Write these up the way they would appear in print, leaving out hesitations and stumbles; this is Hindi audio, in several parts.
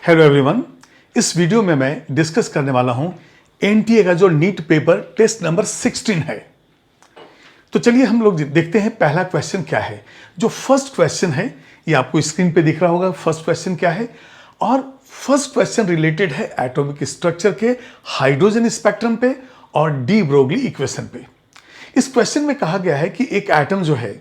हेलो एवरीवन, इस वीडियो में मैं डिस्कस करने वाला हूं एनटीए का जो नीट पेपर टेस्ट नंबर 16 है। तो चलिए हम लोग देखते हैं पहला क्वेश्चन क्या है। जो फर्स्ट क्वेश्चन है ये आपको स्क्रीन पे दिख रहा होगा। फर्स्ट क्वेश्चन क्या है, और फर्स्ट क्वेश्चन रिलेटेड है एटॉमिक स्ट्रक्चर के हाइड्रोजन स्पेक्ट्रम पे और डी ब्रोगली इक्वेशन पे। इस क्वेश्चन में कहा गया है कि एक एटम जो है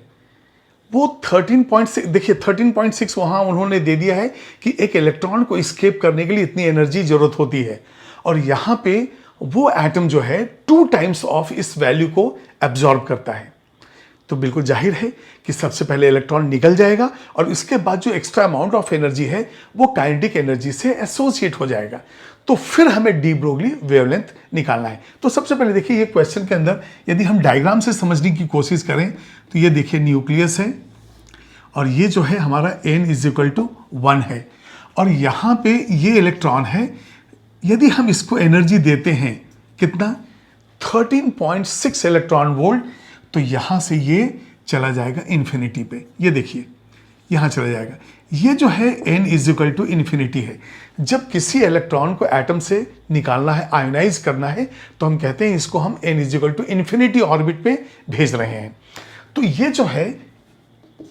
वो 13.6, देखिए 13.6 वहां उन्होंने दे दिया है कि एक इलेक्ट्रॉन को एस्केप करने के लिए इतनी एनर्जी जरूरत होती है, और यहां पे वो एटम जो है 2 टाइम्स ऑफ इस वैल्यू को एब्जॉर्ब करता है। तो बिल्कुल जाहिर है कि सबसे पहले इलेक्ट्रॉन निकल जाएगा और इसके बाद जो एक्स्ट्रा अमाउंट ऑफ एनर्जी है वो काइनेटिक एनर्जी से एसोसिएट हो जाएगा। तो फिर हमें डी ब्रोगली वेवलेंथ निकालना है। तो सबसे पहले देखिए ये क्वेश्चन के अंदर यदि हम डायग्राम से समझने की कोशिश करें तो ये देखिए न्यूक्लियस है और ये जो है हमारा n = 1 है, और यहाँ पे ये इलेक्ट्रॉन है। यदि हम इसको एनर्जी देते हैं कितना, 13.6 इलेक्ट्रॉन वोल्ट, तो यहाँ से ये चला जाएगा इन्फिनिटी पे। ये देखिए यहाँ चला जाएगा। ये जो है n = इन्फिनिटी है। जब किसी इलेक्ट्रॉन को एटम से निकालना है, आयोनाइज करना है, तो हम कहते हैं इसको हम n = इन्फिनिटी ऑर्बिट पे भेज रहे हैं। तो ये जो है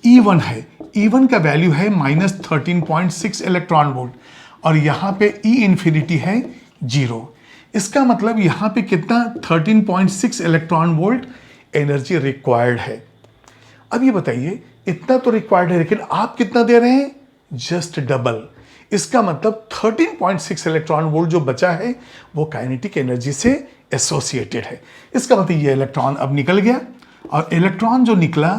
E1 है, E1 का वैल्यू है -13.6 इलेक्ट्रॉन वोल्ट, और यहाँ पे E इन्फिनिटी है 0। इसका मतलब यहाँ पे कितना 13.6 इलेक्ट्रॉन वोल्ट एनर्जी रिक्वायर्ड है। अब ये बताइए इतना तो रिक्वायर्ड है, लेकिन आप कितना दे रहे हैं, जस्ट डबल। इसका मतलब 13.6 इलेक्ट्रॉन वोल्ट जो बचा है वो काइनेटिक एनर्जी से एसोसिएटेड है। इसका मतलब ये इलेक्ट्रॉन अब निकल गया, और इलेक्ट्रॉन जो निकला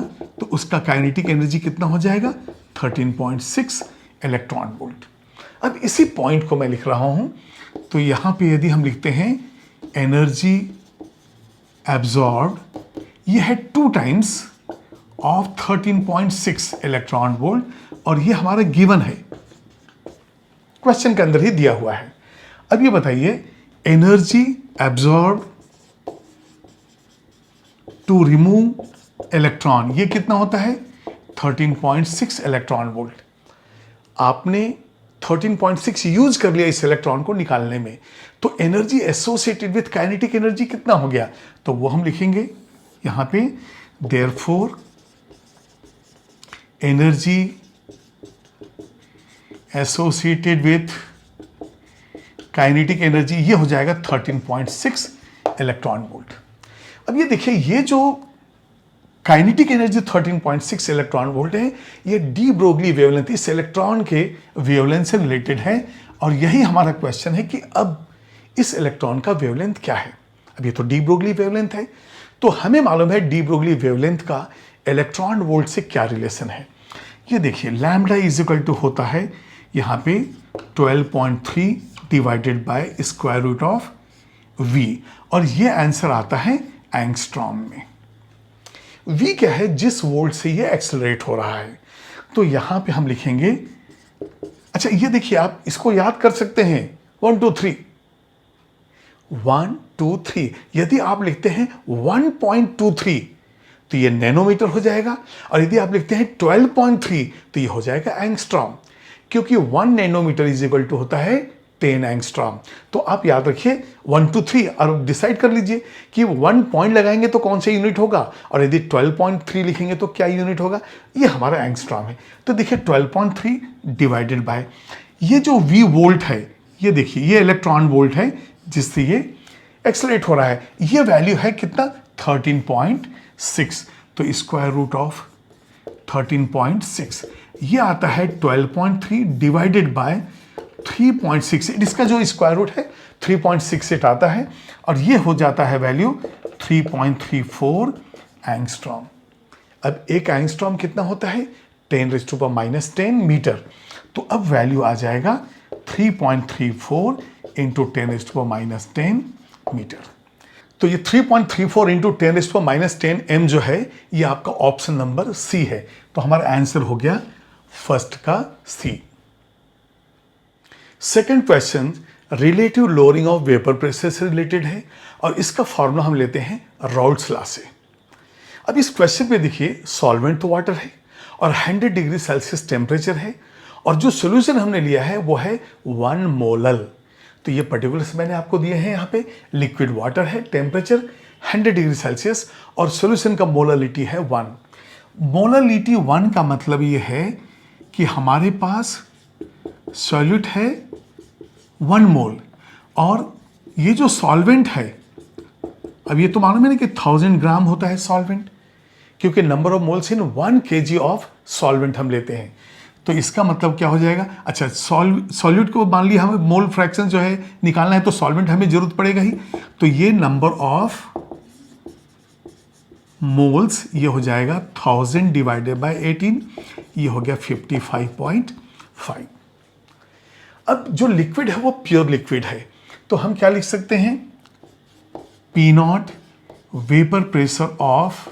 तो उसका काइनेटिक एनर्जी कितना हो जाएगा, 13.6 इलेक्ट्रॉन वोल्ट। अब इसी पॉइंट को मैं लिख रहा हूं, तो यहां पे यदि हम लिखते हैं एनर्जी एब्जॉर्ब, ये है 2 टाइम्स ऑफ 13.6 इलेक्ट्रॉन वोल्ट, और ये हमारा गिवन है, क्वेश्चन के अंदर ही दिया हुआ है। अब ये बताइए energy absorb to remove electron, ये कितना होता है, 13.6 इलेक्ट्रॉन वोल्ट। आपने 13.6 यूज कर लिया इस इलेक्ट्रॉन को निकालने में, तो energy associated with kinetic energy कितना हो गया, तो वो हम लिखेंगे यहां पे, therefore energy associated with kinetic energy, ये हो जाएगा 13.6 इलेक्ट्रॉन वोल्ट। अब ये देखिए ये जो काइनेटिक एनर्जी 13.6 इलेक्ट्रॉन वोल्ट है, ये डी ब्रोगली वेवलेंथ, इस इलेक्ट्रॉन के वेवलेंथ से रिलेटेड है, और यही हमारा क्वेश्चन है कि अब इस इलेक्ट्रॉन का वेवलेंथ क्या है। अब ये तो डी ब्रोगली वेवलेंथ है, तो हमें मालूम है डी ब्रोगली वेवलेंथ का इलेक्ट्रॉन वोल्ट से क्या रिलेशन है। ये देखिए लैम्डा = होता है यहाँ पे 12.3 divided by square root of v, और ये आंसर आता है एंगस्ट्रॉम में। v क्या है, जिस वोल्ट से ये एक्सेलरेट हो रहा है। तो यहां पे हम लिखेंगे, अच्छा ये देखिए आप इसको याद कर सकते हैं, 1 2 3 1 2 3। यदि आप लिखते हैं 1.23 तो ये नैनोमीटर हो जाएगा, और यदि आप लिखते हैं 12.3 तो ये हो जाएगा एंगस्ट्रॉम, क्योंकि 1 नैनोमीटर = होता है 10 एंगस्ट्रॉम। तो आप याद रखिए 1 2 3 और डिसाइड कर लीजिए कि 1 पॉइंट लगाएंगे तो कौन सा यूनिट होगा, और यदि 12.3 लिखेंगे तो क्या यूनिट होगा, ये हमारा एंगस्ट्रॉम है। तो देखिए 12.3 डिवाइडेड बाय ये जो v वोल्ट है, ये देखिए ये इलेक्ट्रॉन वोल्ट है जिससे ये एक्सेलरेट हो रहा है, ये वैल्यू है कितना, 13.6। तो स्क्वायर रूट ऑफ 13.6 ये आता है 12.3 डिवाइडेड बाय 3.68, इसका जो स्क्वायर रूट है 3.68 आता है, और ये हो जाता है वैल्यू 3.34 एंगस्ट्रॉम। अब एक एंगस्ट्रॉम कितना होता है, 10⁻⁻10 मीटर। तो अब वैल्यू आ जाएगा 3.34 × 10⁻10 मीटर। तो ये 3.34 × 10⁻10 m जो है, ये आपका ऑप्शन नंबर सी है। तो हमारा आंसर हो गया फर्स्ट का C. Second question relative lowering of vapour pressure से रिलेटेड है, और इसका फॉर्मूला हम लेते हैं राउल्ट्स लॉ से। अब इस क्वेश्चन पे देखिए सॉल्वेंट तो वाटर है और 100 डिग्री सेल्सियस टेम्परेचर है, और जो सोल्यूशन हमने लिया है वो है 1 मोलल। तो ये पर्टिकुलर्स मैंने आपको दिए हैं। यहाँ पे लिक्विड वाटर है, टेम्परेचर 100 डिग्री सेल्सियस और सोल्यूशन का मोललिटी है 1। मोललिटी 1 का मतलब ये है कि हमारे पास सॉल्यूट है 1 मोल और ये जो सॉल्वेंट है, अब ये तो मालूम है ना कि 1000 ग्राम होता है सॉल्वेंट, क्योंकि number of moles in 1 kg of solvent हम लेते हैं। तो इसका मतलब क्या हो जाएगा, अच्छा सॉल्यूट को मान लिया हमें मोल फ्रैक्शन जो है निकालना है, तो सॉल्वेंट हमें जरूरत पड़ेगा ही। तो ये नंबर ऑफ मोल्स ये हो जाएगा 1000 डिवाइडेड बाय 18, ये हो गया 55.5। अब जो लिक्विड है वो प्योर लिक्विड है, तो हम क्या लिख सकते हैं, P0 vapour pressure of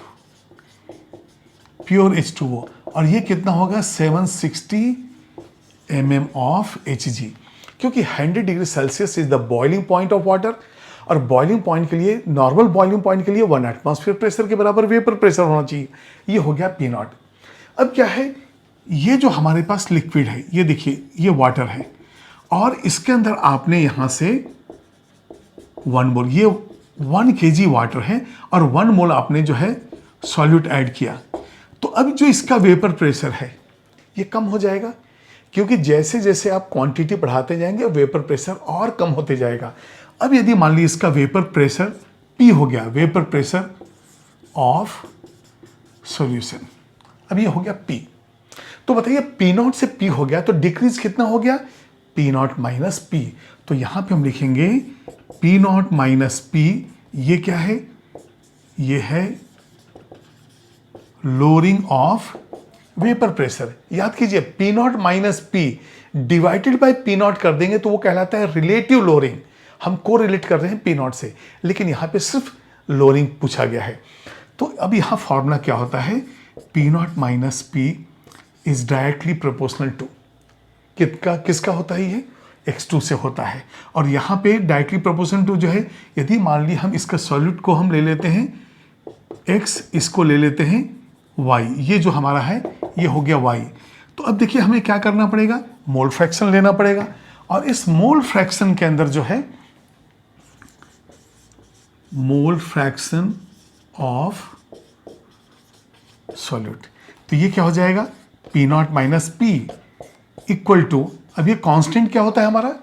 pure H2O, और ये कितना होगा 760 mm ऑफ Hg, क्योंकि 100 degree Celsius is the boiling point of water, और बॉइलिंग पॉइंट के लिए, नॉर्मल बॉइलिंग पॉइंट के लिए 1 एटमॉस्फेयर प्रेशर के बराबर वेपर प्रेशर होना चाहिए। ये हो गया P0। अब क्या है, ये जो हमारे पास लिक्विड है, ये देखिए ये वाटर है और इसके अंदर आपने यहां से 1 मोल, ये 1 kg वाटर है और 1 मोल आपने जो है सॉल्यूट ऐड किया। तो अब जो इसका वेपर प्रेशर है ये कम हो जाएगा, क्योंकि जैसे जैसे आप क्वांटिटी बढ़ाते जाएंगे वेपर प्रेशर और कम होते जाएगा। अब यदि मान लीजिए इसका वेपर प्रेशर P हो गया, वेपर प्रेशर ऑफ सॉल्यूशन, अब ये हो गया P। तो बताइए P0 से P हो गया तो डिक्रीज कितना हो गया, P0 माइनस P। तो यहां पे हम लिखेंगे P0 माइनस P, ये क्या है, ये है लोअरिंग ऑफ वेपर प्रेशर। याद कीजिए P0 minus P divided by P0 कर देंगे तो वो कहलाता है रिलेटिव लोअरिंग। हम को रिलेट कर रहे हैं P0 से, लेकिन यहां पे सिर्फ लोअरिंग पूछा गया है। तो अब यहां फॉर्मूला क्या होता है, P0 minus P is directly proportional to किसका होता है, ये X2 से होता है। और यहां पे डायरेक्टली प्रोपोर्शनल टू जो है, यदि मान ली हम इसका सॉल्यूट को हम ले लेते हैं X, इसको ले लेते हैं Y, ये जो हमारा है ये हो गया Y। तो अब देखिए हमें क्या करना पड़ेगा, मोल फ्रैक्शन लेना पड़ेगा, और इस मोल फ्रैक्शन के अंदर जो है मोल फ्रैक्शन ऑफ सॉल्यूट, तो ये क्या हो जाएगा P0 minus P equal to, अब ये कांस्टेंट क्या होता है हमारा,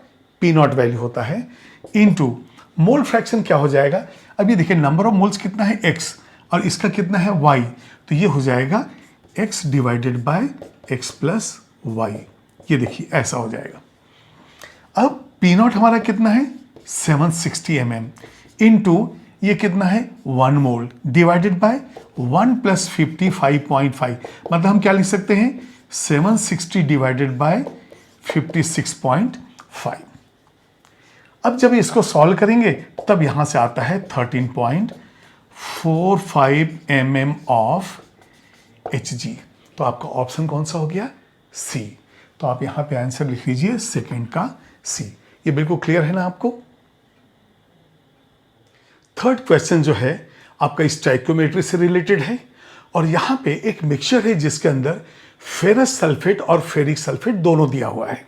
P0 वैल्यू होता है, इनटू मोल फ्रैक्शन क्या हो जाएगा, अब ये देखिए नंबर ऑफ मोल्स कितना है X और इसका कितना है Y, तो ये हो जाएगा X divided bye X plus Y। ये देखिए ऐसा हो जाएगा। अब P0 हमारा कितना है 760 mm इनटू ये कितना है 1 मोल डिवाइडेड बाय 1 प्लस 55.5, मतलब हम क्या लिख सकते हैं 760 डिवाइडेड बाय 56.5। अब जब इसको सॉल्व करेंगे तब यहां से आता है 13.45 mm ऑफ Hg। तो आपका ऑप्शन कौन सा हो गया, C। तो आप यहां पे आंसर लिख लीजिए सेकंड का C। ये बिल्कुल क्लियर है ना आपको। थर्ड क्वेश्चन जो है आपका स्टोइकियोमेट्री से रिलेटेड है, और यहां पे एक मिक्सचर है जिसके अंदर फेरस सल्फेट और फेरिक सल्फेट दोनों दिया हुआ है,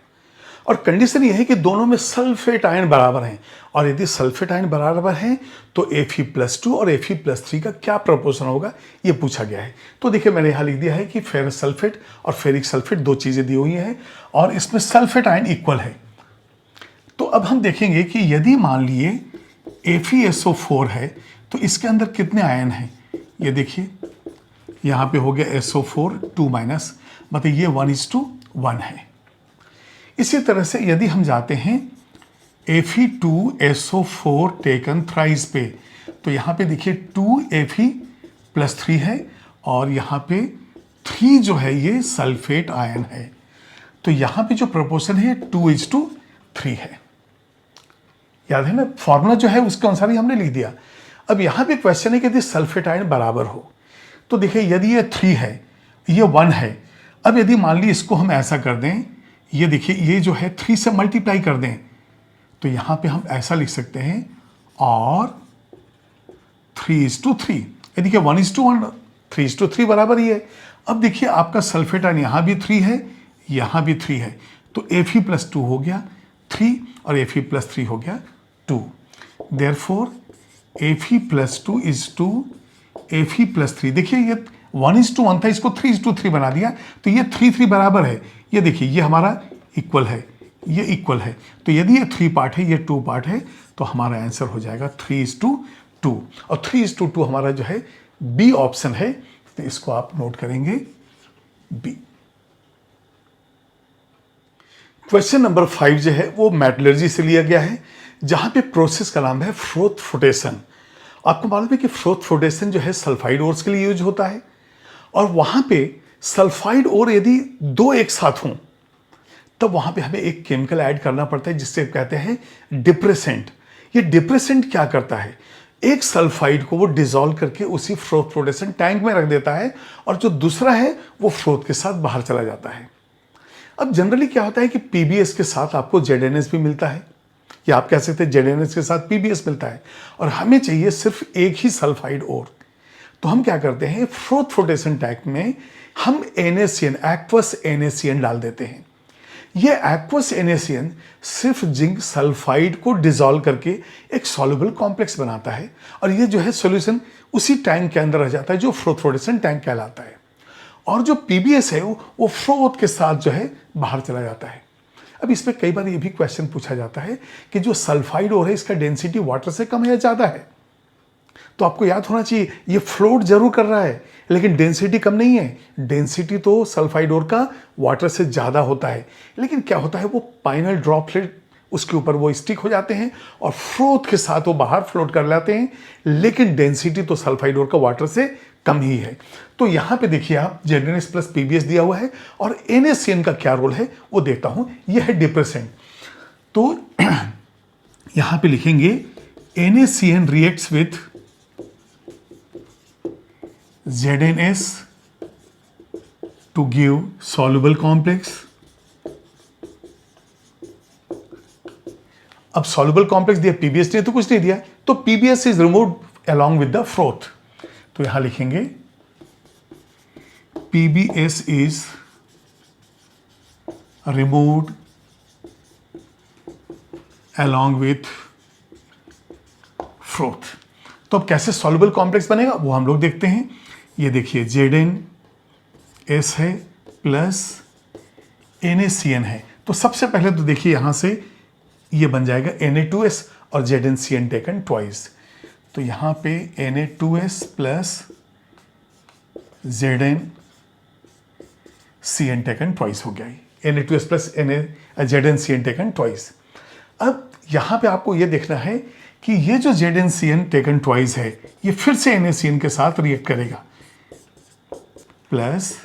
और कंडीशन यह है कि दोनों में सल्फेट आयन बराबर हैं, और यदि सल्फेट आयन बराबर हैं तो Fe+2 और Fe+3 का क्या प्रोपोर्शन होगा ये पूछा गया है। तो देखिए मैंने यहाँ लिख दिया है कि फेरस सल्फेट और फेरिक सल्फेट दो चीज़ें दी हुई हैं और इसमें सल्फेट आयन इक्वल है। तो अब हम देखेंगे कि यदि मान लिए FeSO4 है तो इसके अंदर कितने आयन हैं, ये देखिए यहाँ पे हो गया SO4 2 माइनस, मतलब ये 1:1 है। इसी तरह से यदि हम जाते हैं Fe2SO4 टेकन थ्राइस पे, तो यहाँ पे देखिए 2Fe+3 है और यहाँ पे 3 जो है ये सल्फेट आयन है। तो यहाँ पे जो प्रोपोर्शन है 2:3 है। याद है ना, फॉर्मूला जो है उसके अनुसार ही हमने लिख दिया। अब यहाँ पे क्वेश्चन है कि यदि सल्फेट आयन बराबर हो, तो देखिए यदि ये 3 है ये 1 है, अब यदि मान ली इसको हम ऐसा कर दें, ये देखिए ये जो है 3 से मल्टीप्लाई कर दें, तो यहाँ पे हम ऐसा लिख सकते हैं और 3:3। ये देखिए 1:1 3:3 बराबर ही है। अब देखिए आपका सल्फेट आयन यहाँ भी 3 है, यहाँ भी 3 है, तो Fe+2 हो गया 3 और Fe+3 हो गया 2। Therefore Fe+2 is to Fe+3। देखिए ये 1:1 था, इसको 3:3 बना दिया, तो ये 3:3 बराबर है। ये देखिए ये हमारा इक्वल है, ये इक्वल है, तो यदि ये 3 पार्ट है, ये 2 पार्ट है, तो हमारा आंसर हो जाएगा 3:2। और 3:2 हमारा जो है बी ऑप्शन है, तो इसको आप नोट करेंगे बी। क्वेश्चन नंबर 5 जो है वो मेटलर्जी से लिया गया है, जहां पे प्रोसेस का नाम है फ्रोथ फ्लोटेशन। आपको मालूम है कि फ्रोथ फ्लोटेशन जो है सल्फाइड ओर्स के लिए यूज होता है, और वहां पे सल्फाइड ओर यदि 2 एक साथ हों तब वहां पे हमें एक केमिकल ऐड करना पड़ता है जिससे कहते हैं डिप्रेसेंट। ये डिप्रेसेंट क्या करता है, एक सल्फाइड को वो डिसॉल्व करके उसी फ्रोथ फ्लोटेशन टैंक में रख देता है, और जो दूसरा है वो फ्रोथ के साथ बाहर चला जाता है। अब जनरली क्या होता है कि पीबीएस के साथ आपको जेडएनएस भी मिलता है, या आप कह सकते हैं जेडएनएस के साथ पीबीएस मिलता है, और हमें चाहिए सिर्फ एक ही सल्फाइड ओर। तो हम क्या करते हैं, फ्रोथ फ्लोटेशन टैंक में हम NaCN, एक्वस NaCN डाल देते हैं। ये एक्वस NaCN सिर्फ जिंक सल्फाइड को डिसॉल्व करके एक सॉल्युबल कॉम्प्लेक्स बनाता है, और ये जो है सॉल्यूशन उसी टैंक के अंदर रह जाता है जो फ्रोथ फ्लोटेशन टैंक कहलाता है, और जो पीबीएस है वो फ्रोथ के साथ जो है बाहर चला जाता है। अब इसमें कई बार ये भी क्वेश्चन पूछा जाता है कि जो सल्फाइड ओर है इसका डेंसिटी वाटर से कम है या ज़्यादा है, तो आपको याद होना चाहिए ये फ्लोट जरूर कर रहा है लेकिन डेंसिटी कम नहीं है। डेंसिटी तो सल्फाइड ओर का वाटर से ज़्यादा होता है, लेकिन क्या होता है वो फाइनल ड्रॉपलेट उसके ऊपर वो स्टिक हो जाते हैं और फ्रोथ के साथ वो बाहर फ्लोट कर लाते हैं, लेकिन डेंसिटी तो सल्फाइड ओर का वाटर से कम ही है। तो यहाँ पे देखिए आप जेडएनएस प्लस पीबीएस दिया हुआ है, और NaCN का क्या रोल है वो देखता हूँ। ये है डिप्रेसेंट, तो यहाँ पे लिखेंगे NaCN reacts with ZnS to give soluble complex। अब soluble complex दिया, PBS ने तो कुछ नहीं दिया, तो PBS is removed along with the froth। तो यहां लिखेंगे PBS is removed along with froth। तो अब कैसे soluble complex बनेगा वो हम लोग देखते हैं। ये देखिए ZnS है प्लस NaCN है, तो सबसे पहले तो देखिए यहां से ये बन जाएगा Na2S और ZnCN टेकन ट्वाइस, तो यहां पे Na2S plus ZnCN taken twice हो गया। Na2S plus ZnCN taken twice. अब यहां पे आपको ये देखना है कि ये जो ZnCN टेकन ट्वाइस है ये फिर से NaCN के साथ रिएक्ट करेगा प्लस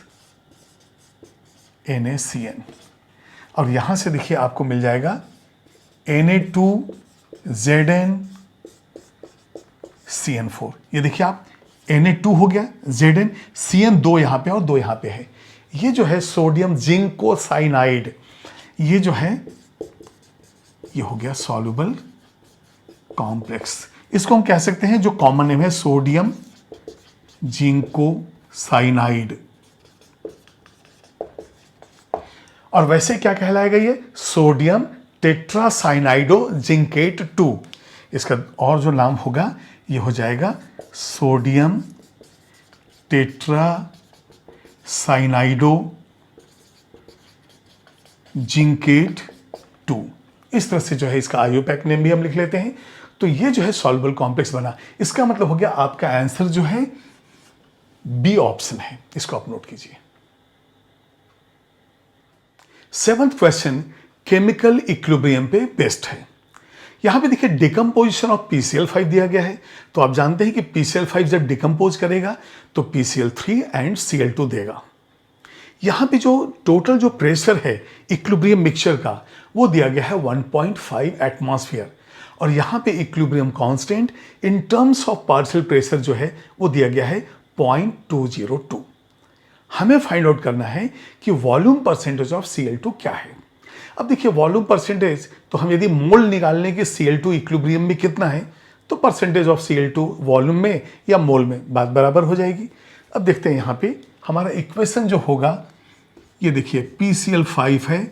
NaCN, और यहां से देखिए आपको मिल जाएगा Na2ZnCN4। ये देखिए आप Na2 हो गया, ZnCN 2 यहां पे और 2 यहां पे है। ये जो है सोडियम जिंकोसाइनाइड, ये जो है ये हो गया सॉल्युबल कॉम्प्लेक्स। इसको हम कह सकते हैं, जो कॉमन नेम है सोडियम जिंकोसाइनाइड। और वैसे क्या कहलाएगा ये, सोडियम टेट्रासाइनाइडो जिंकेट 2। इसका और जो नाम होगा ये हो जाएगा सोडियम टेट्रासाइनाइडो जिंकेट 2। इस तरह से जो है इसका आईयूपैक नेम भी हम लिख लेते हैं। तो ये जो है सॉल्युबल कॉम्प्लेक्स बना, इसका मतलब हो गया आपका आंसर जो है बी ऑप्शन है, इसको आप नोट कीजिए। 7th क्वेश्चन केमिकल इक्विलिब्रियम पे बेस्ड है। यहां पे देखिए डिकम्पोजिशन ऑफ PCl5 दिया गया है, तो आप जानते हैं कि PCl5 जब डिकम्पोज करेगा तो PCl3 एंड Cl2 देगा। यहां पे जो टोटल जो प्रेशर है इक्विलिब्रियम मिक्सचर का वो दिया गया है 1.5 एटमॉस्फेयर, और यहां पे equilibrium constant in terms of partial pressure जो है वो दिया गया है 0.202। हमें फाइंड आउट करना है कि वॉल्यूम परसेंटेज ऑफ Cl2 क्या है। अब देखिए वॉल्यूम परसेंटेज, तो हम यदि मोल निकालने के Cl2 इक्विलिब्रियम में कितना है, तो परसेंटेज ऑफ Cl2 वॉल्यूम में या मोल में बात बराबर हो जाएगी। अब देखते हैं यहाँ पे हमारा इक्वेशन जो होगा ये देखिए PCl5 है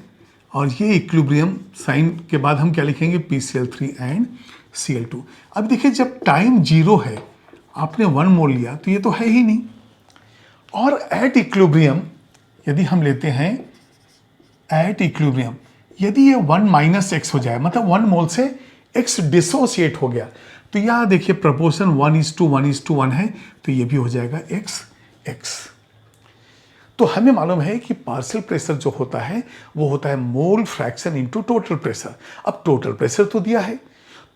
और ये इक्विलिब्रियम साइन के बाद हम क्या लिखेंगे PCl3 एंड Cl2। अब देखिए जब टाइम 0 है, आपने 1 मोल लिया तो ये तो है ही नहीं। और एट इक्विलिब्रियम यदि हम लेते हैं एट इक्विलिब्रियम, यदि ये 1 माइनस एक्स हो जाए, मतलब 1 मोल से x डिसोसिएट हो गया, तो यहाँ देखिए प्रपोर्शन 1:1:1 है, तो ये भी हो जाएगा x। तो हमें मालूम है कि पार्शियल प्रेशर जो होता है वो होता है मोल फ्रैक्शन इनटू टोटल प्रेशर। अब टोटल प्रेशर तो दिया है,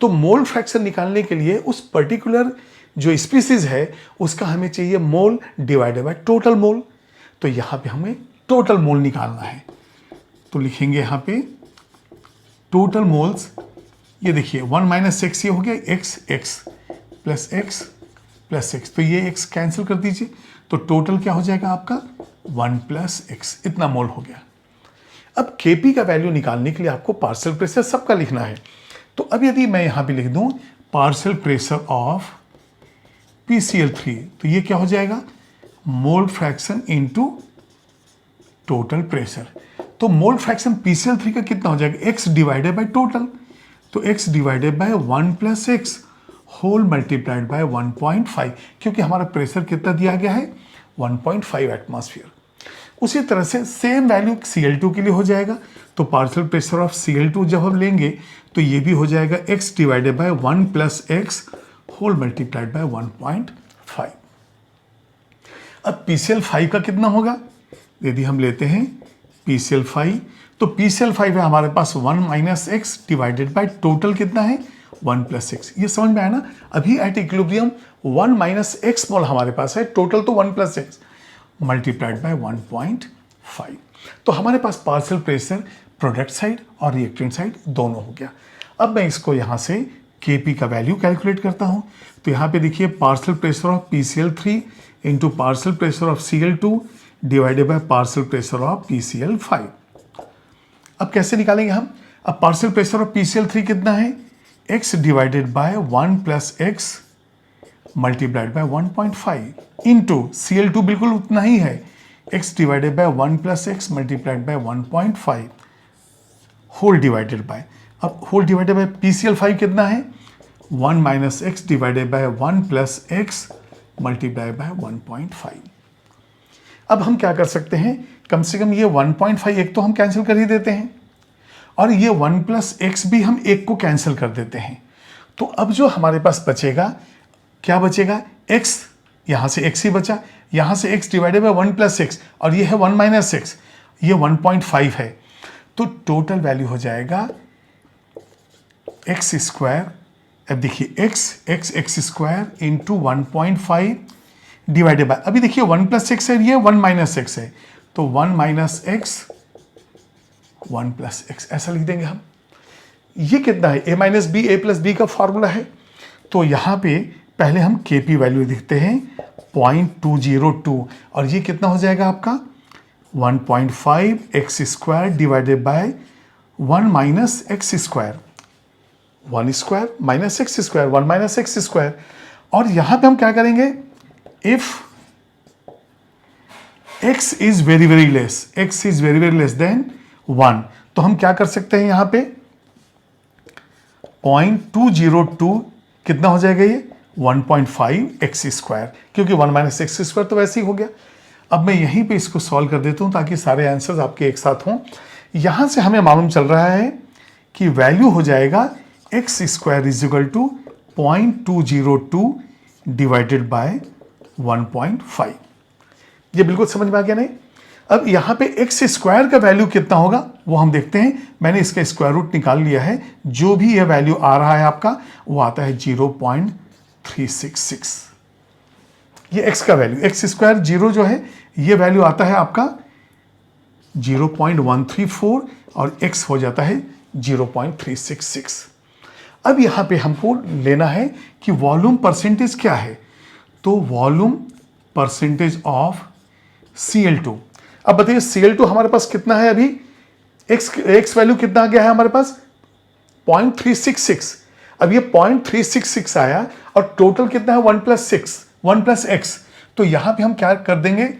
तो मोल फ्रैक्शन निकालने के लिए उस पर्टिकुलर जो स्पीसीज है उसका हमें चाहिए मोल डिवाइडेड बाय टोटल मोल। तो यहाँ पे हमें टोटल मोल निकालना है, तो लिखेंगे यहाँ पे टोटल मोल्स। ये देखिए 1 माइनस एक्स ये हो गया x प्लस x, तो ये x कैंसिल कर दीजिए, तो टोटल क्या हो जाएगा आपका 1 प्लस x, इतना मोल हो गया। अब Kp का वैल्यू निकालने के लिए आपको पार्शियल प्रेशर सबका लिखना है। तो अब यदि मैं यहाँ पे लिख दूं पार्शियल प्रेशर ऑफ PCl3, तो ये क्या हो जाएगा mole fraction into total pressure. तो मोल फ्रैक्शन PCl3 का कितना हो जाएगा x डिवाइडेड बाय टोटल, तो x divided by 1 plus x whole multiplied by 1.5, क्योंकि हमारा प्रेशर कितना दिया गया है 1.5 एटमॉस्फेयर। उसी तरह से सेम वैल्यू Cl2 के लिए हो जाएगा, तो पार्शियल प्रेशर ऑफ Cl2 जब हम लेंगे तो ये भी हो जाएगा x divided by 1 plus x whole multiplied by 1.5। अब PCl5 का कितना होगा, यदि हम लेते हैं PCl5, तो PCl5 है हमारे पास 1 minus x divided by total कितना है 1 प्लस एक्स। ये समझ में आया ना, अभी एट इक्विलिब्रियम 1 माइनस एक्स मोल हमारे पास है, टोटल तो 1 प्लस एक्स मल्टीप्लाइड बाय 1.5। तो हमारे पास पार्शियल प्रेशर प्रोडक्ट साइड और रिएक्टेंट साइड दोनों हो गया। अब मैं इसको यहाँ से Kp का वैल्यू कैलकुलेट करता हूँ, तो यहाँ पे देखिए partial pressure of PCl3 into partial pressure of Cl2 divided by partial pressure of PCl5। अब कैसे निकालेंगे हम, अब पार्शियल प्रेशर ऑफ PCl3 कितना है x divided by 1 plus x multiplied by 1.5 into Cl2 बिल्कुल उतना ही है x divided by 1 plus x multiplied by 1.5 whole divided by, अब होल डिवाइडेड बाय PCl5 कितना है 1 minus x divided by 1 plus x multiplied by 1.5। अब हम क्या कर सकते हैं, कम से कम ये 1.5 एक तो हम कैंसिल कर ही देते हैं, और ये 1 प्लस एक्स भी हम एक को कैंसिल कर देते हैं। तो अब जो हमारे पास बचेगा, क्या बचेगा x, यहाँ से x ही बचा, यहाँ से x divided by 1 plus x, और ये है 1 माइनस एक्स, ये 1.5 है, तो टोटल वैल्यू हो जाएगा एक्स स्क्वायर। अब देखिए x square into 1.5 divided by, अभी देखिए 1 प्लस एक्स है, ये 1 माइनस एक्स है, तो 1 माइनस एक्स 1 प्लस एक्स ऐसा लिख देंगे हम। ये कितना है a minus b, a plus b का फॉर्मूला है, तो यहाँ पे पहले हम Kp वैल्यू लिखते हैं 0.202, और ये कितना हो जाएगा आपका 1.5 x square divided by 1 minus x square, 1 square minus x square, 1 minus x square. और यहाँ पे हम क्या करेंगे, if x is very very less than 1, तो हम क्या कर सकते हैं यहाँ पे 0.202 कितना हो जाएगा ये 1.5 एक्स स्क्वायर, क्योंकि 1 माइनस एक्स स्क्वायर तो वैसे ही हो गया। अब मैं यहीं पे इसको सॉल्व कर देता हूँ ताकि सारे आंसर्स आपके एक साथ हों। यहाँ से हमें मालूम चल रहा है कि वैल्यू हो जाएगा x square is equal to 0.202 divided by 1.5। ये बिल्कुल समझ में आ गया नहीं। अब यहाँ पे एक्स स्क्वायर का वैल्यू कितना होगा वो हम देखते हैं। मैंने इसका स्क्वायर रूट निकाल लिया है, जो भी ये वैल्यू आ रहा है आपका वो आता है 0.366। ये एक्स का वैल्यू, एक्स स्क्वायर 0 जो है ये वैल्यू आता है आपका 0.134 और एक्स हो जाता है 0.366। अब यहाँ पे हमको लेना है कि वॉल्यूम परसेंटेज क्या है, तो वॉल्यूम परसेंटेज ऑफ Cl2। अब बताइए Cl2 हमारे पास कितना है अभी, x वैल्यू कितना आ गया है हमारे पास 0.366। अब ये 0.366 आया और टोटल कितना है 1 प्लस एक्स, तो यहां पे हम क्या कर देंगे,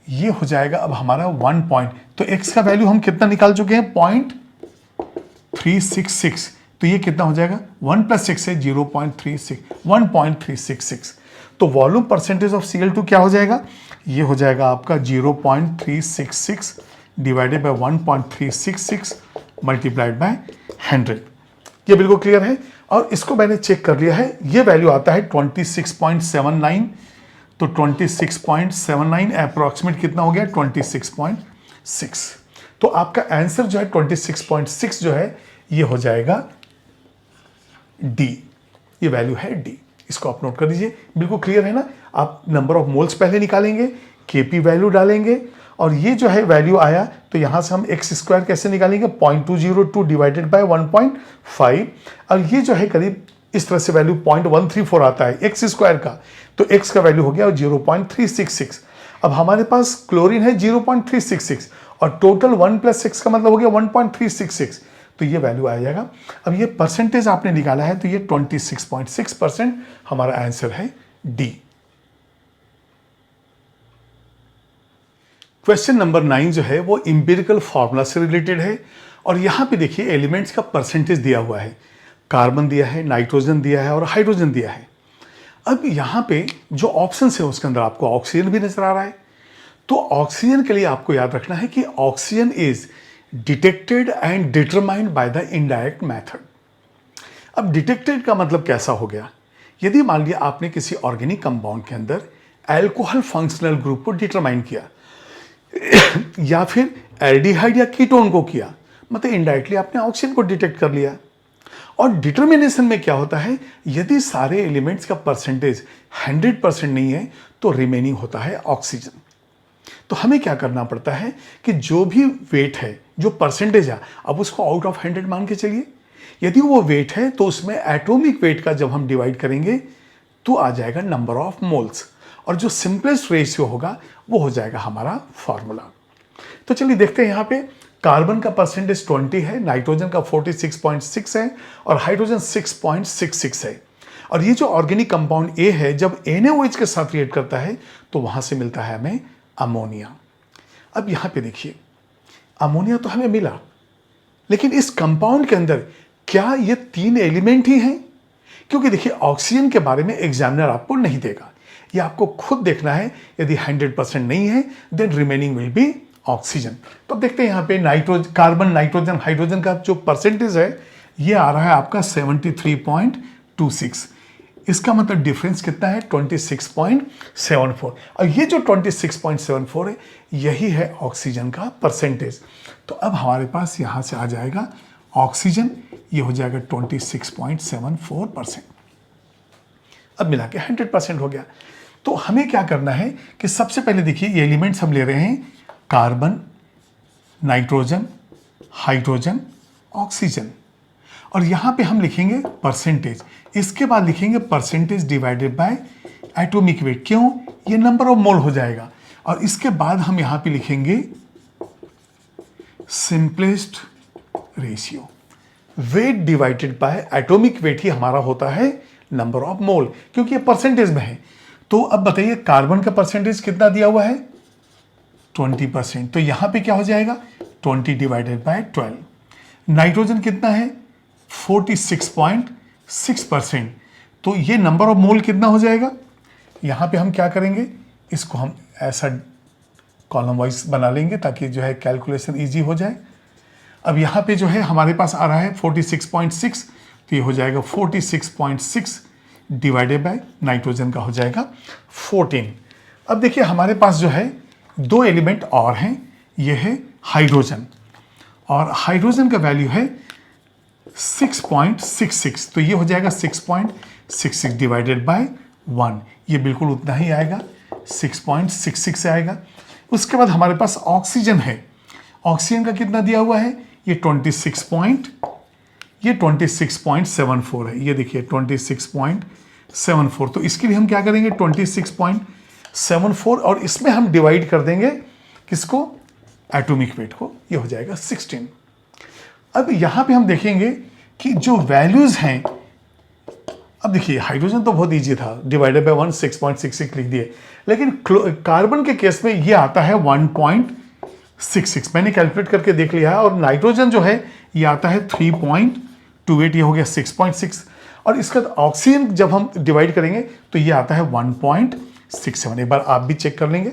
ये हो जाएगा अब हमारा 1 पॉइंट, तो x का वैल्यू हम कितना निकाल चुके हैं 0.366, तो ये कितना हो जाएगा 1 + 6 है 0.36, 1.366। तो वॉल्यूम परसेंटेज ऑफ Cl2 क्या हो जाएगा, ये हो जाएगा आपका 0.366 डिवाइडेड बाय 1.366 मल्टीप्लाइड बाय 100। ये बिल्कुल क्लियर है। और इसको मैंने चेक कर लिया है, ये वैल्यू आता है 26.79, तो 26.79 अप्रोक्सीमेट कितना हो गया 26.6। तो आपका आंसर जो है 26.6 जो है ये हो जाएगा डी, ये वैल्यू है डी। इसको आप नोट कर दीजिए, बिल्कुल क्लियर है ना। आप नंबर ऑफ मोल्स पहले निकालेंगे, केपी वैल्यू डालेंगे, और ये जो है वैल्यू आया तो यहां से हम एक्स स्क्वायर कैसे निकालेंगे 0.202 डिवाइडेड बाय 1.5, और ये जो है करीब इस तरह से वैल्यू 0.134 आता है एक्स स्क्वायर का, तो एक्स का वैल्यू हो गया 0.366। अब हमारे पास क्लोरीन है 0.366 और टोटल 1 + 6 का मतलब हो गया 1.366, तो ये वैल्यू आ जाएगा। अब ये परसेंटेज आपने निकाला है तो ये 26.6% हमारा आंसर है डी। क्वेश्चन नंबर 9 जो है वो इंपिरिकल फॉर्मूला से रिलेटेड है, और यहां पे देखिए एलिमेंट्स का परसेंटेज दिया हुआ है, कार्बन दिया है, नाइट्रोजन दिया है और हाइड्रोजन दिया है। अब यहां पे जो ऑप्शंस है उसके अंदर आपको ऑक्सीजन भी नजर आ रहा है, तो ऑक्सीजन के लिए आपको याद रखना है कि oxygen is detected and determined by the indirect method. अब डिटेक्टेड का मतलब कैसा हो गया, यदि मान लिया आपने किसी ऑर्गेनिक कंपाउंड के अंदर एल्कोहल फंक्शनल ग्रुप को डिटरमाइन किया या फिर एल्डिहाइड या कीटोन को किया, मतलब इनडायरेक्टली आपने ऑक्सीजन को डिटेक्ट कर लिया। और डिटर्मिनेशन में क्या होता है, यदि सारे एलिमेंट्स का परसेंटेज 100% नहीं है तो रिमेनिंग होता है ऑक्सीजन। तो हमें क्या करना पड़ता है कि जो भी वेट है, जो परसेंटेज है, अब उसको आउट ऑफ 100 मान के चलिए। यदि वो वेट है तो उसमें एटॉमिक वेट का जब हम डिवाइड करेंगे तो आ जाएगा नंबर ऑफ मोल्स, और जो सिंपलेस्ट रेशियो होगा वो हो जाएगा हमारा फॉर्मूला। तो चलिए देखते हैं, यहाँ पे कार्बन का परसेंटेज 20 है, नाइट्रोजन का 46.6 है और हाइड्रोजन 6.66 है। और ये जो ऑर्गेनिक कंपाउंड ए है, जब NaOH के साथ रिएक्ट करता है तो वहां से मिलता है हमें अमोनिया। अब यहां पे देखिए, अमोनिया तो हमें मिला, लेकिन इस कंपाउंड के अंदर क्या ये 3 एलिमेंट ही हैं? क्योंकि देखिए ऑक्सीजन के बारे में एग्जामिनर आपको नहीं देगा, ये आपको खुद देखना है। यदि 100% नहीं है then remaining will be oxygen. तो देखते हैं यहाँ पे नाइट्रोजन, कार्बन, नाइट्रोजन, हाइड्रोजन का जो परसेंटेज है ये आ रहा है आपका 73.26। इसका मतलब डिफरेंस कितना है 26.74, और ये जो 26.74 है यही है ऑक्सीजन का परसेंटेज। तो अब हमारे पास यहाँ से आ जाएगा ऑक्सीजन, ये हो जाएगा 26.74%। अब मिला के 100% हो गया। तो हमें क्या करना है कि सबसे पहले देखिए ये एलिमेंट्स हम ले रहे हैं, कार्बन, नाइट्रोजन, हाइड्रोजन, ऑक्सीजन, और यहां पे हम लिखेंगे परसेंटेज। इसके बाद लिखेंगे percentage divided by atomic wait. क्यों? ये नंबर ऑफ मोल हो जाएगा। और इसके बाद हम यहां पे लिखेंगे simplest ratio. Weight divided by atomic weight ही हमारा होता है नंबर ऑफ मोल, क्योंकि ये परसेंटेज में है। तो अब बताइए कार्बन का परसेंटेज कितना दिया हुआ है 20%, तो यहां पे क्या हो जाएगा 20 डिवाइडेड बाय 12। नाइट्रोजन कितना है 46.6%, तो ये नंबर ऑफ मोल कितना हो जाएगा। यहां पे हम क्या करेंगे, इसको हम ऐसा कॉलम वाइज बना लेंगे ताकि जो है कैलकुलेशन इजी हो जाए। अब यहां पे जो है हमारे पास आ रहा है 46.6, तो ये हो जाएगा 46.6 डिवाइडेड बाय नाइट्रोजन का हो जाएगा 14। अब देखिए हमारे पास जो है 2 एलिमेंट और हैं, ये है हाइड्रोजन, और हाइड्रोजन का वैल्यू है 6.66, तो ये हो जाएगा 6.66 डिवाइडेड बाय 1, ये बिल्कुल उतना ही आएगा 6.66 से आएगा। उसके बाद हमारे पास ऑक्सीजन है, ऑक्सीजन का कितना दिया हुआ है ये 26.74 है, ये देखिए 26.74। तो इसके लिए हम क्या करेंगे 26.74 और इसमें हम डिवाइड कर देंगे किसको, एटॉमिक वेट को, ये हो जाएगा 16। अब यहां पे हम देखेंगे कि जो वैल्यूज हैं, अब देखिए हाइड्रोजन तो बहुत इजी था, डिवाइडेड बाय 1 6.66 लिख दिए, लेकिन कार्बन के केस में ये आता है 1.66, मैंने कैलकुलेट करके देख लिया है। और नाइट्रोजन जो है ये आता है 3.28, ये हो गया 6.6। और इसका ऑक्सीजन जब हम डिवाइड करेंगे तो ये आता है 1.67, एक बार आप भी चेक कर लेंगे।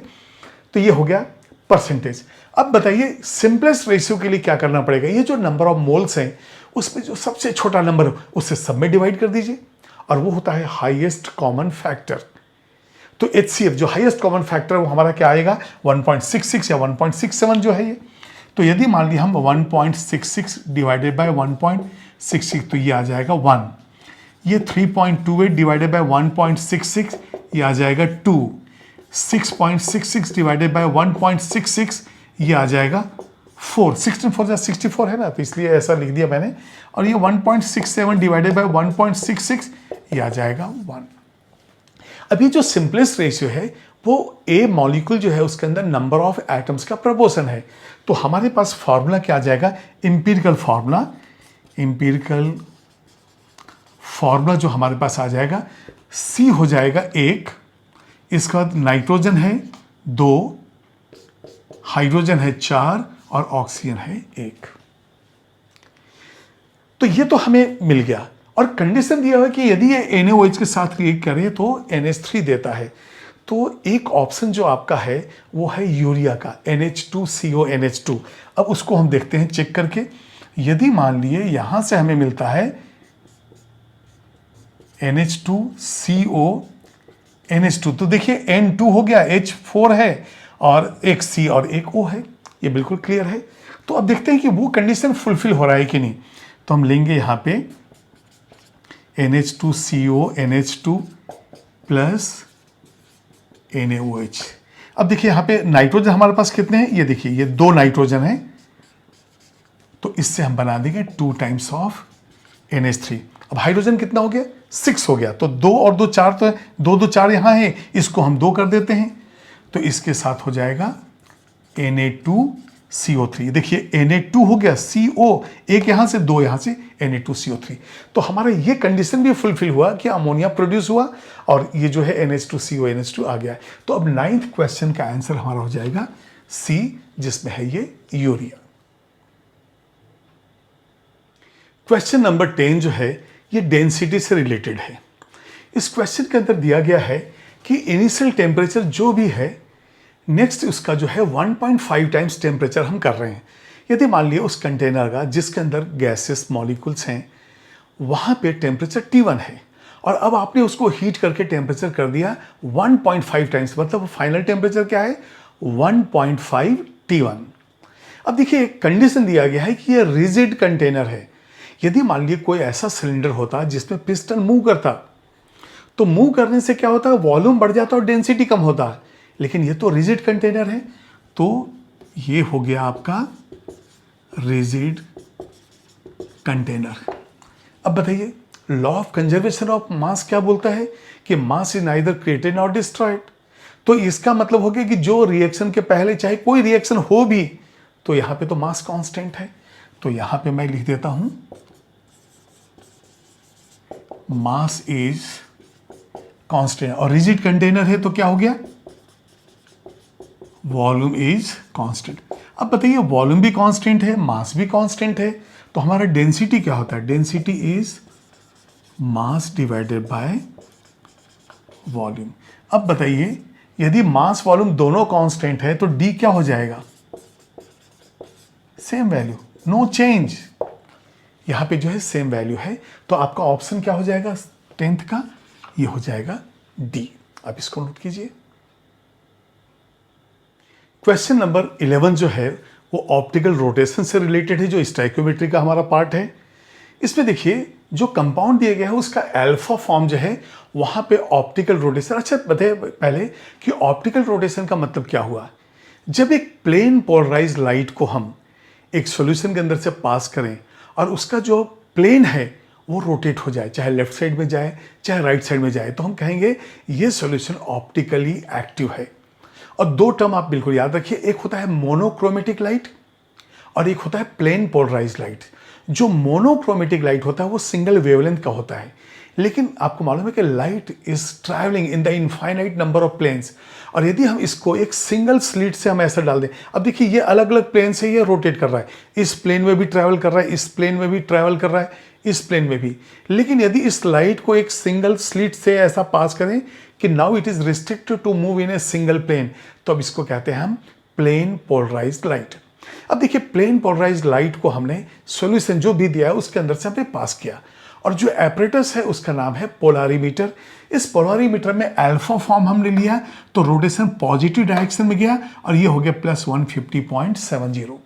तो ये हो गया परसेंटेज। अब बताइए सिंपलेस्ट रेशियो के लिए क्या करना पड़ेगा, ये जो नंबर ऑफ मोल्स हैं उसमें जो सबसे छोटा नंबर है उससे सब में डिवाइड कर दीजिए, और वो होता है हाईएस्ट कॉमन फैक्टर। तो HCF जो हाईएस्ट कॉमन फैक्टर है वो हमारा क्या आएगा, 1.66 या 1.67 जो है ये। तो यदि मान लिया हम 1.66 डिवाइडेड बाय 1.66 तो ये आ जाएगा 1। ये 3.28 डिवाइडेड बाय 1.66 ये आ जाएगा 2। 6.66 डिवाइडेड बाय 1.66 ये आ जाएगा 4। 16 4 जा 64 है ना, तो इसलिए ऐसा लिख दिया मैंने। और ये 1.67 डिवाइडेड बाय 1.66 ये आ जाएगा 1। अब ये जो सिंपलेस्ट रेशियो है वो ए मॉलिक्यूल जो है उसके अंदर नंबर ऑफ एटम्स का प्रपोर्शन है। तो हमारे पास फॉर्मूला क्या आ जाएगा, इंपिरिकल फॉर्मूला जो हमारे पास आ जाएगा, C हो जाएगा 1, इसके बाद नाइट्रोजन है 2, हाइड्रोजन है 4 और ऑक्सीजन है 1। तो ये तो हमें मिल गया। और कंडीशन दिया हुआ है कि यदि ये NaOH के साथ रिएक्ट करे तो NH3 देता है। तो एक ऑप्शन जो आपका है वो है यूरिया का, NH2CONH2। अब उसको हम देखते हैं चेक करके। यदि मान लिए यहां से हमें मिलता है NH2CONH2, तो देखिए N2 हो गया, H4 है और एक C और एक O है, ये बिल्कुल क्लियर है। तो अब देखते हैं कि वो कंडीशन फुलफिल हो रहा है कि नहीं। तो हम लेंगे यहां पे NH2CONH2 प्लस NaOH। अब देखिए यहां पे नाइट्रोजन हमारे पास कितने हैं, ये देखिए ये 2 नाइट्रोजन है, तो इससे हम बना देंगे 2 टाइम्स ऑफ NH3। अब हाइड्रोजन कितना हो गया, 6 हो गया। तो 2 और 2 4, तो 2 2 4 यहां है, इसको हम 2 कर देते हैं। तो इसके साथ हो जाएगा Na2CO3। देखिए Na2 हो गया, CO एक यहां से 2 यहां से, Na2CO3। तो हमारा ये कंडीशन भी फुलफिल हुआ कि अमोनिया प्रोड्यूस हुआ और ये जो है NH2CONH2 आ गया। तो अब 9th क्वेश्चन का आंसर हमारा हो जाएगा C, जिसमें है ये यूरिया। क्वेश्चन नंबर 10 जो है ये डेंसिटी से रिलेटेड है। इस क्वेश्चन के अंदर दिया गया है कि इनिशियल टेम्परेचर जो भी है, नेक्स्ट उसका जो है 1.5 टाइम्स टेम्परेचर हम कर रहे हैं। यदि मान लिया उस कंटेनर का जिसके अंदर गैसेस मॉलिक्यूल्स हैं वहां पे टेम्परेचर T1 है, और अब आपने उसको हीट करके टेम्परेचर कर दिया 1.5 टाइम्स, मतलब फाइनल टेम्परेचर क्या है, 1.5 T1। अब देखिए कंडीशन दिया गया है कि ये रिजिड कंटेनर है। यदि मान लीजिए कोई ऐसा सिलेंडर होता जिसमें पिस्टन मूव करता, तो मूव करने से क्या होता है, वॉल्यूम बढ़ जाता और डेंसिटी कम होता है। लेकिन ये तो रिजिड कंटेनर है, तो ये हो गया आपका रिजिड कंटेनर। अब बताइए law of conservation of mass क्या बोलता है कि mass is neither created not destroyed. तो इसका मतलब हो गया कि जो रिएक्शन के पहले चाहे कोई रिएक्शन हो भी, तो यहां पे तो मास कांस्टेंट है। तो यहां पे मैं लिख देता हूं मास इज कांस्टेंट, और रिजिड कंटेनर है तो क्या हो गया, वॉल्यूम इज कांस्टेंट। अब बताइए वॉल्यूम भी कांस्टेंट है, मास भी कांस्टेंट है, तो हमारा डेंसिटी क्या होता है, density is mass divided by volume. अब बताइए यदि मास वॉल्यूम दोनों कांस्टेंट है तो डी क्या हो जाएगा, सेम वैल्यू, नो चेंज। यहां पे जो है सेम वैल्यू है, तो आपका ऑप्शन क्या हो जाएगा 10th का, ये हो जाएगा डी। आप इसको नोट कीजिए। क्वेश्चन नंबर 11 जो है वो ऑप्टिकल रोटेशन से रिलेटेड है, जो स्टाइक्योमेट्री का हमारा पार्ट है। इसमें देखिए जो कंपाउंड दिया गया है उसका अल्फा फॉर्म जो है वहां पे ऑप्टिकल रोटेशन। अच्छा बताइए पहले कि ऑप्टिकल रोटेशन का मतलब क्या हुआ। जब एक प्लेन पोलराइज लाइट को हम एक सॉल्यूशन के अंदर से पास करें और उसका जो प्लेन है वो रोटेट हो जाए, चाहे लेफ्ट साइड में जाए चाहे राइट साइड में जाए, तो हम कहेंगे ये सॉल्यूशन ऑप्टिकली एक्टिव है। और 2 टर्म आप बिल्कुल याद रखिए, एक होता है मोनोक्रोमेटिक लाइट और एक होता है प्लेन पोलराइज लाइट। जो मोनोक्रोमेटिक लाइट होता है वो सिंगल वेवलेंथ का होता है, लेकिन आपको मालूम है कि light is travelling in the infinite number of planes, और यदि हम इसको एक सिंगल स्लिट से हम ऐसा डाल दें, अब देखिए ये अलग अलग प्लेन से ये रोटेट कर रहा है, इस प्लेन में भी ट्रैवल कर रहा है, इस प्लेन में भी ट्रैवल कर रहा है, इस प्लेन में भी। लेकिन यदि इस लाइट को एक सिंगल स्लिट से ऐसा पास करें कि now it is restricted to move in a single plane, तो अब इसको कहते हैं हम प्लेन पोलराइज्ड लाइट। अब देखिए प्लेन पोलराइज्ड लाइट को हमने सॉल्यूशन जो भी दिया है उसके अंदर से हमने पास किया, और जो एपरेटस है उसका नाम है पोलारीमीटर। इस पोलारीमीटर में अल्फा फॉर्म हमने लिया तो रोटेशन पॉजिटिव डायरेक्शन में गया, और ये हो गया प्लस 150.70।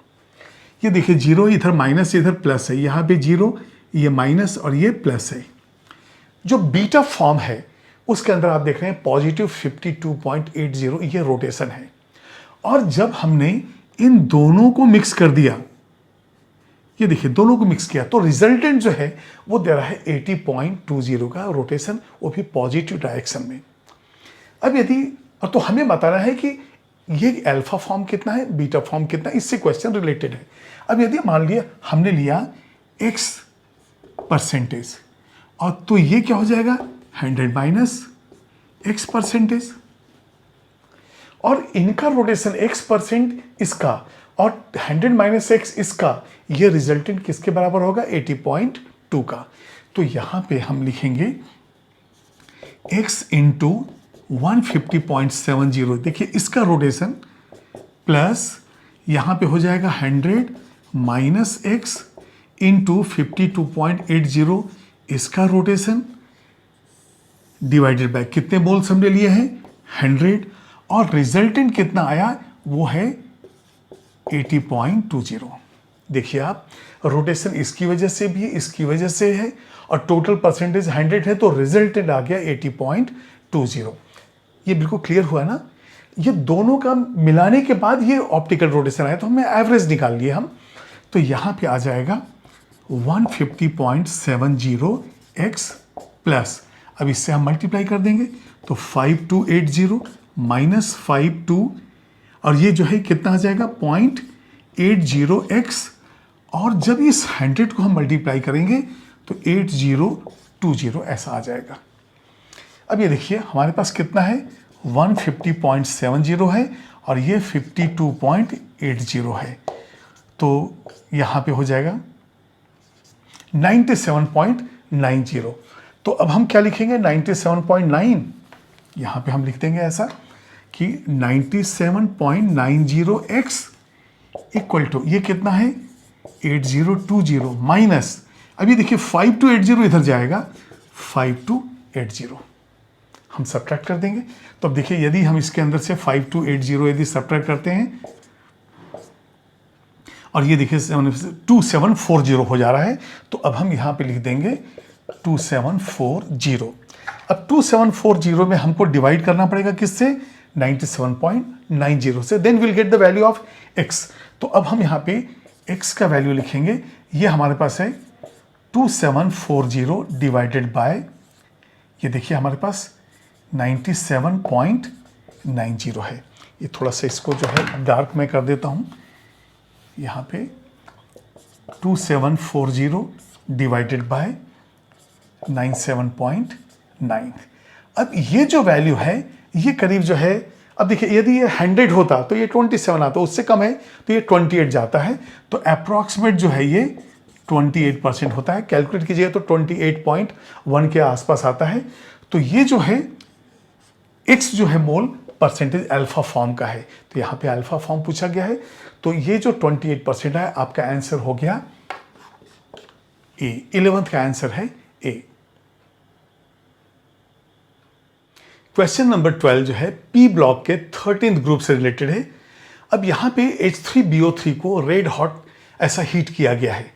ये देखिए जीरो इधर माइनस, इधर प्लस है, यहाँ पे जीरो, ये माइनस और ये प्लस है। जो बीटा फॉर्म है उसके अंदर आप देख रहे हैं पॉजिटिव 52.80, ये रोटेशन है। और जब हमने इन दोनों को मिक्स कर दिया, ये देखिए दोनों को मिक्स किया, तो रिजल्टेंट जो है वो दे रहा है 80.20 का रोटेशन, वो भी पॉजिटिव डायरेक्शन में। अब यदि, और तो हमें बताना है कि ये अल्फा फॉर्म कितना है, बीटा फॉर्म कितना है, इससे क्वेश्चन रिलेटेड है। अब यदि मान लिया हमने लिया x परसेंटेज, और तो ये क्या हो जाएगा 100 माइनस x परसेंटेज, और इनका रोटेशन x% इसका और 100 माइनस x इसका, ये रिजल्टेंट किसके बराबर होगा 80.2 का। तो यहां पे हम लिखेंगे x इंटू 150.70, देखिए इसका रोटेशन प्लस यहां पे हो जाएगा 100 माइनस x इंटू 52.80, इसका रोटेशन डिवाइडेड बाय कितने मोल्स हमने लिए हैं 100, और रिजल्टेंट कितना आया वो है 80.20। देखिए आप, रोटेशन इसकी वजह से भी है, इसकी वजह से है, और टोटल परसेंटेज 100 है, तो रिजल्टेंट आ गया 80.20। ये बिल्कुल क्लियर हुआ ना। ये दोनों का मिलाने के बाद ये ऑप्टिकल रोटेशन आया, तो हमें एवरेज निकाल लिए हम, तो यहां पे आ जाएगा 150.70 x प्लस, अब इससे हम मल्टीप्लाई कर देंगे तो 5280 माइनस 52, और ये जो है कितना आ जाएगा 0.80x, और जब इस 100 को हम मल्टीप्लाई करेंगे तो 8020 ऐसा आ जाएगा। अब ये देखिए हमारे पास कितना है 150.70 है, और ये 52.80 है, तो यहाँ पे हो जाएगा 97.90। तो अब हम क्या लिखेंगे 97.9, यहाँ पे हम लिख देंगे ऐसा कि 97.90x इक्वल टू, ये कितना है 8020 माइनस, अभी देखिए 5280 इधर जाएगा 5280, हम सब्ट्रैक्ट कर देंगे। तो अब देखिए यदि हम इसके अंदर से 5280 यदि सब्ट्रैक्ट करते हैं, और ये देखिए 2740 हो जा रहा है, तो अब हम यहाँ पे लिख देंगे 2740। अब 2740 में हमको डिवाइड करना पड़ेगा किससे 97.90 से, then will get the value of x। तो अब हम यहाँ पे x का वैल्यू लिखेंगे, ये हमारे पास है 2740 डिवाइडेड बाय, ये देखिए हमारे पास 97.90 है। ये थोड़ा सा इसको जो है डार्क में कर देता हूँ, यहाँ पे 2740 डिवाइडेड बाय 97.9। अब ये जो वैल्यू है ये करीब जो है, अब देखिए यदि ये 100 होता तो ये 27 आता, उससे कम है तो ये 28 जाता है, तो अप्रॉक्सीमेट जो है ये 28% होता है। कैलकुलेट कीजिएगा तो 28.1 के आसपास आता है। तो ये जो है x जो है मोल परसेंटेज अल्फा फॉर्म का है, तो यहाँ पे अल्फा फॉर्म पूछा गया है, तो ये जो 28% है आपका आंसर हो गया ए, 11th का आंसर है ए। क्वेश्चन नंबर 12 जो है पी ब्लॉक के 13th ग्रुप से रिलेटेड है। अब यहाँ पे H3BO3 को रेड हॉट ऐसा हीट किया गया है।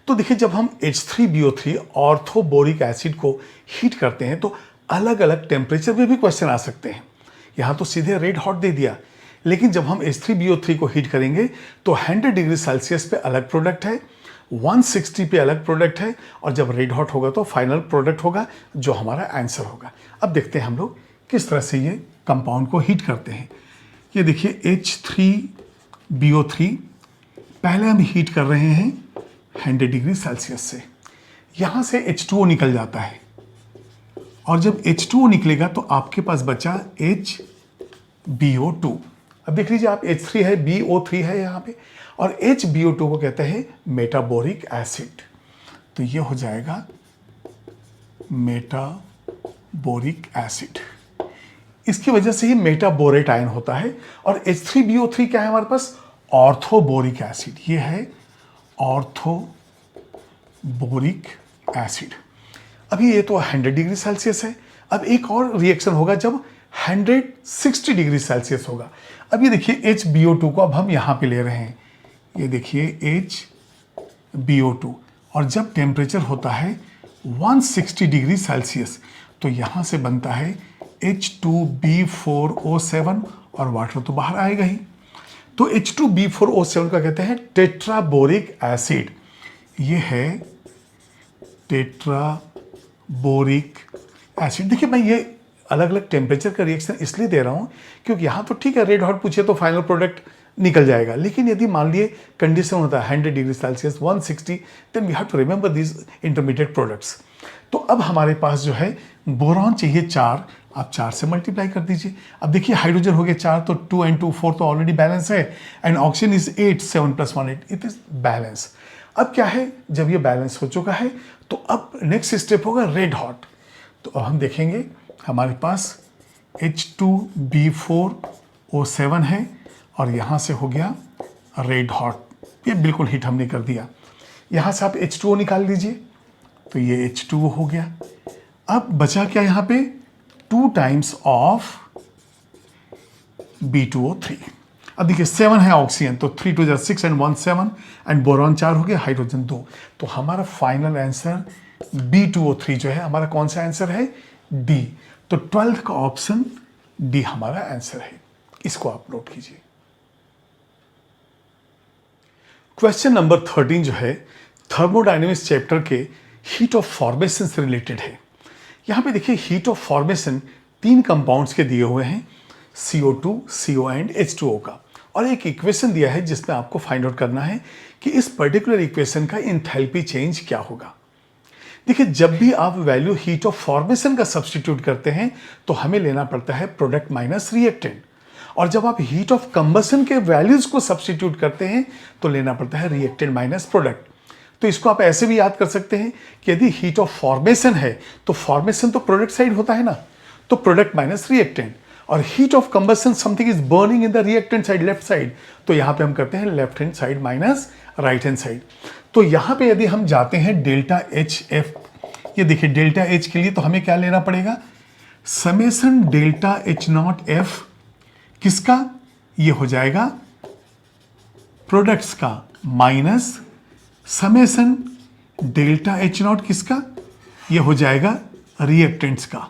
तो देखिए जब हम H3BO3 ऑर्थोबोरिक एसिड को हीट करते हैं तो अलग अलग टेम्परेचर पे भी क्वेश्चन आ सकते हैं। यहाँ तो सीधे रेड हॉट दे दिया, लेकिन जब हम H3BO3 को हीट करेंगे तो 100 डिग्री सेल्सियस पे अलग प्रोडक्ट है, 160 पे अलग प्रोडक्ट है, और जब रेड हॉट होगा तो फाइनल प्रोडक्ट होगा जो हमारा आंसर होगा। अब देखते हैं हम लोग किस तरह से ये कंपाउंड को हीट करते हैं। ये देखिए H3BO3 पहले हम हीट कर रहे हैं 100 डिग्री सेल्सियस से, यहाँ से H2O निकल जाता है, और जब H2O निकलेगा तो आपके पास बचा HBO2। अब देख लीजिए आप H3 है, BO3 है यहाँ पे, और HBO2 को कहते हैं मेटाबोरिक एसिड। तो ये हो जाएगा मेटाबोरिक एसिड। इसकी वजह से ही मेटाबोरेट आयन होता है। और H3BO3 क्या है हमारे पास? Orthoboric acid. ये है ऑर्थोबोरिक एसिड। अभी ये तो 100 डिग्री सेल्सियस है। अब एक और रिएक्शन होगा जब 160 डिग्री सेल्सियस होगा। अब ये देखिए HBO2 को अब हम यहाँ पे ले रहे हैं, ये देखिए HBO2, और जब टेम्परेचर होता है 160 डिग्री सेल्सियस तो यहाँ से बनता है H2B4O7, और वाटर तो बाहर आएगा ही। तो H2B4O7 का कहते हैं टेट्राबोरिक एसिड। ये है टेट्राबोरिक एसिड। देखिए मैं ये अलग अलग टेम्परेचर का रिएक्शन इसलिए दे रहा हूँ क्योंकि यहाँ तो ठीक है रेड हॉट पूछे तो फाइनल प्रोडक्ट निकल जाएगा, लेकिन यदि मान लिए कंडीशन होता है 100 degree Celsius 160, then we have to remember this intermediate products. तो अब हमारे पास जो है बोरॉन चाहिए 4, आप 4 से मल्टीप्लाई कर दीजिए। अब देखिए हाइड्रोजन हो गए 4, तो 2 and 2 4 तो ऑलरेडी बैलेंस है, and oxygen is 8, 7 + 1 8, it is balance. अब क्या है, जब ये बैलेंस हो चुका है तो अब नेक्स्ट स्टेप होगा रेड हॉट। तो अब हम देखेंगे हमारे पास H2B4O7 है और यहाँ से हो गया रेड हॉट, ये बिल्कुल हीट हमने कर दिया। यहाँ से आप H2O निकाल लीजिए, तो ये H2O हो गया। अब बचा क्या यहाँ पे, 2 टाइम्स ऑफ B2O3। अब देखिए 7 है ऑक्सीजन, तो 3 2 6 and 1 7, एंड बोरॉन 4 हो गया, हाइड्रोजन 2। तो हमारा फाइनल आंसर B2O3 जो है हमारा कौन सा आंसर है, डी। तो 12th का ऑप्शन डी हमारा आंसर है। इसको आप नोट कीजिए। क्वेश्चन नंबर 13 जो है थर्मोडायनेमिक्स चैप्टर के हीट ऑफ फॉर्मेशन से रिलेटेड है। यहां पे देखिए हीट ऑफ फॉर्मेशन 3 कंपाउंड्स के दिए हुए हैं, CO2, CO एंड H2O का, और एक इक्वेशन दिया है जिसमें आपको फाइंड आउट करना है कि इस पर्टिकुलर इक्वेशन का इंथैल्पी चेंज क्या होगा। देखिए जब भी आप वैल्यू हीट ऑफ फॉर्मेशन का सब्स्टिट्यूट करते हैं तो हमें लेना पड़ता है प्रोडक्ट माइनस रिएक्टेंट, और जब आप हीट ऑफ कंबशन के वैल्यूज को सब्स्टिट्यूट करते हैं तो लेना पड़ता है रिएक्टेंट माइनस प्रोडक्ट। तो इसको आप ऐसे भी याद कर सकते हैं कि यदि हीट ऑफ फॉर्मेशन है तो फॉर्मेशन तो प्रोडक्ट साइड होता है ना, तो प्रोडक्ट माइनस रिएक्टेंट, और heat of combustion something is burning in the reactant side left side, तो यहां पे हम करते हैं left hand side minus right hand side. तो यहां पे यदि हम जाते हैं डेल्टा HF, ये देखिए डेल्टा H के लिए तो हमें क्या लेना पड़ेगा, समेसन डेल्टा H0F किसका, ये हो जाएगा प्रोडक्ट्स का, माइनस समेसन डेल्टा H0 किसका, ये हो जाएगा रिएक्टेंट्स का।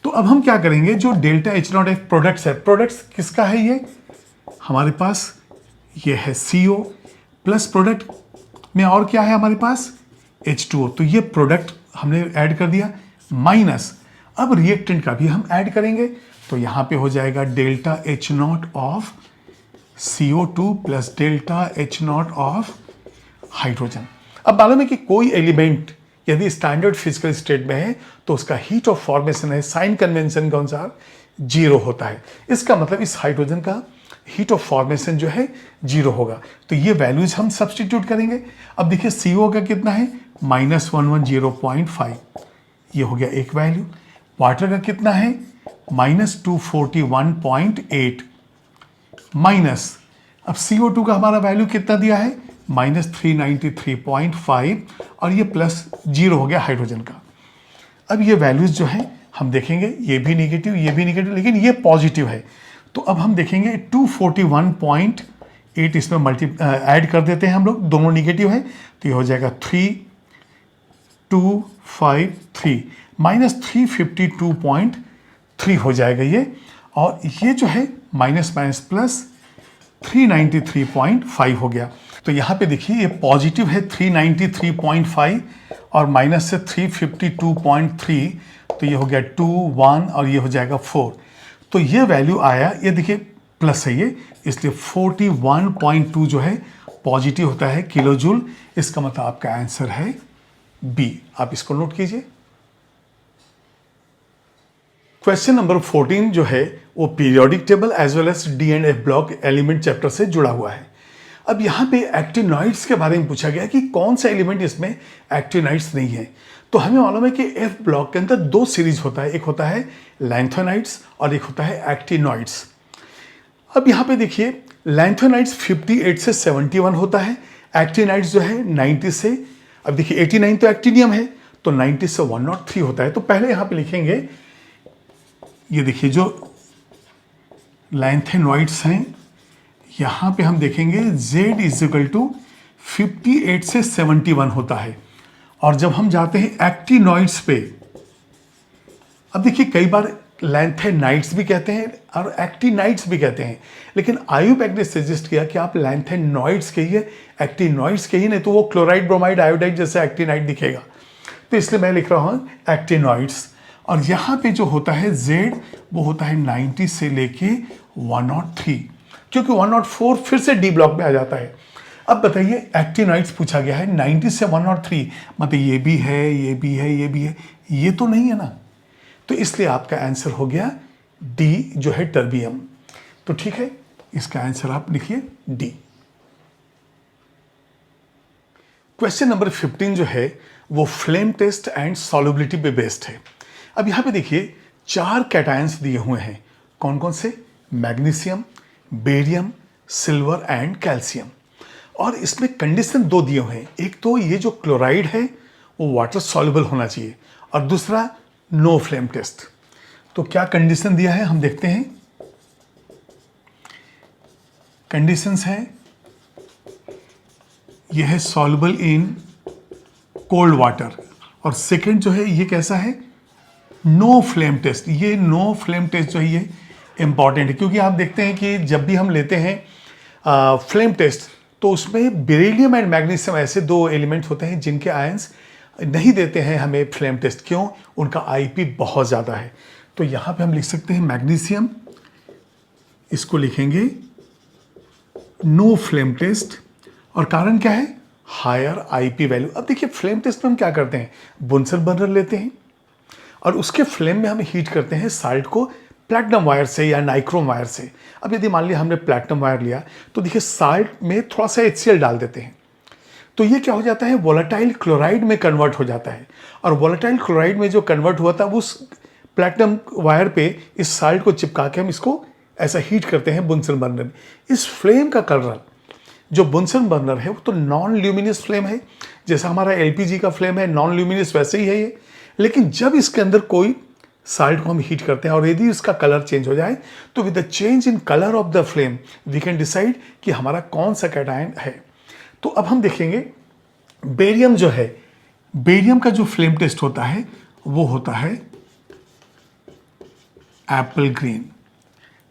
तो अब हम क्या करेंगे, जो डेल्टा H0F प्रोडक्ट्स है, प्रोडक्ट्स किसका है, ये हमारे पास ये है CO, प्लस प्रोडक्ट में और क्या है हमारे पास H2O, तो ये प्रोडक्ट हमने ऐड कर दिया, माइनस अब रिएक्टेंट का भी हम ऐड करेंगे, तो यहां पे हो जाएगा delta H0 of CO2 plus delta H0 of hydrogen. अब मालूम है कि कोई एलिमेंट यदि स्टैंडर्ड फिजिकल स्टेट में है तो उसका हीट ऑफ फॉर्मेशन है साइन कन्वेंशन के अनुसार 0 होता है। इसका मतलब इस हाइड्रोजन का हीट ऑफ फॉर्मेशन जो है 0 होगा। तो ये वैल्यूज हम सब्स्टिट्यूट करेंगे। अब देखिए CO का कितना है, -110.5, ये हो गया एक वैल्यू। वाटर का कितना है, -241.8, माइनस अब CO2 का हमारा वैल्यू कितना दिया है, -393.5, और ये प्लस 0 हो गया हाइड्रोजन का। अब ये वैल्यूज जो है हम देखेंगे, ये भी नेगेटिव, ये भी नेगेटिव, लेकिन ये पॉजिटिव है। तो अब हम देखेंगे 241.8 इसमें ऐड कर देते हैं हम लोग, दोनों नेगेटिव है, तो ये हो जाएगा 3253 -352.3 हो जाएगा ये, और ये जो है माइनस माइनस प्लस 393.5 हो गया। तो यहाँ पे देखिए ये पॉजिटिव है 393.5 और माइनस से 352.3, तो ये हो गया 2 1 और ये हो जाएगा 4। तो ये वैल्यू आया, ये देखिए प्लस है ये, इसलिए 41.2 जो है पॉजिटिव होता है किलो जूल। इसका मतलब आपका आंसर है बी। आप इसको नोट कीजिए। क्वेश्चन नंबर 14 जो है वो periodic table as well as d and f block element chapter से जुड़ा हुआ है। अब यहाँ पे एक्टिनॉइड्स के बारे में पूछा गया कि कौन सा एलिमेंट इसमें एक्टिनॉइड्स नहीं है। तो हमें मालूम है कि एफ ब्लॉक के अंदर दो सीरीज होता है, एक होता है लैंथोनाइड्स और एक होता है एक्टिनॉइड्स। अब यहाँ पे देखिए लैंथोनाइड्स 58 से 71 होता है, एक्टिनॉइड्स जो है 90 से, अब देखिए 89 तो एक्टिनियम है, तो 90 से 103 होता है। तो पहले यहाँ पे लिखेंगे, ये देखिए जो लैंथेनॉइड्स हैं यहाँ पे हम देखेंगे Z इज इक्वल टू 58 से 71 होता है। और जब हम जाते हैं एक्टिनॉइड्स पे, अब देखिए कई बार लैंथेनाइड्स भी कहते हैं और एक्टिनाइड्स भी कहते हैं, लेकिन आयुपैक ने सजेस्ट किया कि आप लैंथेनॉइड्स कहिए, एक्टिनॉइड्स कहिए, नहीं तो वो क्लोराइड ब्रोमाइड आयोडाइड जैसे एक्टिनाइड दिखेगा। तो इसलिए मैं लिख रहा हूँ एक्टिनॉइड्स। और यहाँ पे जो होता है Z वो होता है 90 से लेके 103, क्योंकि 104 फिर से डी ब्लॉक में आ जाता है। अब बताइए एक्टिनॉइड्स पूछा गया है 90 से 103, मतलब ये भी है, ये भी है, ये भी है, ये तो नहीं है ना। तो इसलिए आपका आंसर हो गया डी जो है टर्बियम। तो ठीक है, इसका आंसर आप लिखिए डी। क्वेश्चन नंबर 15 जो है वो फ्लेम टेस्ट एंड सॉल्युबिलिटी पे बेस्ड है। अब यहाँ पे देखिए 4 कैटायंस दिए हुए हैं, कौन कौन से? Magnesium, barium, silver and calcium. और इसमें कंडीशन 2 दिए हुए हैं, एक तो ये जो क्लोराइड है वो वाटर सॉल्युबल होना चाहिए और दूसरा नो फ्लेम टेस्ट। तो क्या कंडीशन दिया है हम देखते हैं। कंडीशंस हैं, ये है सॉल्युबल इन कोल्ड वाटर, और सेकंड जो है ये कैसा है, नो फ्लेम टेस्ट। ये नो फ्लेम टेस्ट जो है ये इंपॉर्टेंट है, क्योंकि आप देखते हैं कि जब भी हम लेते हैं फ्लेम टेस्ट तो उसमें बेरिलियम एंड मैग्नीशियम ऐसे 2 एलिमेंट्स होते हैं जिनके आयंस नहीं देते हैं हमें फ्लेम टेस्ट। क्यों? उनका आईपी बहुत ज़्यादा है। तो यहाँ पे हम लिख सकते हैं मैग्नीशियम, इसको लिखेंगे नो फ्लेम टेस्ट, और कारण क्या है? Higher IP value. अब देखिए फ्लेम टेस्ट में हम क्या करते हैं, बुनसन बर्नर लेते हैं और उसके फ्लेम में हम हीट करते हैं साल्ट को प्लैटिनम वायर से या नाइक्रोम वायर से। अब यदि मान लिया हमने प्लैटिनम वायर लिया तो देखिए साल्ट में थोड़ा सा HCl डाल देते हैं, तो ये क्या हो जाता है, वोलेटाइल क्लोराइड में कन्वर्ट हो जाता है। और वोलेटाइल क्लोराइड में जो कन्वर्ट हुआ था उस प्लैटिनम वायर पे इस साल्ट को चिपका के हम इसको ऐसा हीट करते हैं बुनसन बर्नर में। इस फ्लेम का कलर जो बुनसन बर्नर है वो तो नॉन ल्यूमिनस फ्लेम है, जैसा हमारा LPG का फ्लेम है नॉन ल्यूमिनस, वैसे ही है ये। लेकिन जब इसके अंदर कोई साल्ट को हम हीट करते हैं और यदि इसका कलर चेंज हो जाए तो with the change in colour of the flame we can decide कि हमारा कौन सा कैटायन है। तो अब हम देखेंगे बेरियम जो है, बेरियम का जो फ्लेम टेस्ट होता है वो होता है एप्पल ग्रीन।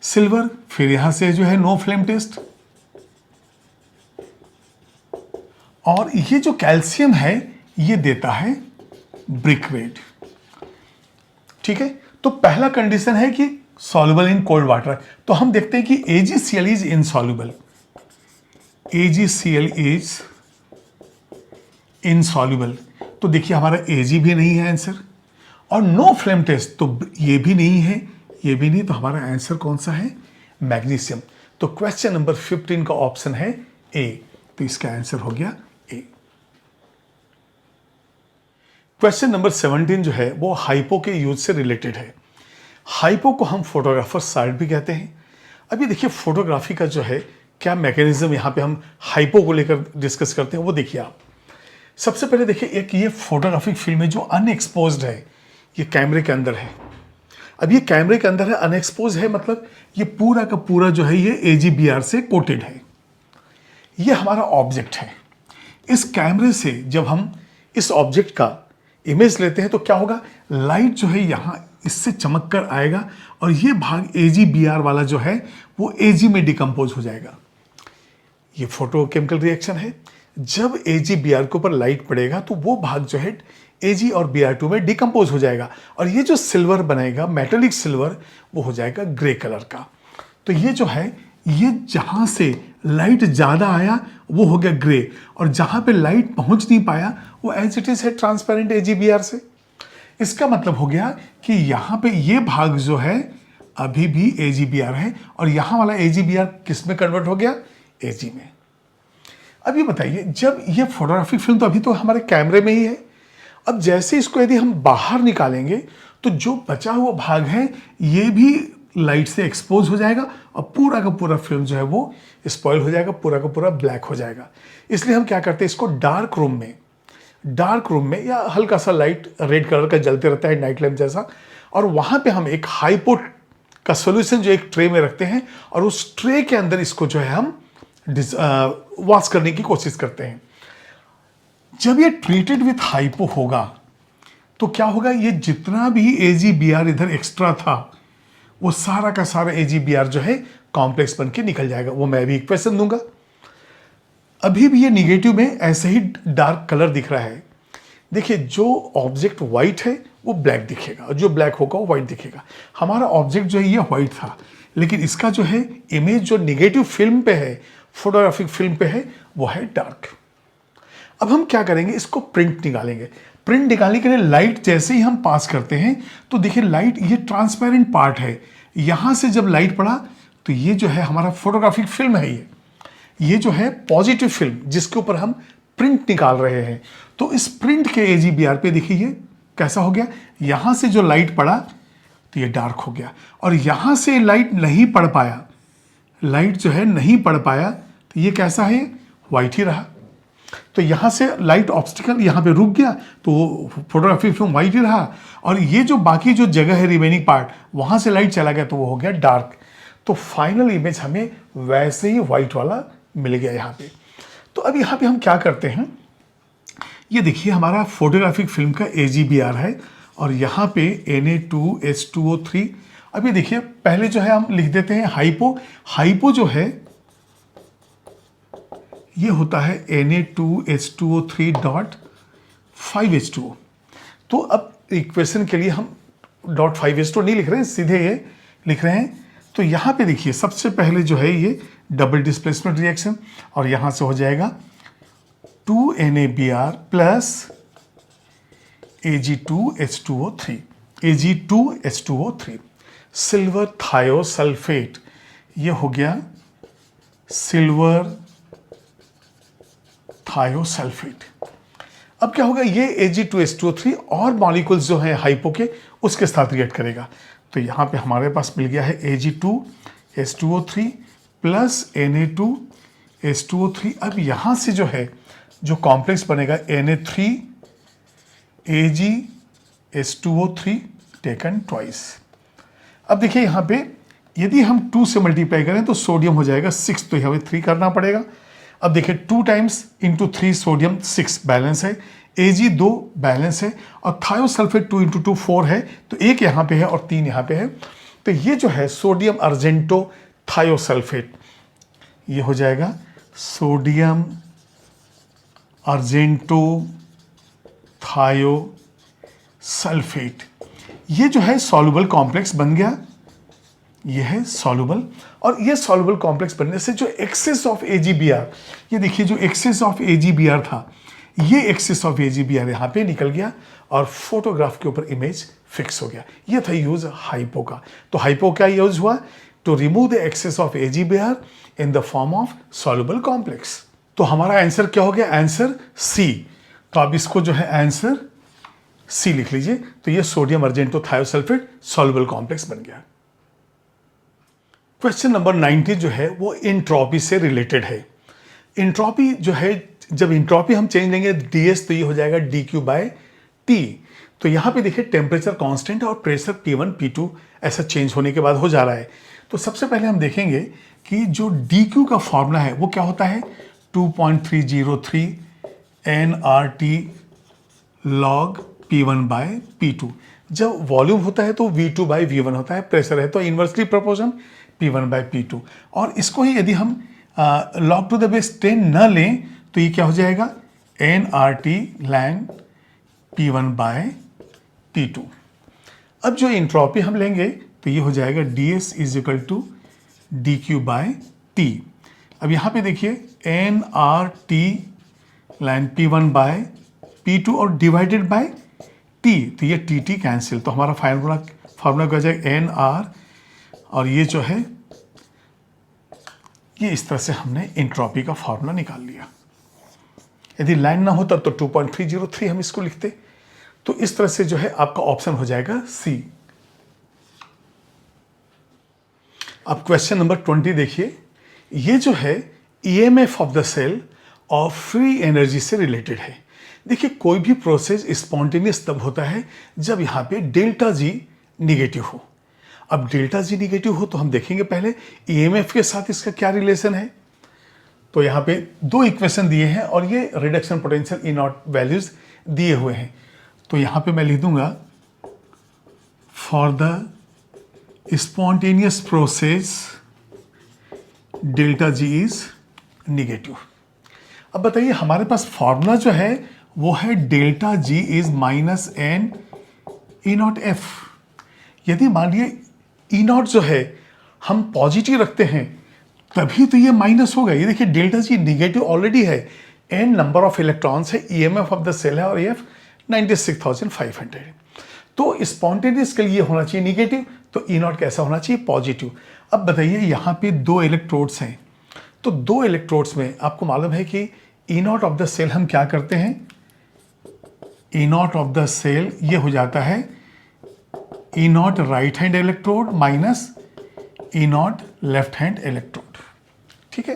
सिल्वर फिर यहां से जो है नो फ्लेम टेस्ट, और ये जो कैल्शियम है ये देता है ब्रिक रेड। ठीक है, तो पहला कंडीशन है कि सॉल्युबल इन कोल्ड वाटर। तो हम देखते हैं कि AgCl is insoluble, AgCl is insoluble. तो देखिए हमारा Ag भी नहीं है आंसर, और नो फ्लेम टेस्ट तो ये भी नहीं है, ये भी नहीं, तो हमारा आंसर कौन सा है, मैग्नीशियम। तो क्वेश्चन नंबर 15 का ऑप्शन है A, तो इसका आंसर हो गया A। क्वेश्चन नंबर 17 जो है वो हाइपो के यूज से रिलेटेड है। हाइपो को हम फोटोग्राफर साइट भी कहते हैं। अब ये देखिए फोटोग्राफी का जो है क्या मैकेनिज्म यहाँ पे हम हाइपो को लेकर डिस्कस करते हैं वो देखिए आप। सबसे पहले देखिए एक ये फोटोग्राफिक फिल्म है जो अनएक्सपोज्ड है, ये कैमरे के अंदर है। अब ये कैमरे के अंदर है, अनएक्सपोज है, मतलब ये पूरा का पूरा जो है ये AGBR से कोटेड है। ये हमारा ऑब्जेक्ट है। इस कैमरे से जब हम इस ऑब्जेक्ट का इमेज लेते हैं तो क्या होगा, लाइट जो है यहाँ इससे चमक कर आएगा और ये भाग AGBR वाला जो है वो Ag में डिकम्पोज हो जाएगा। ये फोटोकेमिकल रिएक्शन है। जब AGBR के ऊपर लाइट पड़ेगा तो वो भाग जो है Ag और Br2 में डिकम्पोज हो जाएगा, और ये जो सिल्वर बनेगा, मेटेलिक सिल्वर, वो हो जाएगा ग्रे कलर का। तो ये जो है, ये जहाँ से लाइट ज़्यादा आया वो हो गया ग्रे, और जहाँ पे लाइट पहुँच नहीं पाया वो एज इट इज़ है ट्रांसपेरेंट AGBR से। इसका मतलब हो गया कि यहाँ पे ये भाग जो है अभी भी AgBr है और यहाँ वाला AgBr किस में कन्वर्ट हो गया, Ag में। अब ये बताइए, जब ये फोटोग्राफिक फिल्म तो अभी तो हमारे कैमरे में ही है, अब जैसे इसको यदि हम बाहर निकालेंगे तो जो बचा हुआ भाग है ये भी लाइट से एक्सपोज हो जाएगा और पूरा का पूरा फिल्म जो है वो स्पॉइल हो जाएगा, पूरा का पूरा ब्लैक हो जाएगा। इसलिए हम क्या करते हैं, इसको डार्क रूम में या हल्का सा लाइट रेड कलर का जलते रहता है नाइट लैम्प जैसा, और वहां पे हम एक हाइपो का सोल्यूशन जो एक ट्रे में रखते हैं और उस ट्रे के अंदर इसको जो है हम वॉश करने की कोशिश करते हैं। जब ये ट्रीटेड विथ हाइपो होगा तो क्या होगा, ये जितना भी AgBr इधर एक्स्ट्रा था वो सारा का सारा AgBr जो है कॉम्प्लेक्स बन के निकल जाएगा। वो मैं भी इक्वेशन दूंगा। अभी भी ये निगेटिव में ऐसे ही डार्क कलर दिख रहा है। देखिए, जो ऑब्जेक्ट व्हाइट है वो ब्लैक दिखेगा और जो ब्लैक होगा वो व्हाइट दिखेगा। हमारा ऑब्जेक्ट जो है ये व्हाइट था, लेकिन इसका जो है इमेज जो निगेटिव फिल्म पे है, फोटोग्राफिक फिल्म पे है, वो है डार्क। अब हम क्या करेंगे, इसको प्रिंट निकालेंगे। प्रिंट निकालने के लिए लाइट जैसे ही हम पास करते हैं तो देखिए लाइट, ये ट्रांसपेरेंट पार्ट है, यहां से जब लाइट पड़ा तो ये जो है हमारा फोटोग्राफिक फिल्म है, ये जो है पॉजिटिव फिल्म जिसके ऊपर हम प्रिंट निकाल रहे हैं। तो इस प्रिंट के AgBr पे देखिए ये कैसा हो गया, यहां से जो लाइट पड़ा तो ये डार्क हो गया और यहां से लाइट नहीं पड़ पाया, लाइट जो है नहीं पड़ पाया तो ये कैसा है, व्हाइट ही रहा। तो यहां से लाइट ऑब्स्टिकल यहां पे रुक गया तो फोटोग्राफिक फिल्म व्हाइट ही रहा, और ये जो बाकी जो जगह है रिमेनिंग पार्ट वहां से लाइट चला गया तो वो हो गया डार्क। तो फाइनल इमेज हमें वैसे ही व्हाइट वाला मिल गया यहाँ पे। तो अब यहाँ पे हम क्या करते हैं, ये देखिए हमारा फोटोग्राफिक फिल्म का AgBr है और यहाँ पे Na2H2O3। अब ये देखिए पहले जो है हम लिख देते हैं हाइपो जो है ये होता है Na2H2O3.5H2O। तो अब इक्वेशन के लिए हम .5H2O नहीं लिख रहे हैं, सीधे ये लिख रहे हैं। तो यहाँ पे देखिए सबसे पहले जो है ये डबल डिस्प्लेसमेंट रिएक्शन और यहाँ से हो जाएगा 2NaBr plus Ag2H2O3 silver thiosulphate, ये हो गया सिल्वर थायोसल्फेट। अब क्या होगा, ये Ag2H2O3 और मॉलिक्यूल्स जो हैं हाइपो के उसके साथ रिएक्ट करेगा। तो यहाँ पे हमारे पास मिल गया है Ag2H2O3 प्लस Na2H2O3। अब यहाँ से जो है जो कॉम्प्लेक्स बनेगा Na3Ag2O3 टेकन ट्वाइस। अब देखिए यहाँ पे यदि हम 2 से मल्टीप्लाई करें तो सोडियम हो जाएगा 6, तो यहाँ पे 3 करना पड़ेगा। अब देखिए 2 टाइम्स इंटू 3 सोडियम 6 बैलेंस है, Ag2 बैलेंस है और थायोसल्फेट 2 इंटू 2 4 है, तो 1 यहाँ पे है और 3 यहाँ पे है। तो ये जो है सोडियम अर्जेंटो थायोसल्फेट, ये हो जाएगा सोडियम अर्जेंटो थायोसल्फेट। ये जो है सॉल्युबल कॉम्प्लेक्स बन गया, ये है सॉल्युबल। और ये सॉल्युबल कॉम्प्लेक्स बनने से जो एक्सेस ऑफ AgBr, ये देखिए जो एक्सेस ऑफ AgBr था, ये एक्सेस ऑफ AgBr यहाँ पे निकल गया और फोटोग्राफ के ऊपर इमेज फिक्स हो गया। ये था यूज हाइपो का। तो हाइपो क्या यूज हुआ, to remove the excess of AgBr in the form of soluble complex. तो हमारा आंसर क्या हो गया, आंसर C। तो आप इसको जो है आंसर C लिख लीजिए। तो ये सोडियम अर्जेंटो थायोसल्फेट सॉल्युबल कॉम्प्लेक्स बन गया। क्वेश्चन नंबर 90 जो है वो इंट्रॉपी से रिलेटेड है। इंट्रॉपी जो है, जब इंट्रॉपी हम चेंज लेंगे ds तो ये हो जाएगा dQ/T। तो यहाँ पे देखिए टेम्परेचर कांस्टेंट और प्रेशर P1 P2 ऐसा चेंज होने के बाद हो जा रहा है। तो सबसे पहले हम देखेंगे कि जो dQ का फॉर्मूला है वो क्या होता है, 2.303 nRT log P1/P2। जब वॉल्यूम होता है तो V2/V1 होता है, प्रेशर है तो इन्वर्सली प्रोपोर्शन P1/P2। और इसको ही यदि हम log टू द बेस 10 न लें तो ये क्या हो जाएगा, nRT ln P1/P2। अब जो इंट्रॉपी हम लेंगे तो ये हो जाएगा ds = dQ/T। अब यहाँ पे देखिए nRT ln P1/P2 और डिवाइडेड बाय टी, तो ये टी टी कैंसिल, तो हमारा फार्मूला क्या हो जाएगा एन आर, और ये जो है ये इस तरह से हमने एंट्रोपी का फार्मूला निकाल लिया। यदि लाइन ना होता तो 2.303 हम इसको लिखते। तो इस तरह से जो है आपका ऑप्शन हो जाएगा सी। अब क्वेश्चन नंबर 20 देखिए, ये जो है ईएमएफ ऑफ द सेल और फ्री एनर्जी से रिलेटेड है। देखिए कोई भी प्रोसेस स्पॉन्टेनियस तब होता है जब यहाँ पे डेल्टा जी निगेटिव हो। अब डेल्टा जी निगेटिव हो तो हम देखेंगे पहले ईएमएफ के साथ इसका क्या रिलेशन है। तो यहाँ पे दो इक्वेशन दिए हैं और ये reduction potential E naught values दिए हुए हैं। तो यहाँ पे मैं लिख दूंगा for the spontaneous process delta G is negative. अब बताइए हमारे पास फॉर्मूला जो है वो है delta G is minus n E naught F. यदि मान लिए ई नॉट जो है हम पॉजिटिव रखते हैं तभी तो ये माइनस होगा। ये देखिए डेल्टा जी निगेटिव ऑलरेडी है, एन नंबर ऑफ इलेक्ट्रॉन्स है, ईएमएफ ऑफ द सेल है और एफ 96,500। तो स्पॉन्टेनियस के लिए होना चाहिए निगेटिव, तो ई नॉट कैसा होना चाहिए पॉजिटिव। अब बताइए यहाँ पे दो इलेक्ट्रोड्स हैं, तो दो इलेक्ट्रोड्स में आपको मालूम है कि E nought of the cell हम क्या करते हैं, E nought of the cell ये हो जाता है E nought right hand electrode minus E nought left hand electrode. ठीक है।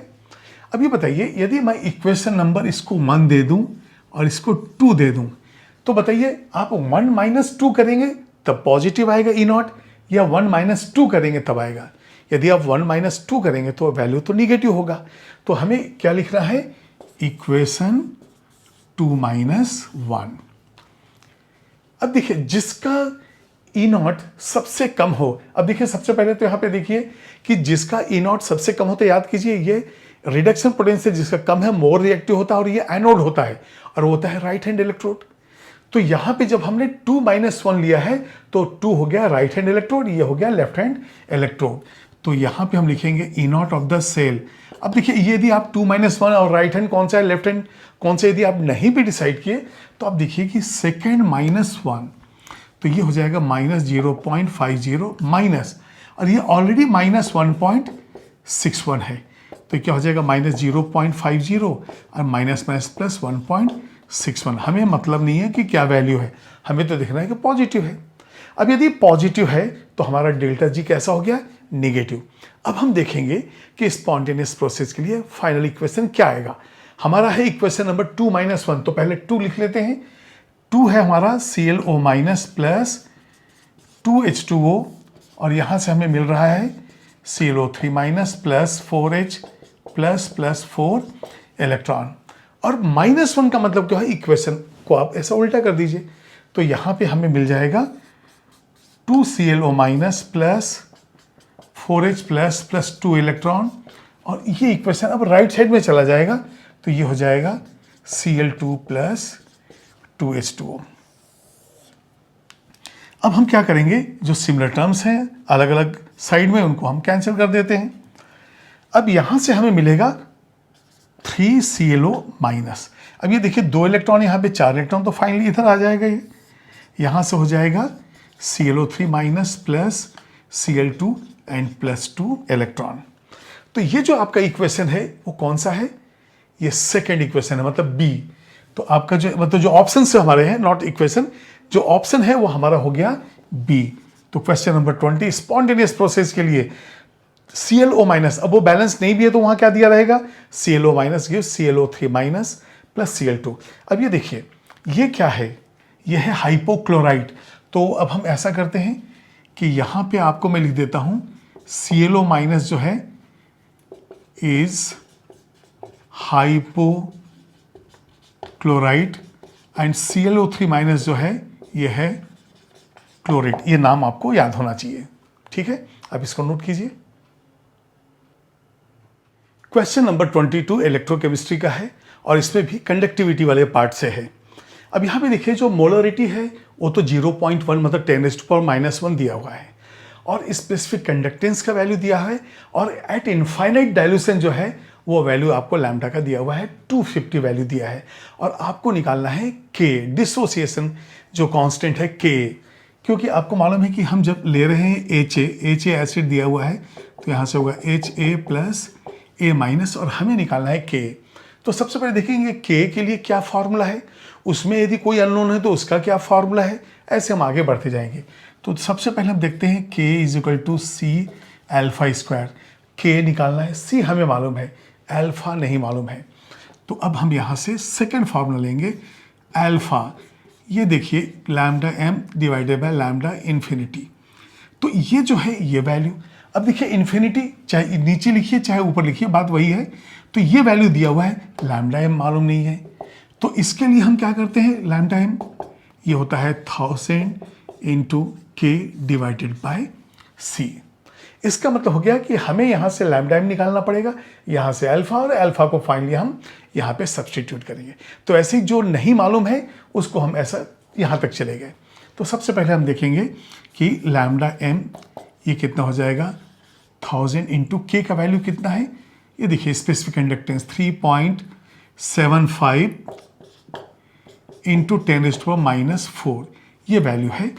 अब ये बताइए यदि मैं इक्वेशन नंबर इसको 1 दे दूं और इसको 2 दे दूं, तो बताइए आप 1 - 2 करेंगे तब पॉजिटिव आएगा ई नॉट, या 1 - 2 करेंगे तब आएगा। यदि आप 1 - 2 करेंगे तो वैल्यू तो निगेटिव होगा। तो हमें क्या लिखना है, इक्वेशन 2 - 1। अब देखिए जिसका ई नॉट सबसे कम हो, अब देखिए सबसे पहले तो यहाँ पे देखिए कि जिसका ई नॉट सबसे कम होता है, याद कीजिए ये रिडक्शन पोटेंशियल जिसका कम है मोर रिएक्टिव होता है और ये एनोड होता है और वो होता है राइट हैंड इलेक्ट्रोड। तो यहाँ पे जब हमने 2 - 1 लिया है तो 2 हो गया राइट हैंड इलेक्ट्रोड, ये हो गया लेफ्ट हैंड इलेक्ट्रोड। तो यहाँ पे हम लिखेंगे ई नॉट ऑफ द सेल। अब देखिए यदि आप 2 - 1 और राइट हैंड कौन सा है लेफ्ट हैंड कौन सा, यदि आप नहीं भी डिसाइड किए तो आप देखिए कि सेकेंड -1, तो ये हो जाएगा -0.50 माइनस, और ये ऑलरेडी -1.61 है, तो क्या हो जाएगा -0.50 और माइनस प्लस 1.61। हमें मतलब नहीं है कि क्या वैल्यू है, हमें तो दिखना है कि पॉजिटिव है। अब यदि पॉजिटिव है तो हमारा डेल्टा जी कैसा हो गया, निगेटिव। अब हम देखेंगे कि स्पॉन्टेनियस प्रोसेस के लिए फाइनल इक्वेशन क्या आएगा। हमारा है इक्वेशन नंबर 2 - 1, तो पहले 2 लिख लेते हैं। 2 है हमारा ClO माइनस प्लस 2H2O, और यहाँ से हमें मिल रहा है ClO3 minus plus 4H plus plus 4 electron. और -1 का मतलब क्या है, इक्वेशन को आप ऐसा उल्टा कर दीजिए, तो यहाँ पे हमें मिल जाएगा 2 ClO minus plus 4H plus plus 2 electron, और ये इक्वेशन अब राइट साइड में चला जाएगा, तो ये हो जाएगा Cl2 प्लस 2H2O। अब हम क्या करेंगे, जो सिमिलर टर्म्स हैं अलग अलग साइड में उनको हम कैंसिल कर देते हैं। अब यहां से हमें मिलेगा 3 ClO माइनस। अब ये देखिए 2 इलेक्ट्रॉन यहाँ पे 4 इलेक्ट्रॉन, तो फाइनली इधर आ जाएगा, ये यहां से हो जाएगा ClO3 minus plus Cl2 and plus 2 electron. तो ये जो आपका इक्वेशन है वो कौन सा है, ये सेकेंड इक्वेशन है, मतलब बी। तो आपका जो मतलब जो ऑप्शन से हमारे हैं, नॉट इक्वेशन, जो ऑप्शन है वो हमारा हो गया बी। तो क्वेश्चन नंबर 20 स्पॉन्टेनियस प्रोसेस के लिए ClO माइनस, अब वो बैलेंस नहीं भी है तो वहां क्या दिया रहेगा, ClO minus give ClO3 minus plus Cl2। अब ये देखिए ये क्या है, ये है हाइपोक्लोराइट। तो अब हम ऐसा करते हैं कि यहां पे आपको मैं लिख देता हूं ClO माइनस जो है is hypochlorite and ClO3 minus जो है ये है क्लोरेट। ये नाम आपको याद होना चाहिए, ठीक है, अब इसको नोट कीजिए। क्वेश्चन नंबर 22 इलेक्ट्रोकेमिस्ट्री का है और इसमें भी कंडक्टिविटी वाले पार्ट से है। अब यहाँ पे देखिए जो मोलरिटी है वो तो 0.1 मतलब 10⁻⁻1 दिया हुआ है, और स्पेसिफिक कंडक्टेंस का वैल्यू दिया है, और एट इनफाइनाइट डाइल्यूशन जो है वो वैल्यू आपको लैम्डा का दिया हुआ है 250 वैल्यू दिया है, और आपको निकालना है के, डिसोसिएशन जो कांस्टेंट है के, क्योंकि आपको मालूम है कि हम जब ले रहे हैं एच ए एसिड दिया हुआ है तो यहाँ से होगा HA प्लस A माइनस, और हमें निकालना है के। तो सबसे पहले देखेंगे के लिए क्या फार्मूला है, उसमें यदि कोई अननोन है तो उसका क्या फार्मूला है, ऐसे हम आगे बढ़ते जाएंगे। तो सबसे पहले हम देखते हैं K is equal to C alpha square, K निकालना है, सी हमें मालूम है, अल्फा नहीं मालूम है। तो अब हम यहाँ से सेकेंड फार्मूला लेंगे अल्फा, ये देखिए lambda m divided by lambda infinity. तो ये जो है ये वैल्यू, अब देखिए इन्फिनिटी चाहे नीचे लिखिए चाहे ऊपर लिखिए बात वही है। तो ये वैल्यू दिया हुआ है, लैम्डा एम मालूम नहीं है, तो इसके लिए हम क्या करते हैं, लैम्डा एम ये होता है 1000 इंटू के डिवाइडेड बाय सी। इसका मतलब हो गया कि हमें यहाँ से लैम्डा एम निकालना पड़ेगा, यहाँ से अल्फा, और अल्फा को फाइनली हम यहाँ पे सब्सटीट्यूट करेंगे। तो ऐसे जो नहीं मालूम है उसको हम ऐसा यहाँ तक चले गए। तो सबसे पहले हम देखेंगे कि लैम्डा एम ये कितना हो जाएगा, 1000 इंटू के का वैल्यू कितना है, ये देखिए स्पेसिफिक कंडक्टेंस 3.75 इंटू 10⁻⁻⁴ ये वैल्यू है,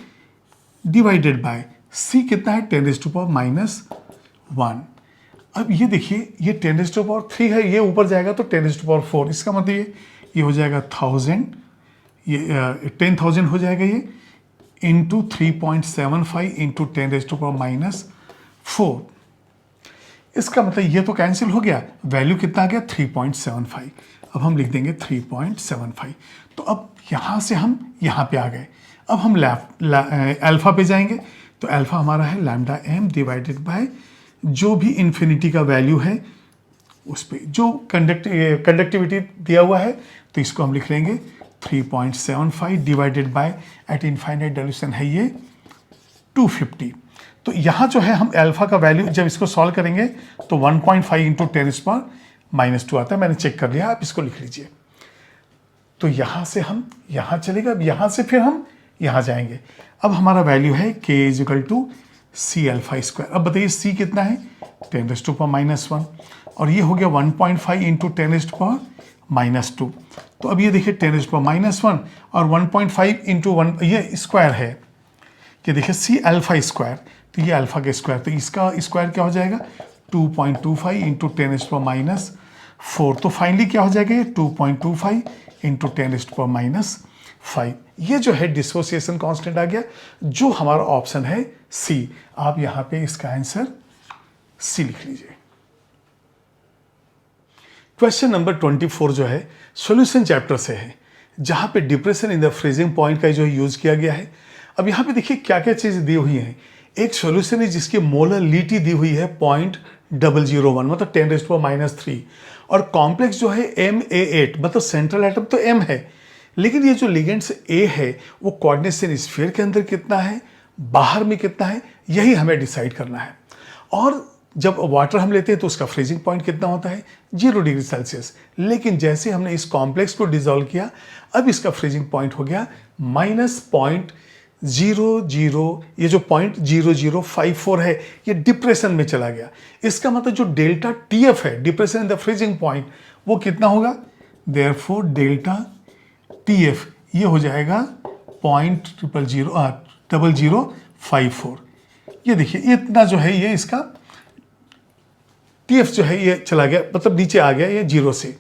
डिवाइडेड बाय सी कितना है 10⁻⁻1। अब ये देखिए ये 10⁻³ है, ये ऊपर जाएगा तो 10⁻⁴, इसका मतलब ये हो जाएगा 1000, ये 10,000 हो जाएगा ये, इंटू 3.75 इंटू 10⁻⁻⁴। इसका मतलब ये तो कैंसिल हो गया, वैल्यू कितना आ गया 3.75। अब हम लिख देंगे 3.75। तो अब यहाँ से हम यहाँ पे आ गए, अब हम अल्फा पे जाएंगे। तो अल्फा हमारा है लैम्डा एम डिवाइडेड बाय जो भी इन्फिनिटी का वैल्यू है उस पर जो कंडक्टिविटी दिया हुआ है, तो इसको हम लिख लेंगे 3.75 divided by eight infinite dilution है ये 250। तो यहाँ जो है हम अल्फा का वैल्यू जब इसको सॉल्व करेंगे तो 1.5 इंटू 10⁻⁻² आता है, मैंने चेक कर लिया, आप इसको लिख लीजिए। तो यहाँ से हम यहाँ चलेगा, अब यहाँ से फिर हम यहाँ जाएंगे। अब हमारा वैल्यू है K is equal to C alpha square. अब बताइए सी कितना है 10⁻⁻⁻1, और ये हो गया 1.5 इंटू 10⁻⁻²। तो अब ये देखिए 10⁻⁻1 और 1.5 इंटू 1 ये स्क्वायर है, कि देखिए सी अल्फा स्क्वायर, तो ये अल्फा का स्क्वायर, तो इसका स्क्वायर क्या हो जाएगा 2.25 इंटू 10⁻⁻⁴। तो फाइनली क्या हो जाएगा ये 2.25 इंटू 10⁻⁻⁵। ये जो है डिसोसिएशन कांस्टेंट आ गया, जो हमारा ऑप्शन है सी। आप यहाँ पे इसका आंसर सी लिख लीजिए। क्वेश्चन नंबर 24 जो है सॉल्यूशन चैप्टर से है, जहाँ पे depression in the freezing point का जो यूज किया गया है। अब यहाँ पे देखिए क्या क्या चीज़ दी हुई है। एक सॉल्यूशन है जिसकी मोलरिटी दी हुई है 0.001 मतलब 10⁻⁻3, और कॉम्प्लेक्स जो है MA8 मतलब सेंट्रल एटम तो M है, लेकिन ये जो लिगेंड्स A है वो कोऑर्डिनेशन स्फीयर के अंदर कितना है, बाहर में कितना है, यही हमें डिसाइड करना है। और जब वाटर हम लेते हैं तो उसका फ्रीजिंग पॉइंट कितना होता है 0 डिग्री सेल्सियस, लेकिन जैसे हमने इस कॉम्प्लेक्स को डिसॉल्व किया अब इसका फ्रीजिंग पॉइंट हो गया -0.00, ये जो 0.0054 है ये डिप्रेशन में चला गया। इसका मतलब जो डेल्टा TF है depression in the freezing point वो कितना होगा, देयरफॉर डेल्टा TF ये हो जाएगा 0.0054। ये देखिए ये इतना जो है ये इसका TF जो है ये चला गया, मतलब नीचे आ गया ये 0 से।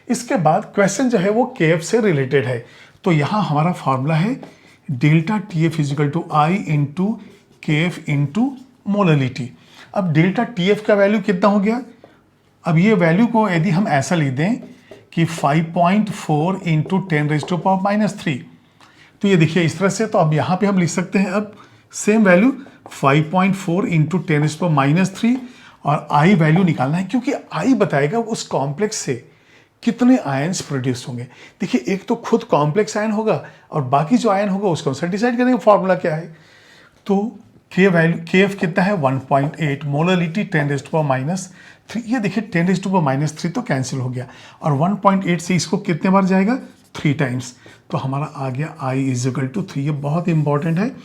इसके बाद क्वेश्चन जो है वो KF से रिलेटेड है, तो यहाँ हमारा फॉर्मूला है delta TF is equal to I into KF into molarity. अब डेल्टा TF का वैल्यू कितना हो गया, अब ये वैल्यू को यदि हम ऐसा लिख दें कि 5.4 इंटू 10⁻⁻3, तो ये देखिए इस तरह से, तो अब यहाँ पे हम लिख सकते हैं अब सेम वैल्यू 5.4 इंटू 10⁻⁻3, और I वैल्यू निकालना है क्योंकि I बताएगा उस कॉम्प्लेक्स से कितने आयन्स प्रोड्यूस होंगे। देखिए एक तो खुद कॉम्प्लेक्स आयन होगा और बाकी जो आयन होगा उसको हम डिसाइड करेंगे फॉर्मूला क्या है। तो K वैल्यू KF कितना है 1.8, मोलरिटी 10⁻⁻3, ये देखिए 10⁻⁻3 तो कैंसिल हो गया, और 1.8 से इसको कितने बार जाएगा 3 टाइम्स, तो हमारा आ गया I इज इक्वल टू 3। ये बहुत इंपॉर्टेंट है,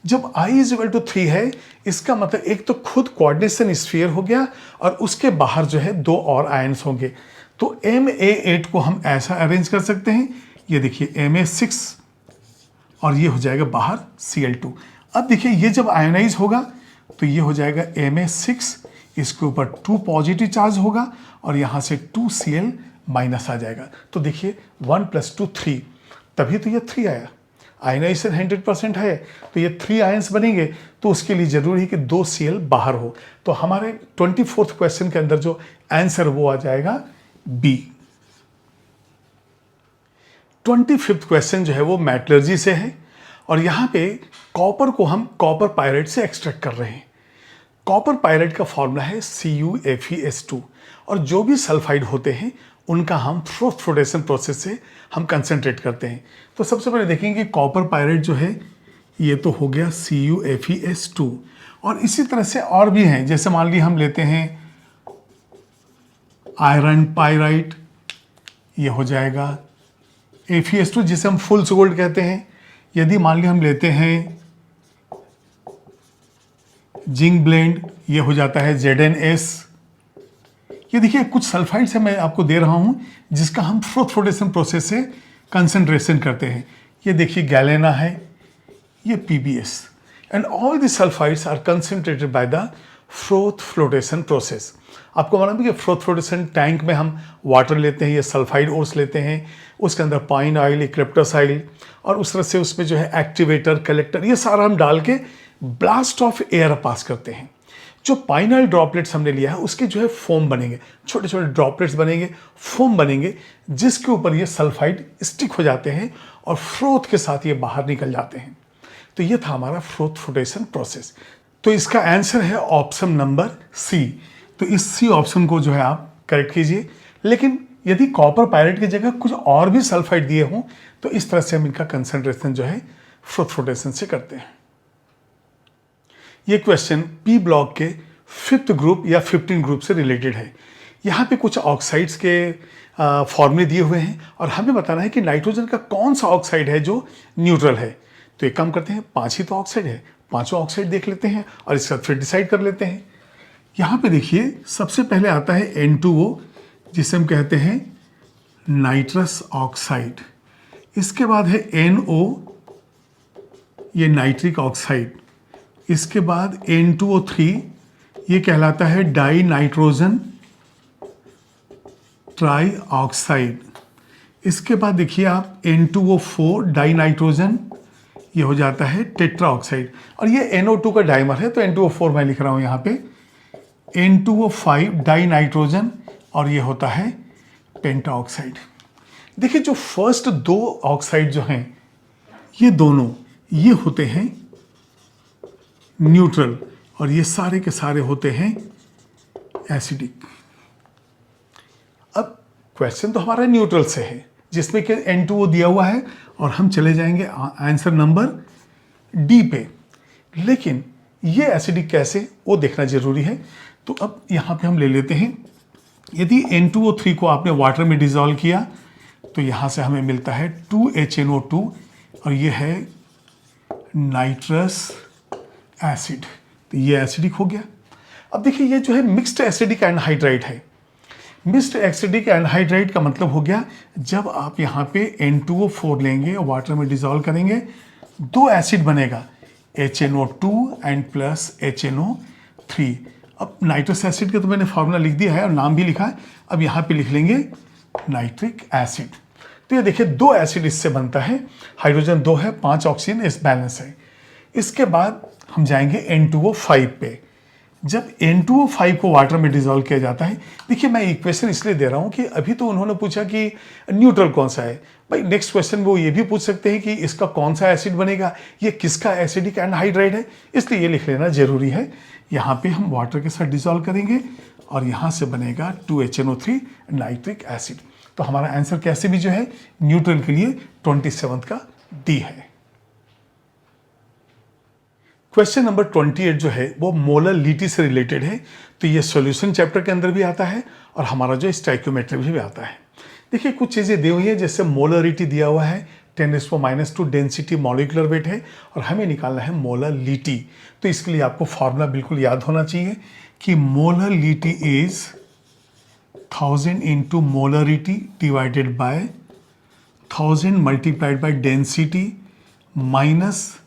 जब I इज इक्वल टू 3 है, इसका मतलब एक तो खुद कोऑर्डिनेशन स्फीयर हो गया और उसके बाहर जो है 2 और आयन्स होंगे। तो Ma8 को हम ऐसा अरेंज कर सकते हैं, ये देखिए Ma6 और ये हो जाएगा बाहर Cl2। अब देखिए ये जब आयोनाइज होगा तो ये हो जाएगा Ma6, इसके ऊपर 2 पॉजिटिव चार्ज होगा और यहाँ से 2Cl माइनस आ जाएगा। तो देखिए 1 + 2 3, तभी तो ये 3 आया। आयनाइजेशन 100% है तो ये 3 आयंस बनेंगे, तो उसके लिए जरूरी है कि 2 Cl बाहर हो। तो हमारे 24th क्वेश्चन के अंदर जो आंसर वो आ जाएगा बी। 25th क्वेश्चन जो है वो मेटलर्जी से है और यहाँ पे कॉपर को हम कॉपर पायरेट से एक्सट्रैक्ट कर रहे हैं। कॉपर पायरेट का फॉर्मूला है CuFeS2 और जो भी सल्फाइड होते हैं उनका हम फ्लोटेशन प्रोसेस से हम कंसंट्रेट करते हैं। तो सबसे पहले देखेंगे कि कॉपर पायरेट जो है ये तो हो गया CuFeS2 और इसी तरह से और भी हैं, जैसे मान ली हम लेते हैं आयरन पायराइट, ये हो जाएगा Fe2 जिसे हम फुल गोल्ड कहते हैं। यदि मान ली हम लेते हैं जिंक ब्लेंड, ये हो जाता है ZnS। ये देखिए कुछ सल्फाइड से मैं आपको दे रहा हूं जिसका हम फ्लोटेशन प्रोसेस से कंसंट्रेशन करते हैं। ये देखिए गैलेना है, ये PbS and all the sulphides are concentrated by the flotation process. आपको मालूम है कि फ्लोटेशन टैंक में हम वाटर लेते हैं, ये सल्फाइड ओर्स लेते हैं, उसके अंदर पाइन ऑयल, इक्लिप्टोसाइल और उस तरह से उसमें जो है एक्टिवेटर, कलेक्टर, ये सारा हम डाल के ब्लास्ट ऑफ एयर पास करते हैं। जो पाइन ऑयल ड्रॉपलेट्स हमने लिया है उसके जो है फोम बनेंगे, छोटे छोटे ड्रॉपलेट्स बनेंगे, फोम बनेंगे, जिसके ऊपर ये सल्फाइड स्टिक हो जाते हैं और फ्रोथ के साथ ये बाहर निकल जाते हैं। तो ये था हमारा फ्लोटेशन प्रोसेस। तो इसका आंसर है ऑप्शन नंबर सी। तो इस सी ऑप्शन को जो है आप करेक्ट कीजिए। लेकिन यदि कॉपर पायरेट की जगह कुछ और भी सल्फाइड दिए हों तो इस तरह से हम इनका कंसंट्रेशन जो है फ्लोटेशन से करते हैं। ये क्वेश्चन पी ब्लॉक के 5th ग्रुप या 15 ग्रुप से रिलेटेड है। यहाँ पे कुछ ऑक्साइड्स के फॉर्मूले दिए हुए हैं और हमें बताना है कि नाइट्रोजन का कौन सा ऑक्साइड है जो न्यूट्रल है। तो एक काम करते हैं, 5 ही तो ऑक्साइड है, 5 ऑक्साइड देख लेते हैं और इसका फिर डिसाइड कर लेते हैं। यहाँ पे देखिए सबसे पहले आता है N2O जिसे हम कहते हैं नाइट्रस ऑक्साइड। इसके बाद है NO, ये नाइट्रिक ऑक्साइड। इसके बाद N2O3, ये कहलाता है डाई नाइट्रोजन ट्राई ऑक्साइड। इसके बाद देखिए आप N2O4 डाई नाइट्रोजन, ये हो जाता है टेट्रा ऑक्साइड। और ये NO2 का डाइमर है तो N2O4 मैं लिख रहा हूँ यहाँ पे। N2O5 डाई नाइट्रोजन और ये होता है पेंटा ऑक्साइड। देखिए जो फर्स्ट 2 ऑक्साइड जो हैं ये दोनों ये होते हैं न्यूट्रल और ये सारे के सारे होते हैं एसिडिक। अब क्वेश्चन तो हमारा न्यूट्रल से है जिसमें कि N2O दिया हुआ है और हम चले जाएंगे आंसर नंबर डी पे। लेकिन ये एसिडिक कैसे वो देखना जरूरी है। तो अब यहाँ पे हम ले लेते हैं, यदि N2O3 को आपने वाटर में डिजोल्व किया तो यहाँ से हमें मिलता है 2HNO2 और ये है नाइट्रस एसिड। तो ये एसिडिक हो गया। अब देखिए ये जो है मिक्स्ड एसिडिक एनहाइड्राइड है। मिक्स्ड एसिडिक एनहाइड्राइड का मतलब हो गया जब आप यहाँ पे N2O4 लेंगे और वाटर में डिजोल्व करेंगे 2 एसिड बनेगा, HNO2 एंड प्लस HNO3। अब नाइट्रस एसिड का तो मैंने फॉर्मूला लिख दिया है और नाम भी लिखा है। अब यहाँ पे लिख लेंगे नाइट्रिक एसिड। तो ये देखिए 2 एसिड इससे बनता है, हाइड्रोजन 2 है, 5 ऑक्सीजन, इस बैलेंस है। इसके बाद हम जाएंगे N2O5 पे। जब N2O5 को वाटर में डिजोल्व किया जाता है, देखिए मैं इक्वेशन इसलिए दे रहा हूँ कि अभी तो उन्होंने पूछा कि न्यूट्रल कौन सा है, भाई नेक्स्ट क्वेश्चन वो ये भी पूछ सकते हैं कि इसका कौन सा एसिड बनेगा, ये किसका एसिडिक एनहाइड्राइड है, इसलिए ये लिख लेना जरूरी है। यहाँ पे हम वाटर के साथ डिजोल्व करेंगे और यहाँ से बनेगा 2HNO3 नाइट्रिक एसिड। तो हमारा आंसर कैसे भी जो है न्यूट्रल के लिए 27 का डी है। क्वेश्चन नंबर 28 जो है वो मोलरिटी से रिलेटेड है। तो ये सॉल्यूशन चैप्टर के अंदर भी आता है और हमारा जो स्टोइकियोमेट्री भी आता है। देखिए कुछ चीज़ें दी हुई है, जैसे मोलरिटी दिया हुआ है 10⁻² डेंसिटी मॉलिक्यूलर वेट है और हमें निकालना है मोलरिटी। तो इसके लिए आपको फॉर्मूला बिल्कुल याद होना चाहिए कि molarity is 1000 into molarity divided by 1000 multiplied by density minus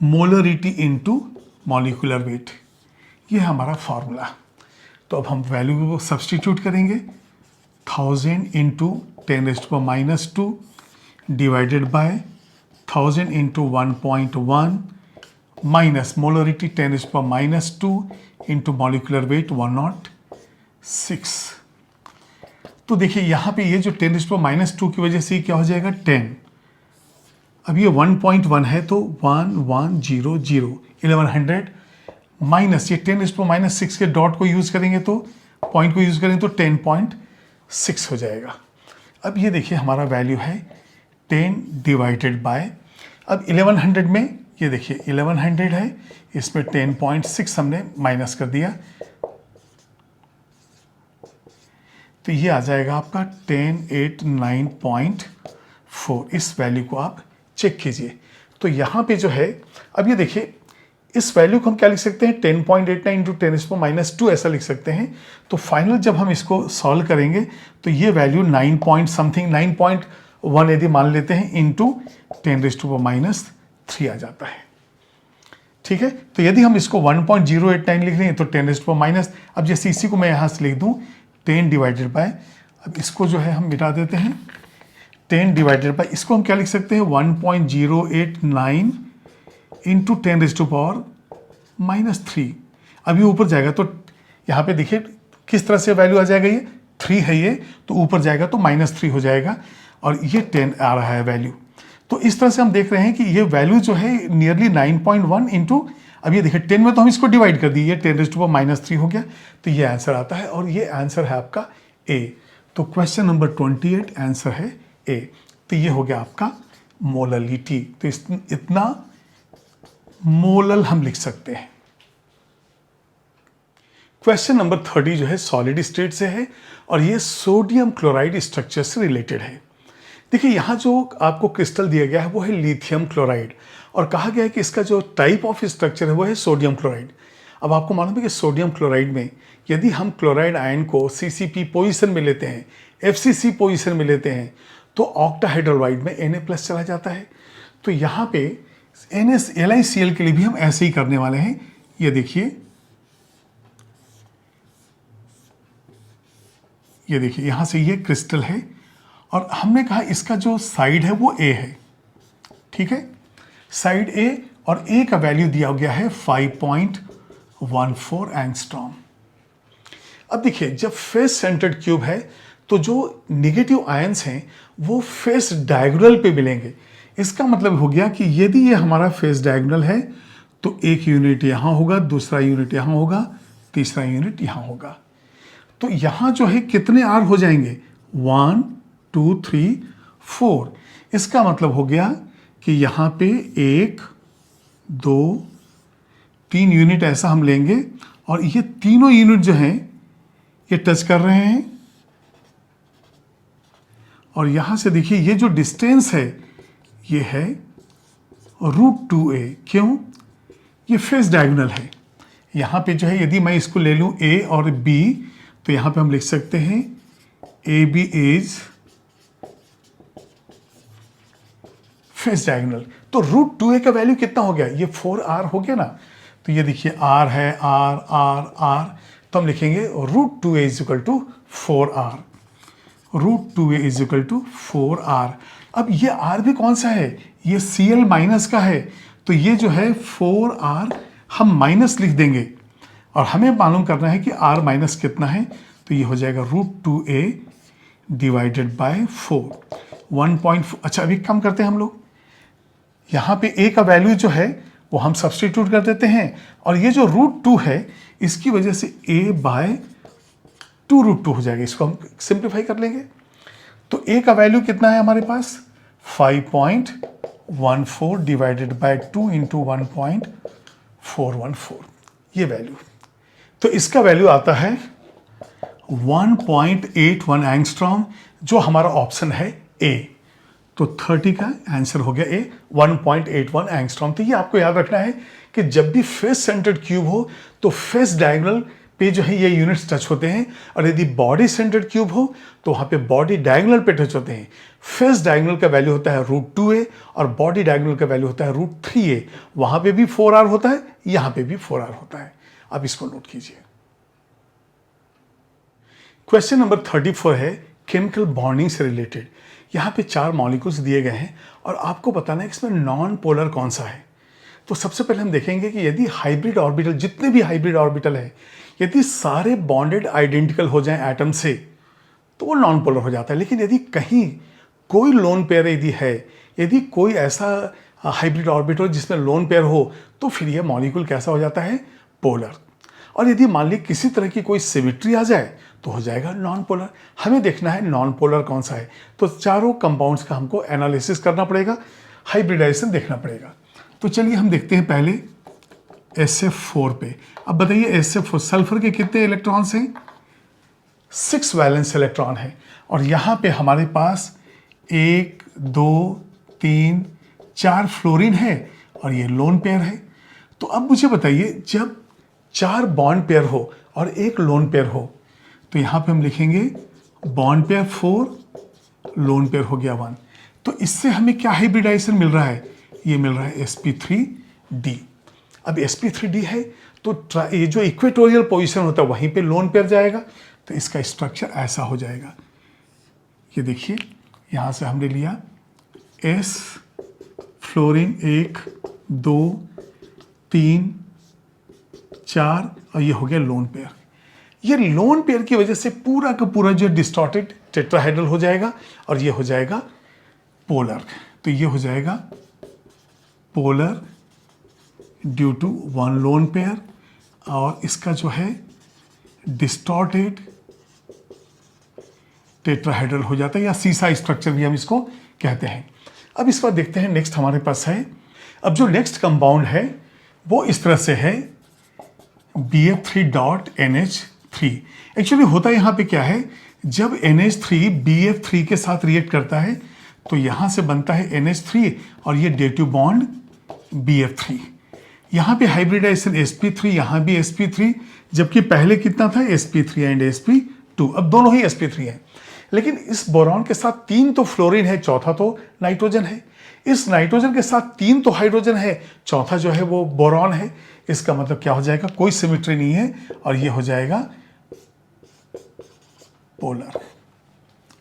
molarity into molecular weight. ये है हमारा फॉर्मूला। तो अब हम वैल्यू को सब्सटीट्यूट करेंगे। 1000 into 10⁻² divided by 1000 into 1.1 minus molarity 10⁻² into molecular weight 106। तो देखिए यहाँ पे ये जो 10⁻² की वजह से क्या हो जाएगा 10। अब ये 1.1 है तो 1100 1100 माइनस ये 10⁻6 के डॉट को यूज करेंगे तो पॉइंट को यूज करेंगे तो 10.6 हो जाएगा। अब ये देखिए हमारा वैल्यू है 10 डिवाइडेड बाय, अब 1100 में ये देखिए 1100 है, इसमें 10.6 हमने माइनस कर दिया तो ये आ जाएगा आपका 1089.4। इस वैल्यू को आप चेक कीजिए। तो यहाँ पे जो है अब ये देखिए इस वैल्यू को हम क्या लिख सकते हैं 10.89 इंटू 10⁻² ऐसा लिख सकते हैं। तो फाइनल जब हम इसको सॉल्व करेंगे तो ये वैल्यू 9 पॉइंट समथिंग 9.1 यदि मान लेते हैं इंटू 10⁻³ आ जाता है। ठीक है, तो यदि हम इसको 1.089 लिख रहे हैं तो 10⁻, अब जैसे इसी को मैं यहाँ से लिख दूँ 10 डिवाइडेड बाय, अब इसको जो है हम मिटा देते हैं 10 डिवाइडेड बाय, इसको हम क्या लिख सकते हैं 1.089 इंटू 10⁻³ अभी ऊपर जाएगा तो यहाँ पे देखिए किस तरह से वैल्यू आ जाएगा, ये 3 है ये तो ऊपर जाएगा तो -3 हो जाएगा और ये 10 आ रहा है वैल्यू। तो इस तरह से हम देख रहे हैं कि ये वैल्यू जो है नियरली 9.1 इंटू, अब ये देखिए 10 में तो हम इसको डिवाइड कर दिए, 10⁻³ हो गया तो ये आंसर आता है और ये आंसर है आपका ए। तो क्वेश्चन नंबर 28 आंसर है ए। तो ये हो गया आपका मोलरिटी। तो इतना मोलल हम लिख सकते हैं। क्वेश्चन नंबर 30 जो है सॉलिड स्टेट से है और ये सोडियम क्लोराइड स्ट्रक्चर से रिलेटेड है। देखिए यहाँ जो आपको क्रिस्टल दिया गया है वो है लिथियम क्लोराइड और कहा गया है कि इसका जो टाइप ऑफ स्ट्रक्चर है वो है सोडियम क्लोराइड। अब आपको मालूम है कि सोडियम क्लोराइड में यदि हम क्लोराइड आयन को CCP पोजीशन में लेते हैं, FCC पोजीशन में लेते हैं तो ऑक्टाहाइड्रोलाइड में Na+ चला जाता है। तो यहाँ पे LiCl के लिए भी हम ऐसे ही करने वाले हैं। ये देखिए यहाँ से ये क्रिस्टल है और हमने कहा इसका जो साइड है वो A है। ठीक है, साइड A और A का वैल्यू दिया गया है 5.14 एंगस्ट्रॉम। अब देखिए जब फेस सेंटर्ड क्यूब है तो जो नेगेटिव आयंस हैं वो फेस डायगोनल पे मिलेंगे। इसका मतलब हो गया कि यदि ये हमारा फेस डायगोनल है तो एक यूनिट यहाँ होगा, दूसरा यूनिट यहाँ होगा, तीसरा यूनिट यहाँ होगा। तो यहाँ जो है कितने R हो जाएंगे 1 2 3 4। इसका मतलब हो गया कि यहाँ पे 1 2 3 यूनिट ऐसा हम लेंगे और ये तीनों यूनिट जो हैं ये टच कर रहे हैं और यहाँ से देखिए ये जो डिस्टेंस है ये है √2a। क्यों? ये फेस डायगोनल है। यहाँ पे जो है यदि मैं इसको ले लूँ A और B तो यहाँ पे हम लिख सकते हैं AB इज फेस डायगोनल। तो √2a का वैल्यू कितना हो गया, ये 4R हो गया ना। तो ये देखिए R है, R R R, तो हम लिखेंगे √2a is equal to 4R। √2a is equal to 4R। अब ये R भी कौन सा है, ये Cl माइनस का है तो ये जो है 4R हम माइनस लिख देंगे और हमें मालूम करना है कि R माइनस कितना है। तो ये हो जाएगा √2a डिवाइडेड बाय 4 1.4। अच्छा अभी कम करते हैं हम लोग, यहाँ पे a का वैल्यू जो है वो हम सब्सटीट्यूट कर देते हैं और ये जो √2 है इसकी वजह से a बाय 2√2 हो जाएगा। इसको हम सिंप्लीफाई कर लेंगे तो a का वैल्यू कितना है हमारे पास 5.14 डिवाइडेड बाय 2 इंटू 1.414 ये वैल्यू। तो इसका वैल्यू आता है 1.81 एंगस्ट्रॉम जो हमारा ऑप्शन है A। तो 30 का आंसर हो गया ए 1.81 एंगस्ट्रॉम। तो ये आपको याद रखना है कि जब भी फेस सेंटर्ड क्यूब हो तो फेस डायगोनल पे जो है ये यूनिट्स टच होते हैं, और यदि बॉडी सेंटर्ड क्यूब हो तो वहाँ पे बॉडी डायगोनल पे टच होते हैं। फेस डायगोनल का वैल्यू होता है √2a और बॉडी डायगोनल का वैल्यू होता है √3a। वहाँ पे भी 4r होता है, यहाँ पे भी 4r होता है। अब इसको नोट कीजिए। क्वेश्चन नंबर 34 है केमिकल बॉन्डिंग से रिलेटेड। यहाँ पे 4 मॉलिक्यूल्स दिए गए हैं और आपको बताना है कि इसमें नॉन पोलर कौन सा है। तो सबसे पहले हम देखेंगे कि यदि हाइब्रिड ऑर्बिटल, जितने भी हाइब्रिड ऑर्बिटल है, यदि सारे बॉन्डेड आइडेंटिकल हो जाएं एटम से तो वो नॉन पोलर हो जाता है। लेकिन यदि कहीं कोई लोन पेयर यदि है, यदि कोई ऐसा हाइब्रिड ऑर्बिटल जिसमें लोन पेयर हो, तो फिर यह मॉलिक्यूल कैसा हो जाता है, पोलर। और यदि मान ली किसी तरह की कोई सिमेट्री आ जाए तो हो जाएगा नॉन पोलर। हमें देखना है नॉन पोलर कौन सा है। तो चारों कंपाउंड्स का हमको एनालिसिस करना पड़ेगा, हाइब्रिडाइजेशन देखना पड़ेगा। तो चलिए हम देखते हैं पहले SF4 पे। अब बताइए SF4 सल्फर के कितने इलेक्ट्रॉन्स हैं, 6 वैलेंस इलेक्ट्रॉन है। और यहाँ पे हमारे पास 1 2 3 4 फ्लोरीन है और ये लोन पेयर है। तो अब मुझे बताइए जब 4 बॉन्ड पेयर हो और एक लोन पेयर हो तो यहाँ पे हम लिखेंगे बॉन्ड पेयर 4, लोन पेयर हो गया 1। तो इससे हमें क्या हाइब्रिडाइजेशन मिल रहा है, ये मिल रहा है sp3d। अब sp3d है तो ये जो इक्वेटोरियल पोजीशन होता है वहीं पे लोन पेयर जाएगा, तो इसका स्ट्रक्चर ऐसा हो जाएगा। ये देखिए यहाँ से हमने लिया S फ्लोरीन 1 2 3 4 और ये हो गया लोन पेयर। ये लोन पेयर की वजह से पूरा का पूरा जो डिस्टॉर्टेड टेट्राहेड्रल हो जाएगा और ये हो जाएगा पोलर। तो ये हो जाएगा polar due to 1 lone pair, और इसका जो है डिस्टॉर्टेड टेट्राहेड्रल हो जाता है, या सीसा स्ट्रक्चर भी हम इसको कहते हैं। अब इस बार देखते हैं नेक्स्ट हमारे पास है। अब जो नेक्स्ट कंपाउंड है वो इस तरह से है BF3.NH3। एक्चुअली होता यहाँ पे क्या है, जब NH3 BF3 के साथ रिएक्ट करता है तो यहाँ से बनता है NH3 और ये डेटिव बॉन्ड BF3। यहाँ पे हाइब्रिडाइजेशन sp3, यहाँ भी sp3, जबकि पहले कितना था sp3 एंड sp2। अब दोनों ही sp3 है, लेकिन इस बोरॉन के साथ 3 तो फ्लोरीन है, चौथा तो नाइट्रोजन है। इस नाइट्रोजन के साथ 3 तो हाइड्रोजन है, चौथा जो है वो बोरॉन है। इसका मतलब क्या हो जाएगा, कोई सिमेट्री नहीं है और ये हो जाएगा पोलर।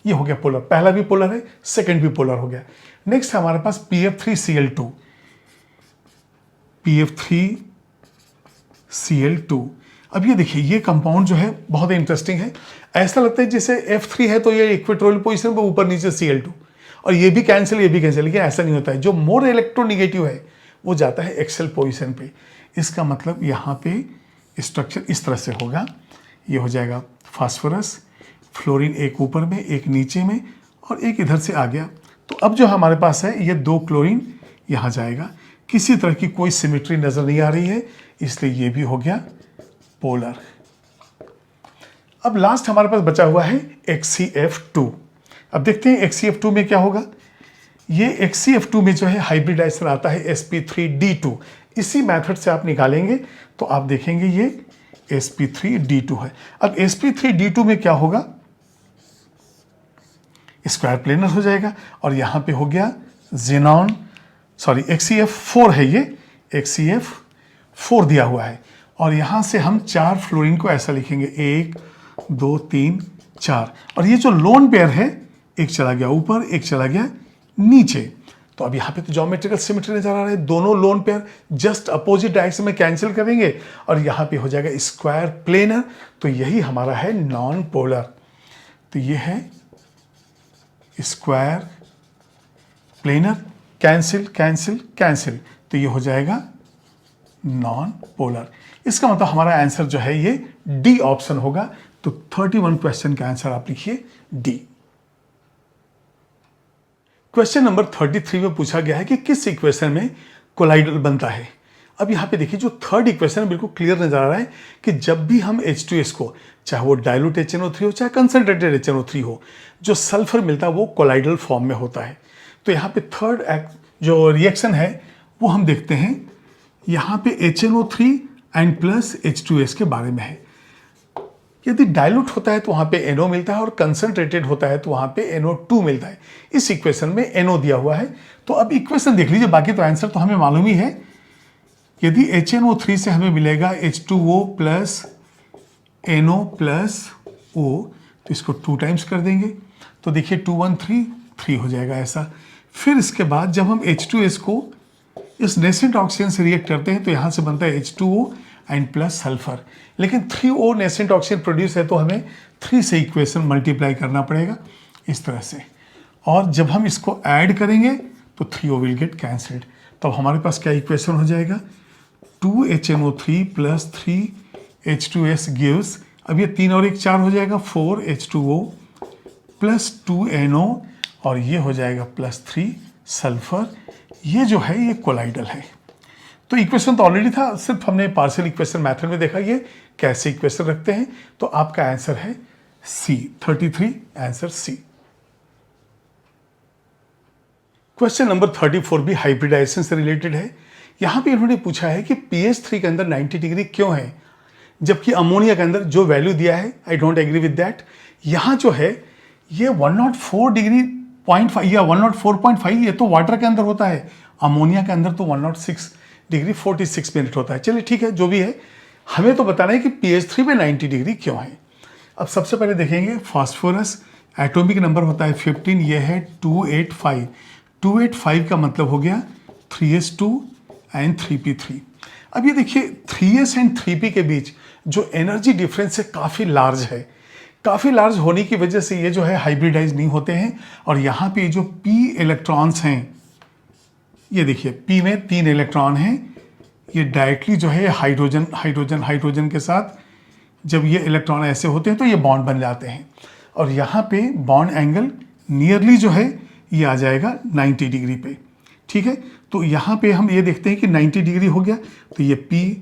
ये हो गया पोलर, पहला भी पोलर है, सेकंड भी पोलर हो गया। नेक्स्ट है हमारे पास PF3Cl2। PF3Cl2। अब ये देखिए ये कंपाउंड जो है बहुत इंटरेस्टिंग है। ऐसा लगता है जैसे F3 है तो ये इक्वेटोरियल पोजीशन पे ऊपर नीचे Cl2, और ये भी कैंसिल ये भी कैंसिल, लेकिन ऐसा नहीं होता है। जो मोर इलेक्ट्रोनेगेटिव है वो जाता है एक्सेल पोजीशन पे। इसका मतलब यहाँ पे स्ट्रक्चर इस तरह से होगा, ये हो जाएगा फास्फोरस, फ्लोरीन एक ऊपर में एक नीचे में और एक इधर से आ गया। तो अब जो हमारे पास है ये 2 क्लोरीन यहाँ जाएगा। किसी तरह की कोई सिमेट्री नजर नहीं आ रही है, इसलिए ये भी हो गया पोलर। अब लास्ट हमारे पास बचा हुआ है HCF2। अब देखते हैं HCF2 में क्या होगा। ये HCF2 में जो है हाइब्रिडाइजेशन आता है sp3d2। इसी मेथड से आप निकालेंगे तो आप देखेंगे ये sp3d2 है। अब sp3d2 में क्या होगा, स्क्वायर प्लेनर हो जाएगा और यहाँ पे हो गया जेनॉन, सॉरी HCF4 है, ये HCF4 दिया हुआ है। और यहाँ से हम 4 फ्लोरीन को ऐसा लिखेंगे 1 2 3 4, और ये जो लोन पेयर है एक चला गया ऊपर एक चला गया नीचे। तो अब यहाँ पे तो ज्योमेट्रिकल सिमेट्री नजर आ रहा है, दोनों lone pair just opposite direction में कैंसिल करेंगे और यहाँ पे हो जाएगा स्क्वायर प्लेनर। तो यही हमारा है नॉन पोलर। तो ये है square planar, cancel cancel cancel, तो ये हो जाएगा नॉन पोलर। इसका मतलब हमारा आंसर जो है ये डी ऑप्शन होगा। तो 31 क्वेश्चन का आंसर आप लिखिए डी। क्वेश्चन नंबर 33 में पूछा गया है कि किस इक्वेशन में कोलाइडल बनता है। अब यहाँ पे देखिए जो थर्ड इक्वेशन है बिल्कुल क्लियर नजर आ रहा है कि जब भी हम H2S को, चाहे वो डाइल्यूट HNO3 हो चाहे कंसंट्रेटेड HNO3 हो, जो सल्फर मिलता है वो कोलाइडल फॉर्म में होता है। तो यहाँ पे थर्ड जो रिएक्शन है वो हम देखते हैं, यहाँ पे HNO3 एंड प्लस H2S के बारे में है। यदि डाइल्यूट होता है तो वहाँ पे NO मिलता है और कंसंट्रेटेड होता है तो वहाँ पे NO2 मिलता है। इस इक्वेशन में NO दिया हुआ है। तो अब इक्वेशन देख लीजिए, बाकी तो आंसर तो हमें मालूम ही है। यदि HNO3 से हमें मिलेगा H2O plus NO plus O, तो इसको 2 टाइम्स कर देंगे तो देखिए 2 1 3 3 हो जाएगा ऐसा। फिर इसके बाद जब हम H2S को इस नेसेंट ऑक्सीजन से रिएक्ट करते हैं तो यहाँ से बनता है H2O एंड प्लस सल्फर। लेकिन 3O नेसेंट ऑक्सीजन प्रोड्यूस है तो हमें 3 से इक्वेशन मल्टीप्लाई करना पड़ेगा इस तरह से, और जब हम इसको ऐड करेंगे तो 3O विल गेट कैंसल्ड। तो हमारे पास क्या इक्वेशन हो जाएगा, 2HNO3 प्लस 3H2S गिव्स, अब ये 3 और 1 4 हो जाएगा, 4H2O प्लस 2NO और ये हो जाएगा प्लस 3 सल्फर। ये जो है ये कोलाइडल है। तो इक्वेशन तो ऑलरेडी था, सिर्फ हमने पार्शियल इक्वेशन मेथड में देखा ये कैसे इक्वेशन रखते हैं। तो आपका आंसर है सी, 33, आंसर सी। क्वेश्चन नंबर 34 भी हाइब्रिडाइजेशन से रिलेटेड है। यहां पे इन्होंने पूछा है कि pH3 के अंदर 90 डिग्री क्यों है, जबकि अमोनिया के अंदर जो वैल्यू दिया है I don't agree with that. यहां जो है ये 104 डिग्री 0.5 या 104.5 ये तो वाटर के अंदर होता है, अमोनिया के अंदर तो 106 डिग्री 46 मिनट होता है। चलिए ठीक है, जो भी है, हमें तो बताना है कि pH3 में 90 डिग्री क्यों है। अब सबसे पहले देखेंगे फास्फोरस, एटॉमिक नंबर होता है 15, ये है 285। 285 का मतलब हो गया 3s2 एंड 3p3। अब ये देखिए 3s एंड 3p के बीच जो एनर्जी डिफरेंस है काफ़ी लार्ज है। काफ़ी लार्ज होने की वजह से ये जो है हाइब्रिडाइज नहीं होते हैं। और यहाँ पे जो p इलेक्ट्रॉन्स हैं, ये देखिए p में 3 इलेक्ट्रॉन हैं, ये डायरेक्टली जो है हाइड्रोजन हाइड्रोजन हाइड्रोजन के साथ जब ये इलेक्ट्रॉन ऐसे होते हैं तो ये बॉन्ड बन जाते हैं। और यहाँ पे बॉन्ड एंगल नियरली जो है ये आ जाएगा 90 डिग्री पे, ठीक है। तो यहाँ पे हम ये देखते हैं कि 90 डिग्री हो गया, तो ये P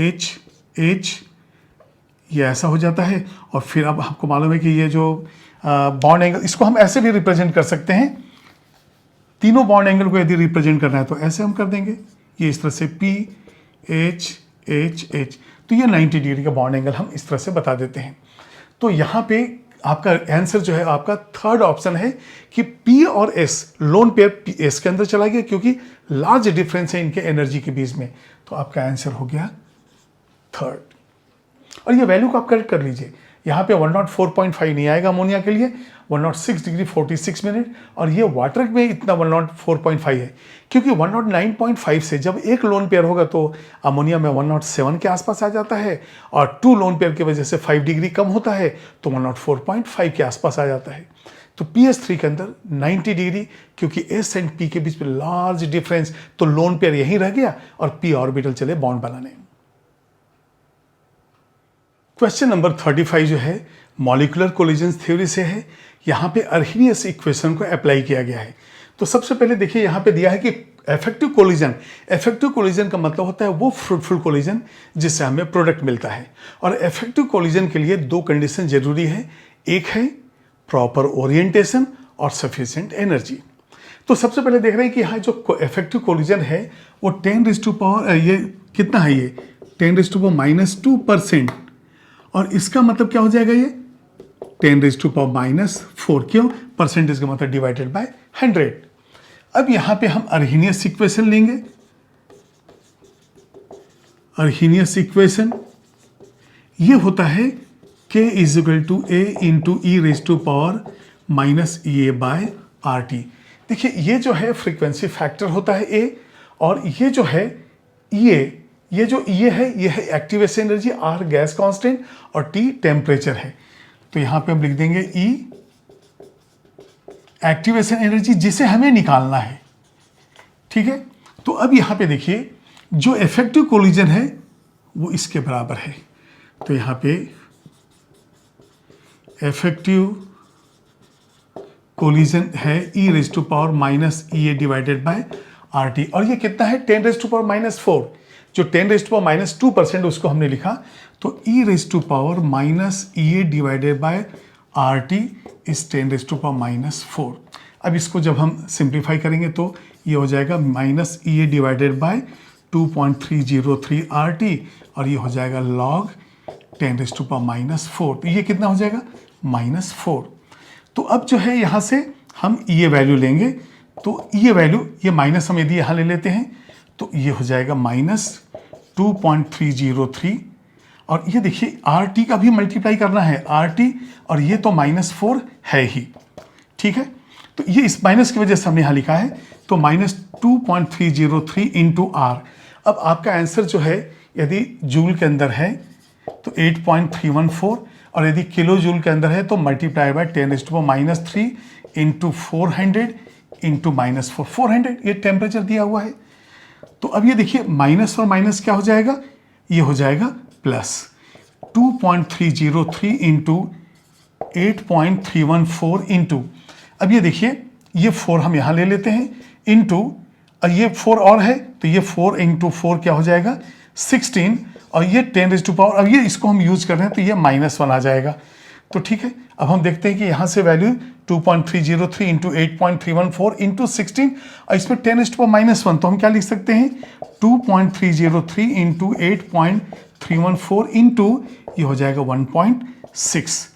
H H ये ऐसा हो जाता है। और फिर अब आपको मालूम है कि ये जो बॉन्ड एंगल, इसको हम ऐसे भी रिप्रेजेंट कर सकते हैं। तीनों बॉन्ड एंगल को यदि रिप्रेजेंट करना है तो ऐसे हम कर देंगे, ये इस तरह से P H H H, तो ये 90 डिग्री का बॉन्ड एंगल हम इस तरह से बता देते हैं। तो यहाँ पे आपका आंसर जो है आपका थर्ड ऑप्शन है कि P और S लोन पेयर S के अंदर चला गया, क्योंकि लार्ज डिफरेंस है इनके एनर्जी के बीच में। तो आपका आंसर हो गया थर्ड। और ये वैल्यू को आप करेक्ट कर लीजिए, यहाँ पे 104.5 नहीं आएगा अमोनिया के लिए, 106 डिग्री 46 मिनट, और ये वाटर में इतना 104.5 है, क्योंकि 109.5 से जब एक लोन पेयर होगा तो अमोनिया में 107 के आसपास आ जाता है, और 2 लोन पेयर की वजह से 5 डिग्री कम होता है तो 104.5 के आसपास आ जाता है। तो pH3 के अंदर 90 डिग्री, क्योंकि S एंड P के बीच में लार्ज डिफरेंस, तो लोन पेयर यहीं रह गया और P ऑर्बिटल चले बॉन्ड बनाने। क्वेश्चन नंबर 35 जो है मॉलिक्यूलर कोलिजन थ्योरी से है। यहाँ पे अर्हीनियस इक्वेशन को अप्लाई किया गया है। तो सबसे पहले देखिए यहाँ पे दिया है कि इफेक्टिव कोलिजन, इफेक्टिव कोलिजन का मतलब होता है वो फ्रूटफुल कोलिजन जिससे हमें प्रोडक्ट मिलता है। और इफेक्टिव कोलिजन के लिए 2 कंडीशन जरूरी है, एक है प्रॉपर ओरिएंटेशन और सफिशिएंट एनर्जी। तो सबसे पहले देख रहे हैं कि यहाँ जो इफेक्टिव कोलिजन है वो 10⁻, ये कितना है, ये 10⁻⁻2%, और इसका मतलब क्या हो जाएगा, ये 10⁻⁻4, क्यों, परसेंटेज का मतलब डिवाइडेड बाय 100। अब यहाँ पे हम अर्हीनियस इक्वेशन लेंगे। अर्हीनियस इक्वेशन ये होता है K = A × e⁻⁻⁻RT। देखिए ये जो है फ्रीक्वेंसी फैक्टर होता है A, और ये जो है ये जो E है ये है activation energy, R gas constant और T टेम्परेचर है। तो यहाँ पे हम लिख देंगे E एक्टिवेशन एनर्जी जिसे हमें निकालना है, ठीक है। तो अब यहाँ पे देखिए जो इफेक्टिव कोलिजन है वो इसके बराबर है। तो यहाँ पे इफेक्टिव कोलिजन है e⁻⁻ डिवाइडेड बाय RT, और ये कितना है 10⁻⁻4, जो 10⁻⁻2% उसको हमने लिखा, तो e⁻⁻ divided by RT is 10⁻⁻4। अब इसको जब हम सिंप्लीफाई करेंगे तो ये हो जाएगा minus E divided by 2.303 RT और ये हो जाएगा log 10⁻⁻4। तो ये कितना हो जाएगा -4। तो अब जो है यहाँ से हम ये वैल्यू लेंगे, तो ये वैल्यू, ये माइनस हम यदि यहाँ ले लेते हैं तो ये हो जाएगा -2.303 और ये देखिए RT का भी मल्टीप्लाई करना है, RT और ये तो -4 है ही, ठीक है। तो ये इस माइनस की वजह से हमने यहाँ लिखा है, तो -2.303 इंटू R। अब आपका आंसर जो है यदि जूल के अंदर है तो 8.314 और यदि किलो जूल के अंदर है तो मल्टीप्लाई बाय 10⁻³ इंटू 400 इंटू -4, 400 ये टेम्परेचर दिया हुआ है। तो अब ये देखिए माइनस और माइनस क्या हो जाएगा, ये हो जाएगा प्लस 2.303 इंटू 8.314 इंटू, अब ये देखिए ये 4 हम यहाँ ले लेते हैं इंटू, और ये 4 और है तो ये 4 इंटू 4 क्या हो जाएगा 16 और ये 10⁻, अब ये इसको हम यूज कर रहे हैं तो ये -1 आ जाएगा। तो ठीक है, अब हम देखते हैं कि यहाँ से वैल्यू 2.303 इंटू 8.314 इंटू 16 और इसमें 10⁻⁻1, तो हम क्या लिख सकते हैं 2.303 इंटू 8.314 इंटू ये हो जाएगा 1.6।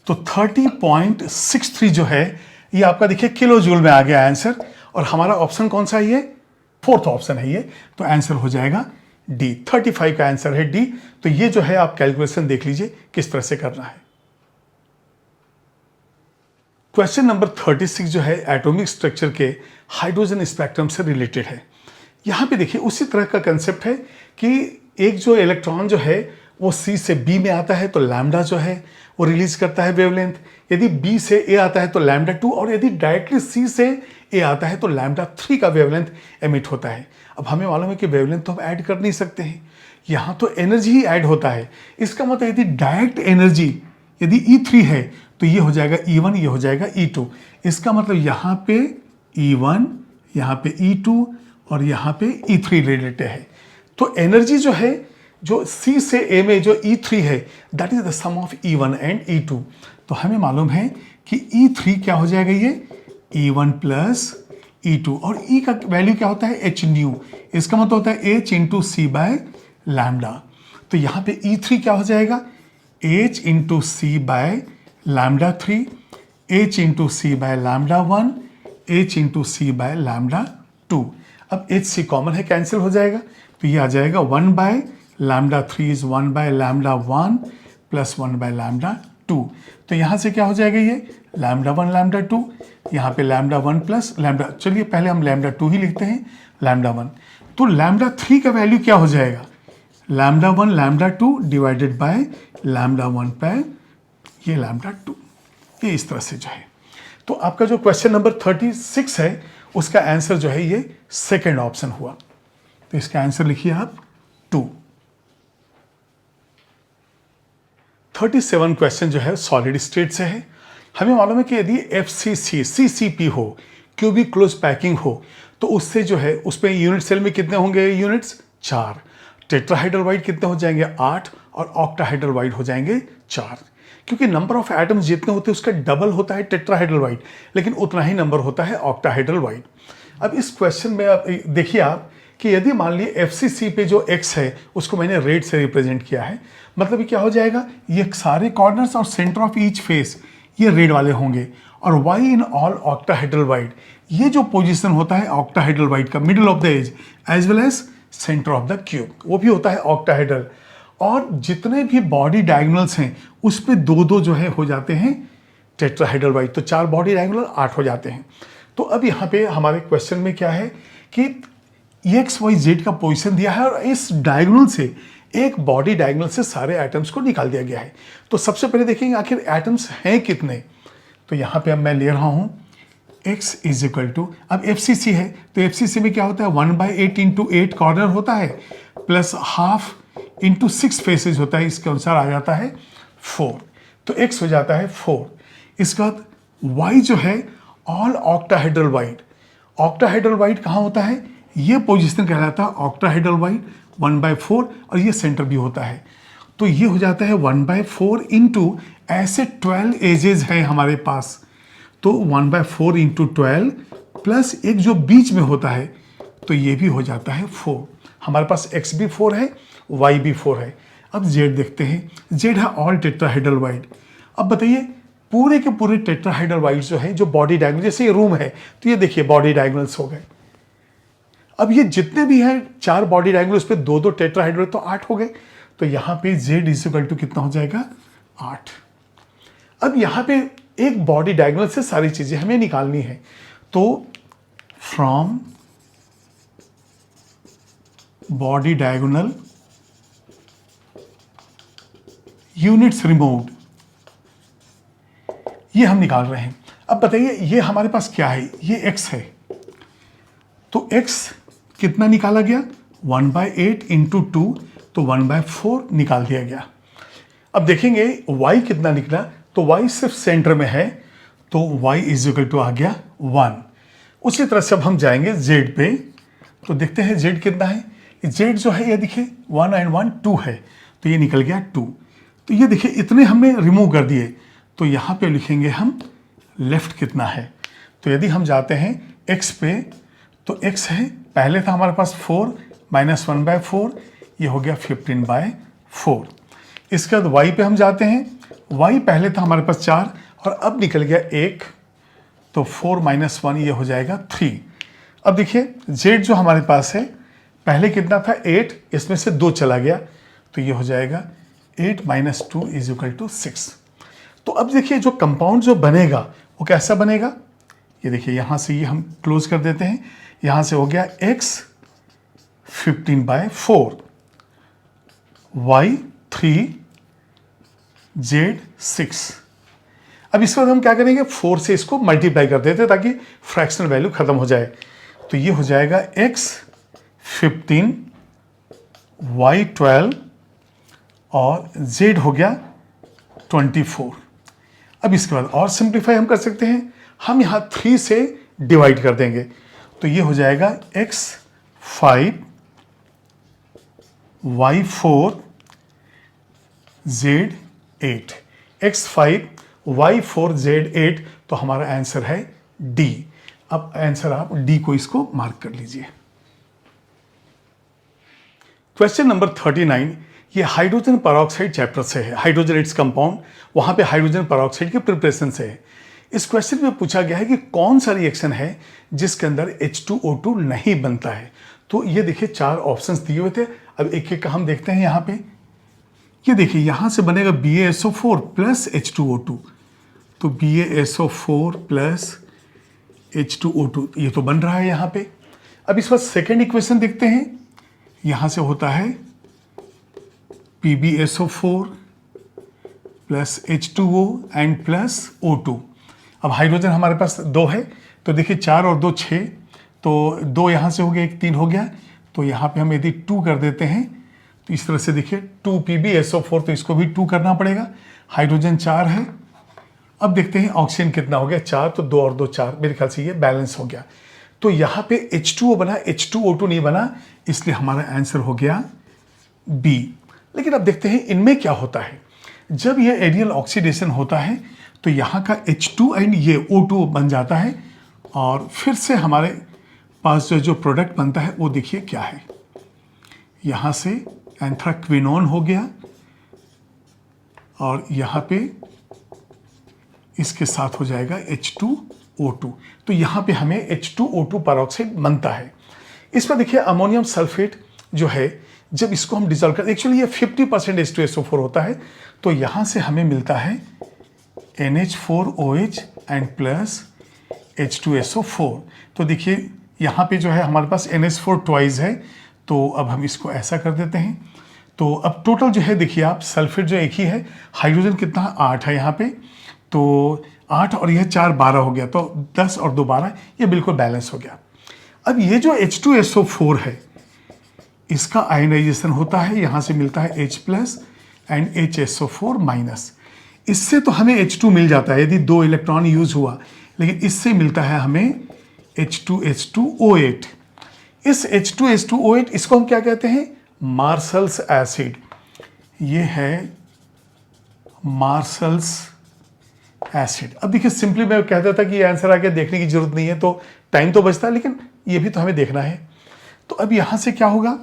तो 30.63 जो है ये आपका देखिए किलो जूल में आ गया आंसर, और हमारा ऑप्शन कौन सा है, ये 4th ऑप्शन है ये, तो आंसर हो जाएगा डी। 35 का आंसर है डी। तो ये जो है आप कैलकुलेशन देख लीजिए किस तरह से करना है। क्वेश्चन नंबर 36 जो है एटॉमिक स्ट्रक्चर के हाइड्रोजन स्पेक्ट्रम से रिलेटेड है। यहाँ पे देखिए उसी तरह का कंसेप्ट है कि एक जो इलेक्ट्रॉन जो है वो C से B में आता है तो लैम्डा जो है वो रिलीज करता है वेवलेंथ, यदि B से A आता है तो लैम्डा 2, और यदि डायरेक्टली C से A आता है तो लैम्डा 3 का वेवलेंथ एमिट होता है। अब हमें मालूम है कि वेवलेंथ तो हम ऐड कर नहीं सकते हैं, यहाँ तो एनर्जी ही ऐड होता है। इसका मतलब यदि डायरेक्ट एनर्जी यदि E3 है तो ये हो जाएगा E1, ये हो जाएगा E2। इसका मतलब यहाँ पे E1, यहाँ पे E2 और यहाँ पे E3 रिलेटेड है। तो एनर्जी जो है जो C से A में जो E3 है that is the sum of E1 and E2। तो हमें मालूम है कि E3 क्या हो जाएगा, ये E1 प्लस E2, और E का वैल्यू क्या होता है h न्यू, इसका मतलब होता है h into c by lambda. तो यहाँ पे E3 क्या हो जाएगा h into c by lambda 3, h into c by lambda 1, h into c by lambda 2। अब h c कॉमन है, कैंसिल हो जाएगा, तो ये आ जाएगा 1 by lambda 3 is 1 by lambda 1 plus 1 by lambda 2। तो यहाँ से क्या हो जाएगा, ये लैम्डा 1 लैम्डा 2, यहाँ पे लैम्डा 1 प्लस लैम्डा, चलिए पहले हम लैम्डा 2 ही लिखते हैं, लैम्डा 1। तो लैम्डा 3 का वैल्यू क्या हो जाएगा, lambda 1 lambda 2 divided by lambda 1 by ये लैम्डा 2। ये इस तरह से जो है। तो आपका जो क्वेश्चन नंबर 36 है उसका आंसर जो है ये सेकेंड ऑप्शन हुआ। तो इसका आंसर लिखिए आप 2। 37 क्वेश्चन जो है सॉलिड स्टेट से है। हमें मालूम है कि यदि FCC CCP हो, क्यूबिक क्लोज पैकिंग हो, तो उससे जो है उस पर यूनिट सेल में कितने होंगे यूनिट्स, 4। टेट्राहाइड्रल वाइड कितने हो जाएंगे, 8, और ऑक्टाहाइड्रल वाइड हो जाएंगे 4। क्योंकि नंबर ऑफ एटम्स जितने होते हैं उसका डबल होता है टेट्राहाइड्रल वाइड, लेकिन उतना ही नंबर होता है ऑक्टाहाइड्रल वाइड। अब इस क्वेश्चन में आप देखिए आप कि यदि मान लिए FCC पे जो X है उसको मैंने रेड से रिप्रेजेंट किया है, मतलब ये क्या हो जाएगा, ये सारे कॉर्नर्स और सेंटर ऑफ ईच फेस ये रेड वाले होंगे, और Y in all octahedral voids, ये जो पोजीशन होता है ऑक्टाहाइड्रल वाइड का middle of the edge as well as centre of the cube, वो भी होता है ऑक्टाहाइड्रल। और जितने भी बॉडी डायगोनल्स हैं उस पे 2-2 जो है हो जाते हैं टेट्राहाइड्रल वाइड, तो 4 बॉडी डायगोनल 8 हो जाते हैं। तो अब यहाँ पे हमारे क्वेश्चन में क्या है कि XYZ का पोजीशन दिया है और इस डायगोनल से एक बॉडी डायगोनल से सारे एटम्स को निकाल दिया गया है। तो सबसे पहले देखेंगे आखिर एटम्स हैं कितने। तो यहाँ पे अब मैं ले रहा हूँ x इज इक्वल टू, अब FCC है तो FCC में क्या होता है 1/8 इंटू 8 कॉर्नर होता है प्लस हाफ इंटू 6 फेसेज होता है, इसके अनुसार आ जाता है 4। तो x हो जाता है 4। इसके बाद y जो है all octahedral wide, octahedral wide कहाँ होता है, ये पोजीशन कहलाता है ऑक्टाहाइड्रल वाइड 1/4, और ये सेंटर भी होता है। तो ये हो जाता है 1/4 इंटू ऐसे 12 एजेस हैं हमारे पास, तो 1/4 इंटू 12 प्लस एक जो बीच में होता है तो ये भी हो जाता है 4। हमारे पास x भी 4 है, y भी 4 है। अब z देखते हैं, z है ऑल टेट्राहेड्रल वाइड। अब बताइए पूरे के पूरे टेट्राहेड्रल वाइड जो है, जो बॉडी डायगोनल, जैसे ये रूम है तो ये देखिए बॉडी डायगोनल्स हो गए। अब ये जितने भी हैं 4 बॉडी डायगोनल, उस पर 2-2 टेट्राहेड्रल, तो 8 हो गए। तो यहाँ पे z इक्वल टू कितना हो जाएगा? 8। अब यहाँ पे एक बॉडी डायगोनल से सारी चीजें हमें निकालनी है, तो from body diagonal units removed, ये हम निकाल रहे हैं। अब बताइए ये हमारे पास क्या है? ये x है, तो x कितना निकाला गया? 1/8 इंटू 2, तो 1/4 निकाल दिया गया। अब देखेंगे y कितना निकला, तो y सिर्फ सेंटर में है, तो y इज इक्वल टू आ गया 1। उसी तरह से अब हम जाएंगे z पे, तो देखते हैं z कितना है। z जो है ये देखिए 1 and 1 2 है, तो ये निकल गया 2। तो ये देखिए इतने हमने रिमूव कर दिए, तो यहाँ पे लिखेंगे हम लेफ्ट कितना है। तो यदि हम जाते हैं x पे, तो x है, पहले था हमारे पास 4 माइनस 1/4, ये हो गया 15/4। इसके बाद y पे हम जाते हैं, y पहले था हमारे पास 4 और अब निकल गया 1, तो 4 माइनस 1 ये हो जाएगा 3। अब देखिए z जो हमारे पास है, पहले कितना था 8, इसमें से 2 चला गया, तो ये हो जाएगा 8 माइनस 2 इज इक्वल टू 6। तो अब देखिए जो कंपाउंड जो बनेगा वो कैसा बनेगा, ये देखिए यहाँ से ये हम क्लोज कर देते हैं, यहाँ से हो गया x 15/4, y 3, z 6। अब इसके बाद हम क्या करेंगे, 4 से इसको मल्टीप्लाई कर देते हैं ताकि फ्रैक्शनल वैल्यू खत्म हो जाए। तो ये हो जाएगा x 15, y 12 और z हो गया 24। अब इसके बाद और सिंप्लीफाई हम कर सकते हैं, हम यहाँ 3 से डिवाइड कर देंगे, तो ये हो जाएगा x 5, y 4, z 8। x 5, y 4, z 8, तो हमारा आंसर है D। अब आंसर आप D को इसको मार्क कर लीजिए। क्वेश्चन नंबर 39, ये हाइड्रोजन पेरोक्साइड चैप्टर से है, हाइड्रोजन इट्स कंपाउंड, वहां पे हाइड्रोजन पेरोक्साइड के प्रिपरेशन से है। इस क्वेश्चन में पूछा गया है कि कौन सा रिएक्शन है जिसके अंदर H2O2 नहीं बनता है। तो ये देखिए 4 ऑप्शंस दिए हुए थे, अब एक एक का हम देखते हैं। यहाँ पे ये देखिए यहाँ से बनेगा BaSO4 प्लस H2O2, तो BaSO4 प्लस H2O2 ये तो बन रहा है यहाँ पे। अब इस बार सेकेंड इक्वेशन देखते हैं, यहाँ से होता है PbSO4 plus H2O and plus O2। अब हाइड्रोजन हमारे पास 2 है, तो देखिए 4 और 2 6, तो 2 यहाँ से हो गया, 1 3 हो गया, तो यहाँ पे हम यदि 2 कर देते हैं तो इस तरह से देखिए 2 PbSO4, तो इसको भी 2 करना पड़ेगा। हाइड्रोजन 4 है। अब देखते हैं ऑक्सीजन कितना हो गया, 4, तो 2 और 2 4, मेरे ख्याल से ये बैलेंस हो गया। तो यहाँ पे H2O बना, H2O2 नहीं बना, इसलिए हमारा आंसर हो गया B। लेकिन अब देखते हैं इनमें क्या होता है। जब ये एडियल ऑक्सीडेशन होता है तो यहाँ का H2 एंड ये O2 बन जाता है, और फिर से हमारे पास जो प्रोडक्ट बनता है वो देखिए क्या है। यहाँ से एंथ्राक्विनोन हो गया, और यहाँ पे इसके साथ हो जाएगा H2O2, तो यहाँ पे हमें H2O2 पेरोक्साइड बनता है। इस पर देखिए अमोनियम सल्फेट जो है, जब इसको हम डिजोल्व करते हैं, एक्चुअली ये 50% H2SO4 होता है, तो यहाँ से हमें मिलता है NH4OH एंड प्लस H2SO4। तो देखिए यहाँ पे जो है हमारे पास NH4 ट्वाइस है, तो अब हम इसको ऐसा कर देते हैं। तो अब टोटल जो है देखिए आप, सल्फेट जो एक ही है, हाइड्रोजन कितना 8 है यहाँ पे, तो 8 और यह 4 12 हो गया, तो 10 और 2 12, ये बिल्कुल बैलेंस हो गया। अब ये जो H2SO4 है, इसका आयनाइजेशन होता है, यहाँ से मिलता है H plus and HSO4 minus. इससे तो हमें H2 मिल जाता है यदि 2 इलेक्ट्रॉन यूज हुआ, लेकिन इससे मिलता है हमें H2H2O8। इस H2H2O8 इसको हम क्या कहते हैं, मार्शल्स एसिड। ये है मार्शल्स एसिड। अब देखिए सिंपली मैं कहता था कि ये आंसर आगे देखने की जरूरत नहीं है, तो टाइम तो बचता है, लेकिन ये भी तो हमें देखना है। तो अब यहाँ से क्या होगा,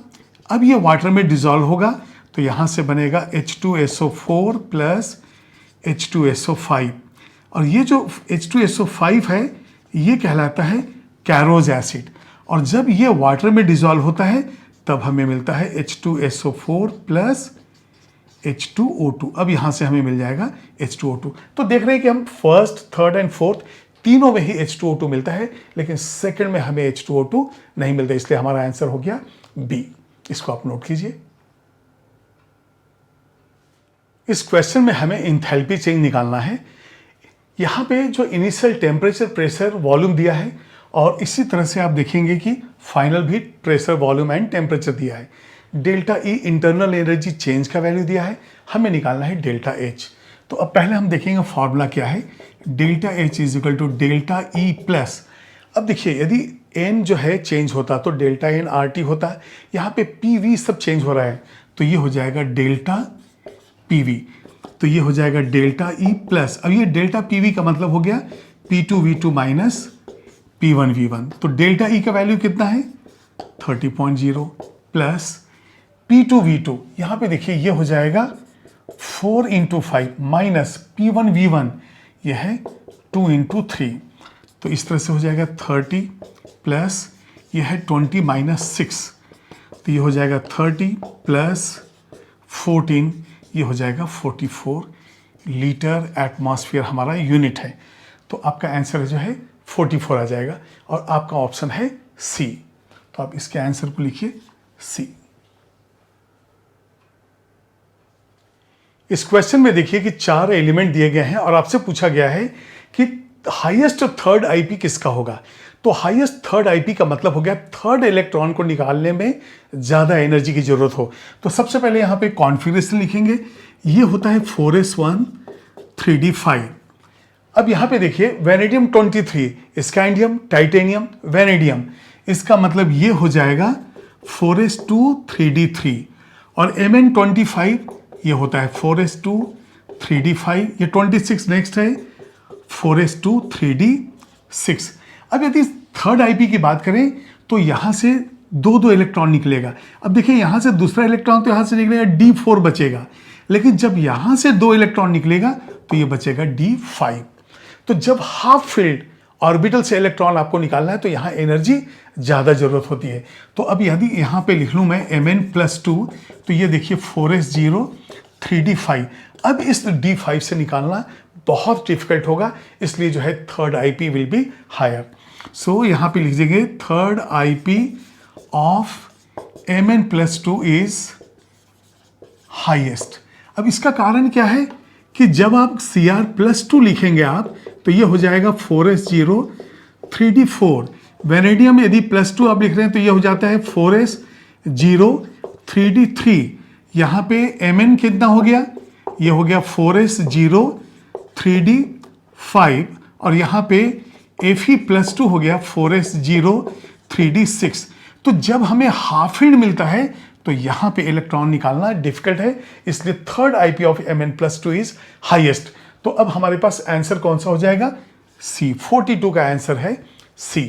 अब ये वाटर में डिजॉल्व होगा, तो यहाँ से बनेगा H2SO4 प्लस H2SO5, और ये जो H2SO5 है ये कहलाता है कैरोज एसिड, और जब ये वाटर में डिजॉल्व होता है तब हमें मिलता है H2SO4 प्लस H2O2। अब यहाँ से हमें मिल जाएगा H2O2। तो देख रहे हैं कि हम फर्स्ट, थर्ड एंड फोर्थ तीनों में ही H2O2 मिलता है, लेकिन सेकंड में हमें H2O2 नहीं मिलता, इसलिए हमारा आंसर हो गया बी। इसको आप नोट कीजिए। इस क्वेश्चन में हमें इंथैल्पी चेंज निकालना है। यहाँ पे जो इनिशियल टेम्परेचर, प्रेशर, वॉल्यूम दिया है, और इसी तरह से आप देखेंगे कि फाइनल भी प्रेशर, वॉल्यूम एंड टेम्परेचर दिया है। Delta E internal energy change का वैल्यू दिया है, हमें निकालना है डेल्टा एच। तो अब पहले हम देखेंगे फॉर्मूला क्या है। Delta H is equal to delta E plus, अब देखिए यदि एन जो है चेंज होता तो डेल्टा एन आर टी होता, यहाँ पे पी वी सब चेंज हो रहा है, तो ये हो जाएगा डेल्टा पी वी, तो ये हो जाएगा डेल्टा ई प्लस। अब ये डेल्टा पी वी का मतलब हो गया P2V2 माइनस P1V1, तो डेल्टा ई का वैल्यू कितना है 30.0 प्लस P2V2, यहाँ पे देखिए ये हो जाएगा 4 × 5 माइनस P1V1, ये है 2 × 3, तो इस तरह से हो जाएगा 30 प्लस ये है 20 माइनस 6, तो ये हो जाएगा 30 प्लस 14, ये हो जाएगा 44 लीटर एटमॉस्फेयर हमारा यूनिट है। तो आपका आंसर जो है 44 आ जाएगा, और आपका ऑप्शन है सी। तो आप इसके आंसर को लिखिए सी। इस क्वेश्चन में देखिए कि 4 एलिमेंट दिए गए हैं और आपसे पूछा गया है कि हाईएस्ट थर्ड आईपी किसका होगा। तो हाईएस्ट थर्ड आईपी का मतलब हो गया थर्ड इलेक्ट्रॉन को निकालने में ज़्यादा एनर्जी की जरूरत हो। तो सबसे पहले यहाँ पे कॉन्फ़िगरेशन लिखेंगे, ये होता है 4s1 3d5। अब यहाँ पे देखिए वेनेडियम 23, स्कैंडियम, टाइटेनियम, वेनेडियम, इसका मतलब ये हो जाएगा 4s2 3d3, और Mn25 ये होता है 4s2 3d5, ये 26 नेक्स्ट है 4s2 3d6। अब यदि थर्ड आईपी की बात करें तो यहाँ से दो इलेक्ट्रॉन निकलेगा। अब देखिए यहाँ से दूसरा इलेक्ट्रॉन तो यहाँ से निकलेगा D4 बचेगा, लेकिन जब यहाँ से 2 इलेक्ट्रॉन निकलेगा तो ये बचेगा D5। तो जब हाफ फिल्ड ऑर्बिटल से इलेक्ट्रॉन आपको निकालना है तो यहाँ एनर्जी ज़्यादा जरूरत होती है। तो अब यदि यहाँ पे लिख लूँ मैं Mn+2, तो ये देखिए 4s0 3d5। अब इस D5 से निकालना बहुत डिफिकल्ट होगा, इसलिए जो है third IP will be higher. So यहाँ पे लिख देंगे third IP of Mn+2 is highest. अब इसका कारण क्या है कि जब आप Cr+2 लिखेंगे आप, तो ये हो जाएगा 4s0 3d4। वेनेडियम यदि +2 आप लिख रहे हैं तो ये हो जाता है 4s0 3d3। यहाँ पे Mn कितना हो गया, ये हो गया 4s0 3d5, और यहाँ पे Fe+2 हो गया 4s0 3d6। तो जब हमें हाफ फील्ड मिलता है तो यहाँ पे इलेक्ट्रॉन निकालना डिफिकल्ट है, इसलिए third IP of Mn+2 is highest. तो अब हमारे पास आंसर कौन सा हो जाएगा, सी। 42 का आंसर है सी।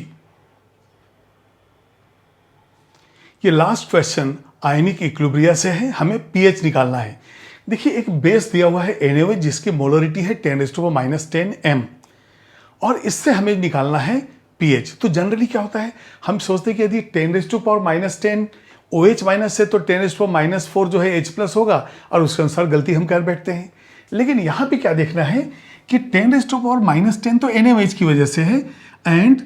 ये लास्ट क्वेश्चन आयनिक इक्विलिब्रिया से है, हमें पीएच निकालना है। देखिए एक बेस दिया हुआ है NaOH जिसकी मोलरिटी है 10⁻⁻10 m, और इससे हमें निकालना है पीएच। तो जनरली क्या होता है, हम सोचते हैं कि यदि 10⁻⁻10 OH माइनस है तो 10⁻⁻4 जो है H+ होगा, और उसके अनुसार गलती हम कर बैठते हैं। लेकिन यहाँ पे क्या देखना है कि 10⁻⁻10 तो NaOH की वजह से है, एंड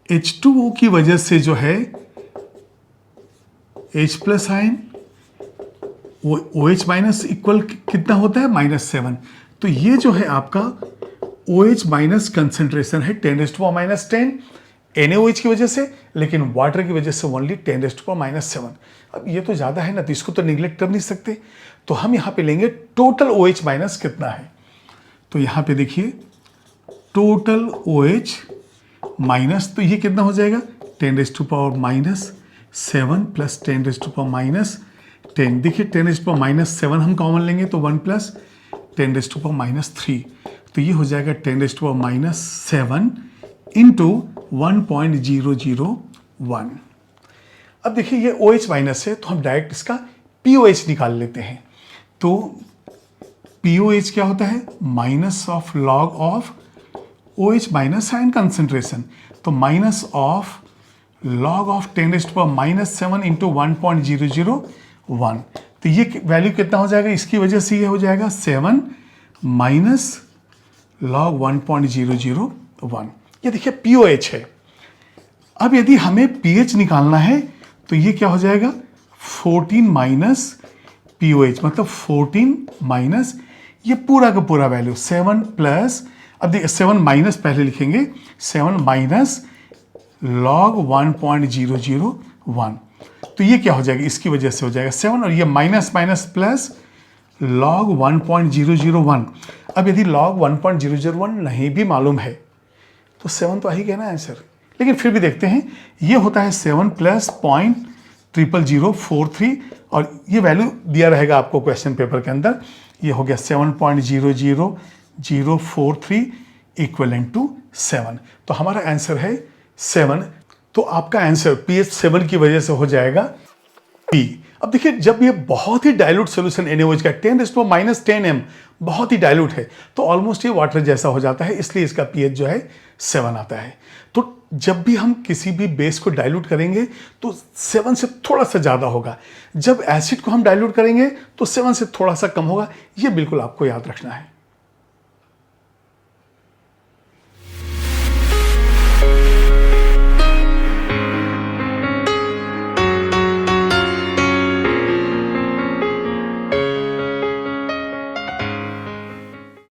H2O की वजह से जो है H+ ion, OH minus equal कितना होता है -7। तो ये जो है आपका OH माइनस कंसेंट्रेशन है 10⁻⁻10 NaOH की वजह से, लेकिन वाटर की वजह से ओनली 10⁻⁻7। अब ये तो ज़्यादा है ना, तो इसको तो निगलेक्ट कर नहीं सकते, तो हम यहाँ पे लेंगे टोटल OH माइनस कितना है। तो यहाँ पे देखिए टोटल OH माइनस, तो ये कितना हो जाएगा 10⁻⁻7 प्लस 10⁻⁻10। देखिए 10⁻⁻7 हम कॉमन लेंगे तो 1 + 10⁻³ तो ये हो जाएगा 10⁻⁷ इंटू 1.001। अब देखिए ये OH माइनस है तो हम डायरेक्ट इसका POH निकाल लेते हैं। तो POH क्या होता है? Minus of log of OH minus sign concentration, तो minus of log of 10⁻⁷ into 1.001। तो ये वैल्यू कितना हो जाएगा? इसकी वजह से ये हो जाएगा 7 माइनस लॉग 1.001। ये देखिए POH है। अब यदि हमें pH निकालना है तो ये क्या हो जाएगा? 14 माइनस POH, मतलब 14 माइनस ये पूरा का पूरा वैल्यू 7 प्लस, अब देखिए 7 माइनस पहले लिखेंगे, 7 माइनस लॉग 1.001। तो ये क्या हो जाएगा? इसकी वजह से हो जाएगा 7 और ये माइनस माइनस प्लस लॉग 1.001। अब यदि लॉग 1.001 नहीं भी मालूम है तो 7 तो आ ही गया ना आंसर। लेकिन फिर भी देखते हैं, ये होता है 7 प्लस 0.00043 और ये वैल्यू दिया रहेगा आपको क्वेश्चन पेपर के अंदर। ये हो गया 7.00043 इक्वलेंट टू 7। तो हमारा आंसर है 7। तो आपका आंसर pH 7 की वजह से हो जाएगा P। अब देखिए जब ये बहुत ही डाइल्यूट सोल्यूशन NaOH का 10⁻10m बहुत ही डाइल्यूट है तो ऑलमोस्ट ये वाटर जैसा हो जाता है, इसलिए इसका pH जो है 7 आता है। तो जब भी हम किसी भी बेस को डाइल्यूट करेंगे तो 7 से थोड़ा सा ज़्यादा होगा, जब एसिड को हम डाइल्यूट करेंगे तो 7 से थोड़ा सा कम होगा। ये बिल्कुल आपको याद रखना है।